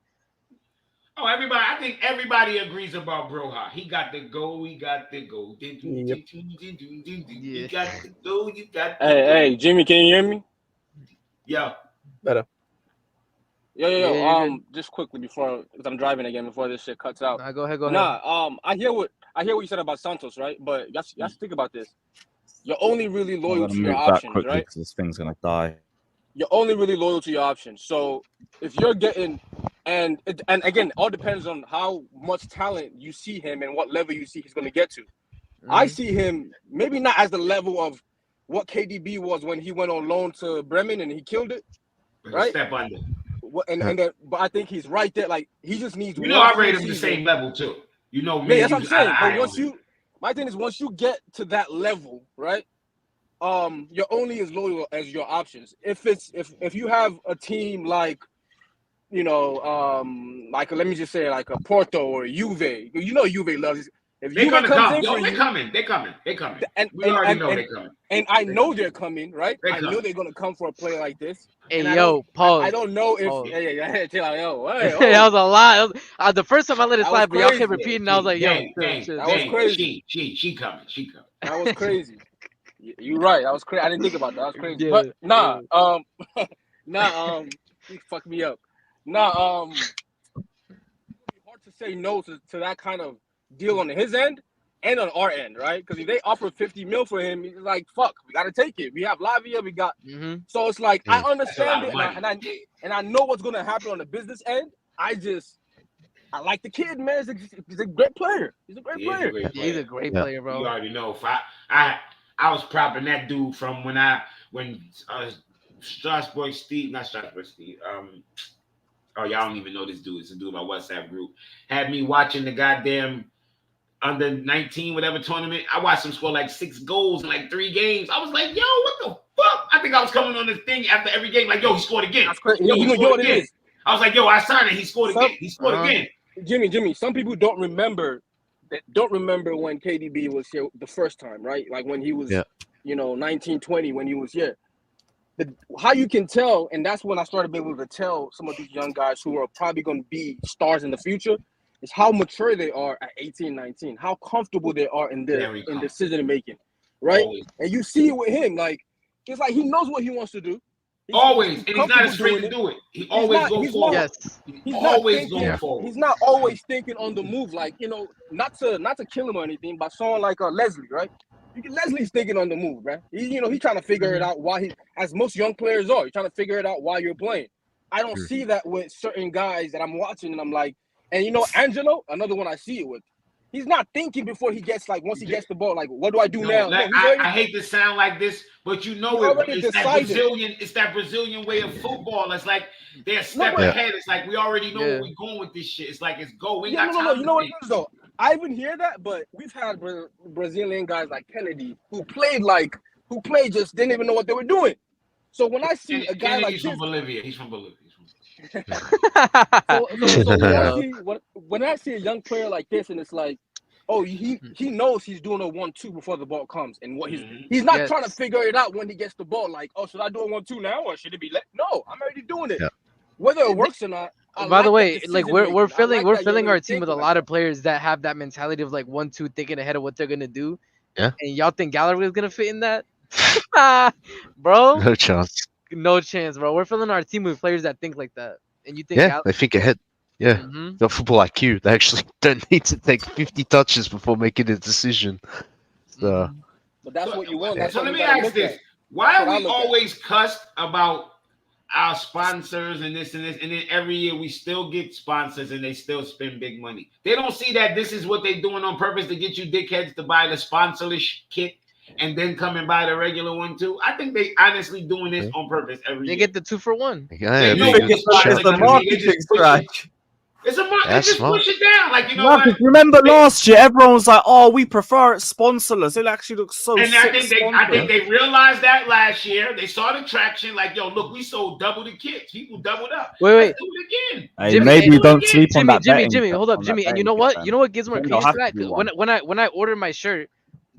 Oh, everybody! I think everybody agrees about Broha. He got the go. He got the go. He got the go. You got. Hey, Jimmy, can you hear me? Yo, better. Yo. Just quickly because I'm driving again before this shit cuts out. Go ahead. I hear what you said about Santos, right? But you have to think about this. You're only really loyal to your options, right? This thing's gonna die. You're only really loyal to your options. So if you're getting and again, all depends on how much talent you see him and what level you see he's gonna get to. I see him maybe not as the level of what KDB was when he went on loan to Bremen and he killed it, right? Step under. But I think he's right there. Like he just needs. I rate him the same level too. You know me. Yeah, that's what I'm saying. But my thing is once you get to that level, right? You're only as loyal as your options. If you have a team like, like let me just say like a Porto or Juve, Juve loves. If they're gonna come, they're coming. And we already know they're coming. And I know they're coming, right? I know they're gonna come for a player like this. Hey, Paul. I don't know if. Yeah, chill out, yo. That was a lot. The first time I let it slide, but y'all kept repeating. I was like, yo, that was crazy. She coming. That was crazy. You're right. That was crazy. I didn't think about that. That was crazy. Yeah, But you fucked me up. Hard to say no to that kind of deal on his end and on our end, right? Because if they offer 50 mil for him, he's like, fuck, we gotta take it. We have Lavia, we got. So it's like I understand it, and I know what's gonna happen on the business end. I like the kid, man. He's a great player. He's a great player. He's a great player, bro. You already know. If I was propping that dude from when Strasbourg Steve, not Strasbourg Steve. Oh, y'all don't even know this dude. It's a dude in my WhatsApp group. Had me watching the goddamn under 19 whatever tournament. I watched him score like 6 goals in like 3 games. I was like, yo, what the fuck? I think I was coming on this thing after every game like, yo, he scored again. That's crazy. Yo, You know what it is. I was like, yo, I signed it. He scored again. He scored again. Jimmy, some people don't remember when KDB was here the first time, right? Like when he was, 19, 20, when he was here. How you can tell, and that's when I started being able to tell some of these young guys who are probably going to be stars in the future, is how mature they are at 18, 19, how comfortable they are in decision making, right? Always. And you see it with him, like it's like he knows what he wants to do. Always, and he's not afraid to do it. He always goes forward. He's always going forward. He's not always thinking on the move, like not to kill him or anything, but someone like Leslie, right? Leslie's thinking on the move, man. He's trying to figure it out while as most young players are. You're trying to figure it out while you're playing. I don't see that with certain guys that I'm watching, and I'm like, and Angelo, another one I see it with. He's not thinking before he gets once he gets the ball, like, what do I do now? I hate to sound like this, but it's that Brazilian way of football. It's like they're a step ahead. It's like we already know where we're going with this shit. It's like it's go. You know what it is though? I even hear that, but we've had Brazilian guys like Kennedy who just didn't even know what they were doing. So when I see a guy like this, from Bolivia, he's from Bolivia. So when I see a young player like this, and it's like, oh, he knows he's doing a 1-2 before the ball comes, and what he's not trying to figure it out when he gets the ball. Like, oh, should I do a 1-2 now, or should it be No, I'm already doing it. Whether it works or not. By the way, like we're filling our team with a lot of players that have that mentality of like 1-2, thinking ahead of what they're gonna do. Yeah. And y'all think Gallagher is gonna fit in that? Bro. No chance. No chance, bro. We're filling our team with players that think like that. And you think they think ahead. Yeah. The football IQ. They actually don't need to take 50 touches before making a decision. So but that's what you want. So let me ask this. Why are we always cussed about our sponsors and this, and then every year we still get sponsors and they still spend big money? They don't see that this is what they're doing on purpose to get you dickheads to buy the sponsorless kit and then come and buy the regular one too. I think they honestly doing this on purpose every year. They get the 2 for 1. They know it's a marketing scratch. It's a market. They just push it down. Like, you know what? Remember last year, everyone was like, "Oh, we prefer it sponsorless. It actually looks so." And I think they realized that last year. They saw the traction. Like, yo, look, we sold double the kits. People doubled up. Wait. Let's do it again. Hey, maybe don't sleep on that. Jimmy, hold up, Jimmy. And you know what? You know what gives more credence to that? When I ordered my shirt,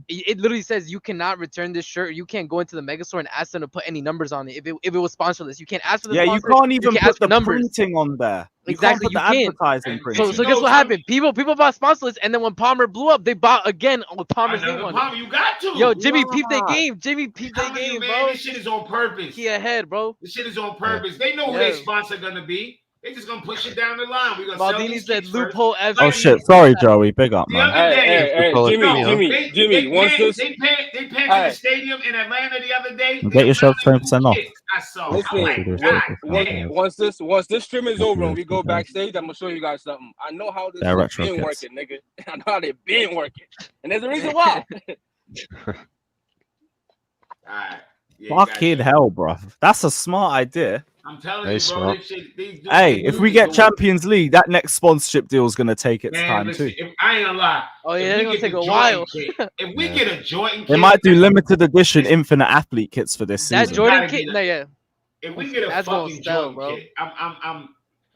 it literally says you cannot return this shirt. You can't go into the mega store and ask them to put any numbers on it. If it was sponsorless, you can't ask for the sponsor. You can't even put the printing on there. Exactly, you can't put the advertising printing. So guess what happened? People bought sponsorless, and then when Palmer blew up, they bought again with Palmer's name on it. Palmer, you got to. Yo, Jimmy, peep their game. Jimmy, peep their game, bro. This shit is on purpose. He ahead, bro. This shit is on purpose. They know who their sponsor gonna be. They just gonna push it down the line. We gonna Maldini said loophole FC. Oh shit! Sorry, Joey. Big up, man. Hey, Jimmy. Once this, they paid to the stadium in Atlanta the other day. Get yourself 20% off. I saw. Listen, once this stream is over and we go backstage, I'm gonna show you guys something. I know how this has been working, nigga. I know how they've been working, and there's a reason why. Fucking hell, bro. That's a smart idea. I'm telling you, bro. Hey, if we get Champions League, that next sponsorship deal is gonna take its time too. I ain't gonna lie. Oh yeah, it's gonna take a while. If we get a Jordan kit, they might do limited edition infinite athlete kits for this season. That Jordan kit, if we get a fucking Jordan kit,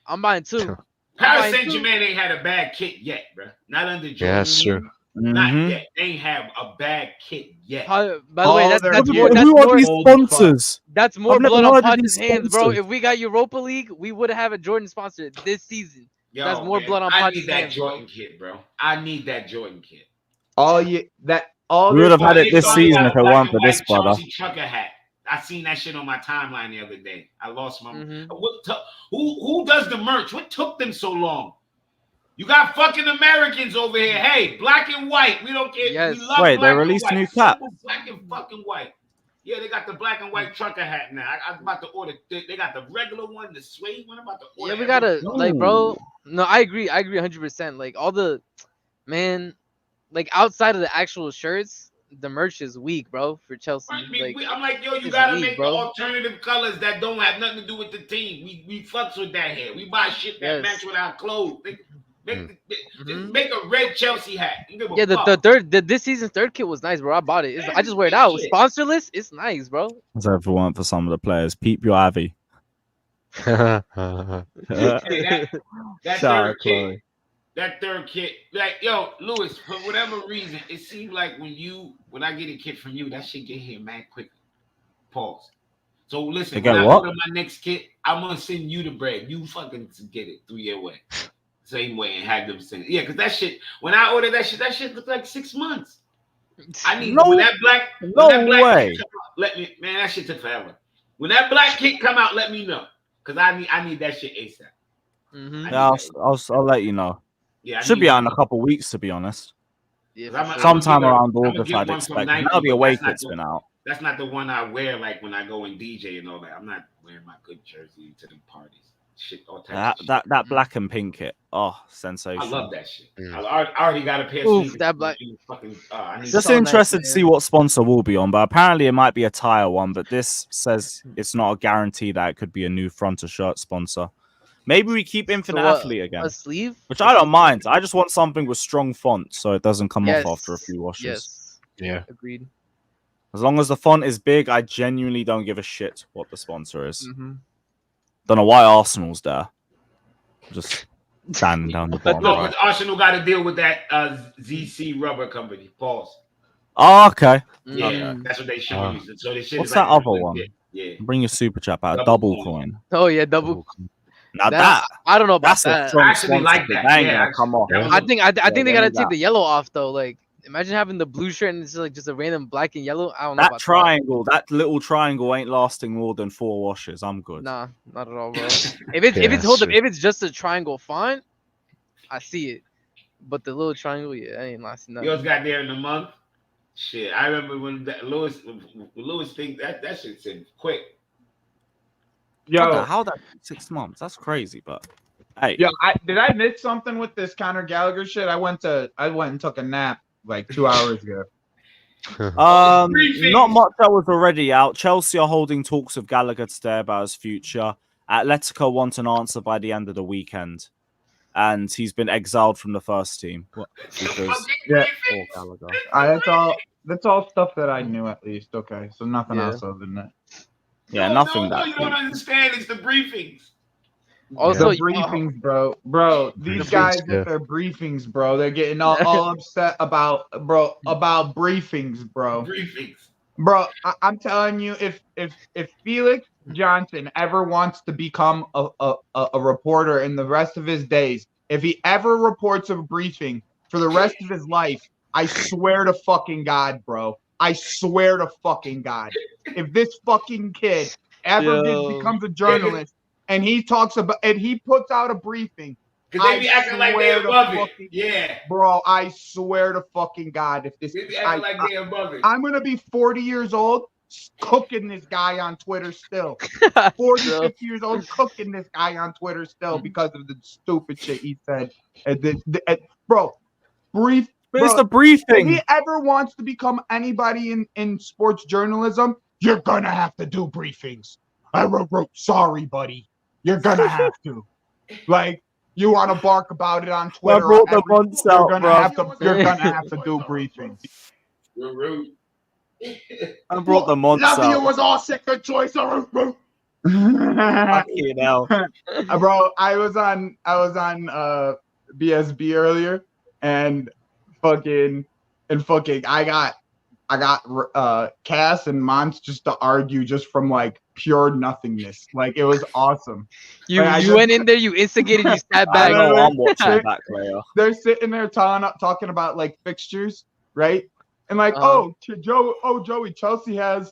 I'm buying 2. Paris Saint-Germain ain't had a bad kit yet, bro. Not under Jordan. Yeah, sure. Not yet. They ain't have a bad kit yet. By the way, that's more. Who are these sponsors? That's more blood on Poch's hands, bro. If we got Europa League, we would have a Jordan sponsor this season. Yo, that's more blood on Poch's hands. I need that Jordan kit, bro. I need that Jordan kit. Oh yeah, that all We would have this had it His this son season got if a it black weren't and for this white brother. Chelsea trucker hat. I seen that shit on my timeline the other day. I lost my. Who does the merch? What took them so long? You got fucking Americans over here. Hey, black and white. We don't care. Yes. We love Wait, they black and released white. new cap. Simple black and fucking white. Yeah, they got the black and white trucker hat now. I'm about to order. They got the regular one, the suede one. I'm about to order. Yeah, we gotta everything. like, bro. No, I agree 100%. Like all the man, like outside of the actual shirts, the merch is weak, bro, for Chelsea. Like, I'm like, yo, you it's gotta weak, make bro. the alternative colors that don't have nothing to do with the team. We fucks with that here. We buy shit that match with our clothes. Make a red Chelsea hat. Yeah, this season's third kit was nice, bro. I bought it. I just wear it out. Sponsorless, it's nice, bro. So if it weren't for some of the players, peep your Avi. That Shout out, third kit, Chloe. that third kit, like yo, Lewis, for whatever reason, it seems like when I get a kit from you, that shit get here mad quickly. Pause. So listen, when I order my next kit, I'm gonna send you the bread. You fucking get it 3 year way. Same way and have them send it. Yeah, because that shit, when I order that shit took like 6 months. I need when that black kit come out, let me, man, that shit took forever. When that black kit come out, let me know. Because I need that shit ASAP. Yeah, I'll let you know. Yeah, should be out in a couple weeks, to be honest. Yeah, sometime around August, I'd expect. Now the away kit's been out. That's not the one I wear like when I go and DJ and all that. I'm not wearing my good jersey to the parties. Shit, all types of shit. That black and pink kit. Oh, sensation. I love that shit. I already got a pair of sneakers. That black. Fucking, just interested to see what sponsor will be on, but apparently it might be a tire one. But this says it's not a guarantee that it could be a new front of shirt sponsor. Maybe we keep Infinite Athlete again. A sleeve? Which I don't mind. I just want something with strong font so it doesn't come off after a few washes. Yes. Yeah. Agreed. As long as the font is big, I genuinely don't give a shit what the sponsor is. Don't know why Arsenal's there. Just standing down the bottom. No, but Arsenal got to deal with that ZC rubber company. Pause. Oh, okay. Yeah, okay. that's what they show you. So they what's that other one? Yeah. Bring your super chat out. Double coin. Oh yeah, double. Now that I don't know about that's that. a strong I actually like that. Yeah, come on. I think they gotta take the yellow off though. Like, imagine having the blue shirt and it's like just a random black and yellow. I don't know that about triangle. That little triangle ain't lasting more than 4 washes. I'm good. Nah, not at all, bro. if it's just a triangle, fine. I see it, but the little triangle, yeah, I ain't lasting nothing. Yours got there in a month. Shit, I remember when Lewis think that shit's in quick. Yo, how that 6 months? That's crazy, but hey, yo, did I miss something with this Conor Gallagher shit? I went and took a nap like 2 hours ago. Not much that was already out. Chelsea are holding talks with Gallagher today about his future. Atletico want an answer by the end of the weekend, and he's been exiled from the first team. Because That's all stuff that I knew at least. Okay, so nothing else other than that. Yeah, nothing that you don't understand. It's the briefings. Also, the briefings, bro. These guys get their briefings, bro. They're getting all upset about briefings, bro. Bro, I'm telling you, if Felix Johnson ever wants to become a reporter in the rest of his days, if he ever reports a briefing for the rest of his life, I swear to fucking God, bro. I swear to fucking God. If this fucking kid ever becomes a journalist and he talks about and he puts out a briefing, because they be acting like they're above it. Yeah. Bro, I swear to fucking God, if this they be acting like they're above it. I'm gonna be 40 years old cooking this guy on Twitter still. 46 years old cooking this guy on Twitter still because of the stupid shit he said. Bro, But it's the briefing. If he ever wants to become anybody in sports journalism, you're gonna have to do briefings. I wrote sorry, buddy. You're gonna have to. Like, you want to bark about it on Twitter? You're gonna have to do briefings. You're rude. I brought the months out. Lavia was our second choice. Fucking hell. Bro, I was on BSB earlier, and I got Cass and Mons just to argue just from like pure nothingness. Like, it was awesome. You went in there, you instigated, you sat back. I'm watching back later. They're sitting there talking about like fixtures, right? and like, Joey, Chelsea has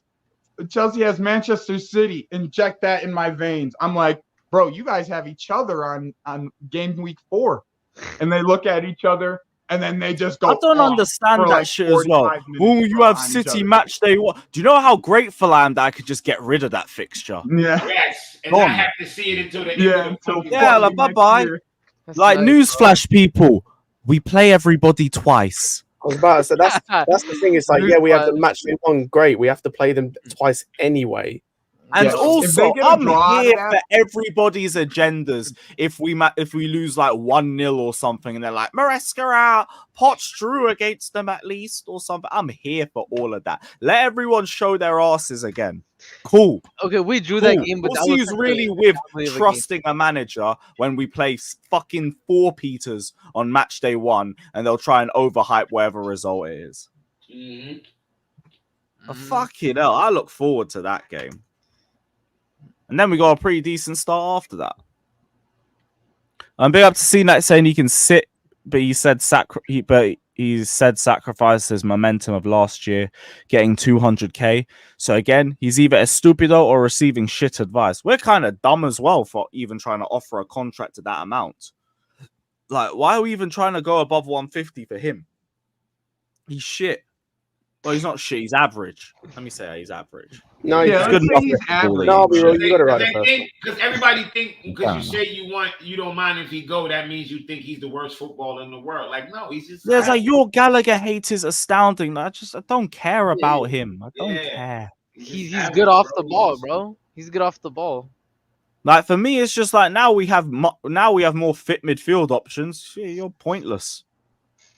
Manchester City. Inject that in my veins. I'm like, bro, you guys have each other on game week 4, and they look at each other. And then they just go. I don't understand that like shit as well. Oh, you have City match day 1. Do you know how grateful I am that I could just get rid of that fixture? Yeah. Yes, and not have to see it until the end of the like, bye-bye. Like, newsflash, people. We play everybody twice. I was about to say, that's the thing. It's like, yeah, we have the match day 1. Great. We have to play them twice anyway. And also, I'm here for everybody's agendas. If we lose like 1-0 or something, and they're like, Maresca out, Poch drew against them at least or something. I'm here for all of that. Let everyone show their asses again. Cool. Okay, we drew that game, but we'll see really with trusting a manager when we play fucking 4 Peters on match day 1, and they'll try and overhype whatever result it is. Fucking hell, I look forward to that game. And then we got a pretty decent start after that. I'm big up to seeing that saying he can sit, but he said sacrifice his momentum of last year, getting 200k. So again, he's either a stupido or receiving shit advice. We're kind of dumb as well for even trying to offer a contract at that amount. Like, why are we even trying to go above 150 for him? He's shit. Well, he's not shit. He's average. Let me say he's average. No, he's good enough. You got to write it. Because everybody think because you say you don't mind if he go, that means you think he's the worst footballer in the world. Like, no, he's just. There's like your Gallagher hate is astounding. I don't care about him. I don't care. He's good off the ball, bro. He's good off the ball. Like, for me, it's just like now we have more fit midfield options. Shit, you're pointless.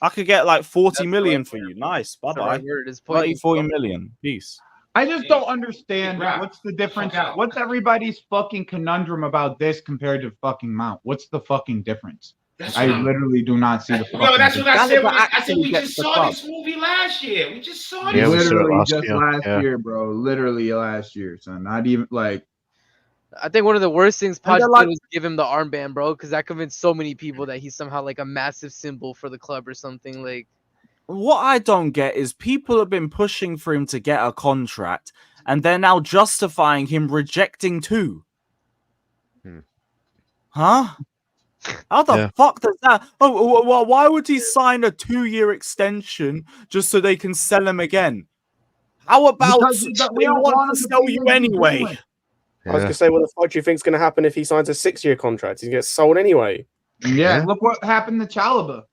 I could get like 40 million for you. Nice. Bye-bye. 40 million. Peace. I just don't understand what's the difference. What's everybody's fucking conundrum about this compared to fucking Mount? What's the fucking difference? I literally do not see the fucking difference. That's what I said. I said we just saw this movie last year. We just saw this. Literally last year, bro. Literally last year, son. Not even like. I think one of the worst things Poch did was give him the armband, bro, because that convinced so many people that he's somehow like a massive symbol for the club or something. Like, what I don't get is people have been pushing for him to get a contract, and they're now justifying him rejecting 2. Huh? How the fuck does that? Oh, why would he sign a 2-year extension just so they can sell him again? How about they want to sell you anyway? I was going to say, what the fuck do you think is going to happen if he signs a 6-year contract? He gets sold anyway. Yeah, look what happened to Chalobah.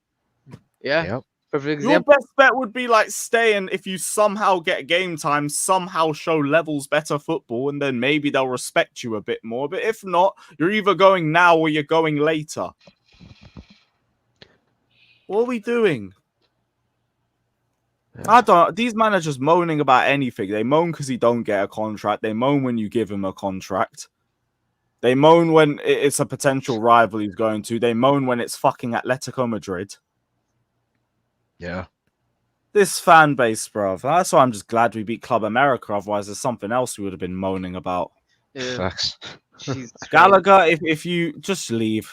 Yeah. Yep. Perfect example. Your best bet would be like staying if you somehow get game time, somehow show levels better football, and then maybe they'll respect you a bit more. But if not, you're either going now or you're going later. What are we doing? I don't. These managers moaning about anything. They moan because he don't get a contract. They moan when you give him a contract. They moan when it's a potential rival he's going to. They moan when it's fucking Atletico Madrid. Yeah. This fan base, bro. That's why I'm just glad we beat Club America. Otherwise, there's something else we would have been moaning about. Yeah. Gallagher, if you just leave.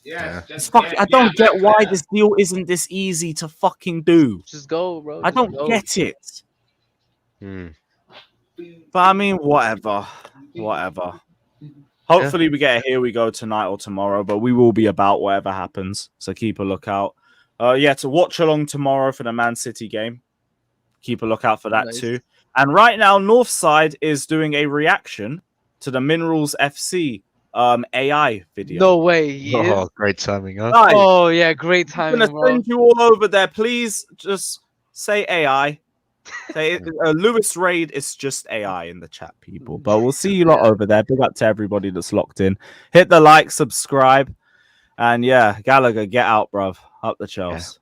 Yeah. I don't get why this deal isn't this easy to fucking do. Just go, bro. I don't get it. But I mean, whatever. Hopefully we get a here we go tonight or tomorrow, but we will be about whatever happens. So keep a lookout. To watch along tomorrow for the Man City game. Keep a lookout for that too. And right now, Northside is doing a reaction to the Minerals FC AI video. No way. He is? Great timing, huh? Nice. Oh yeah, great timing. I'm gonna send you all over there. Please just say AI. Say Lewis Raid is just AI in the chat, people. But we'll see you lot over there. Big up to everybody that's locked in. Hit the like, subscribe, and yeah, Gallagher, get out, bruv. Up the Chelsea.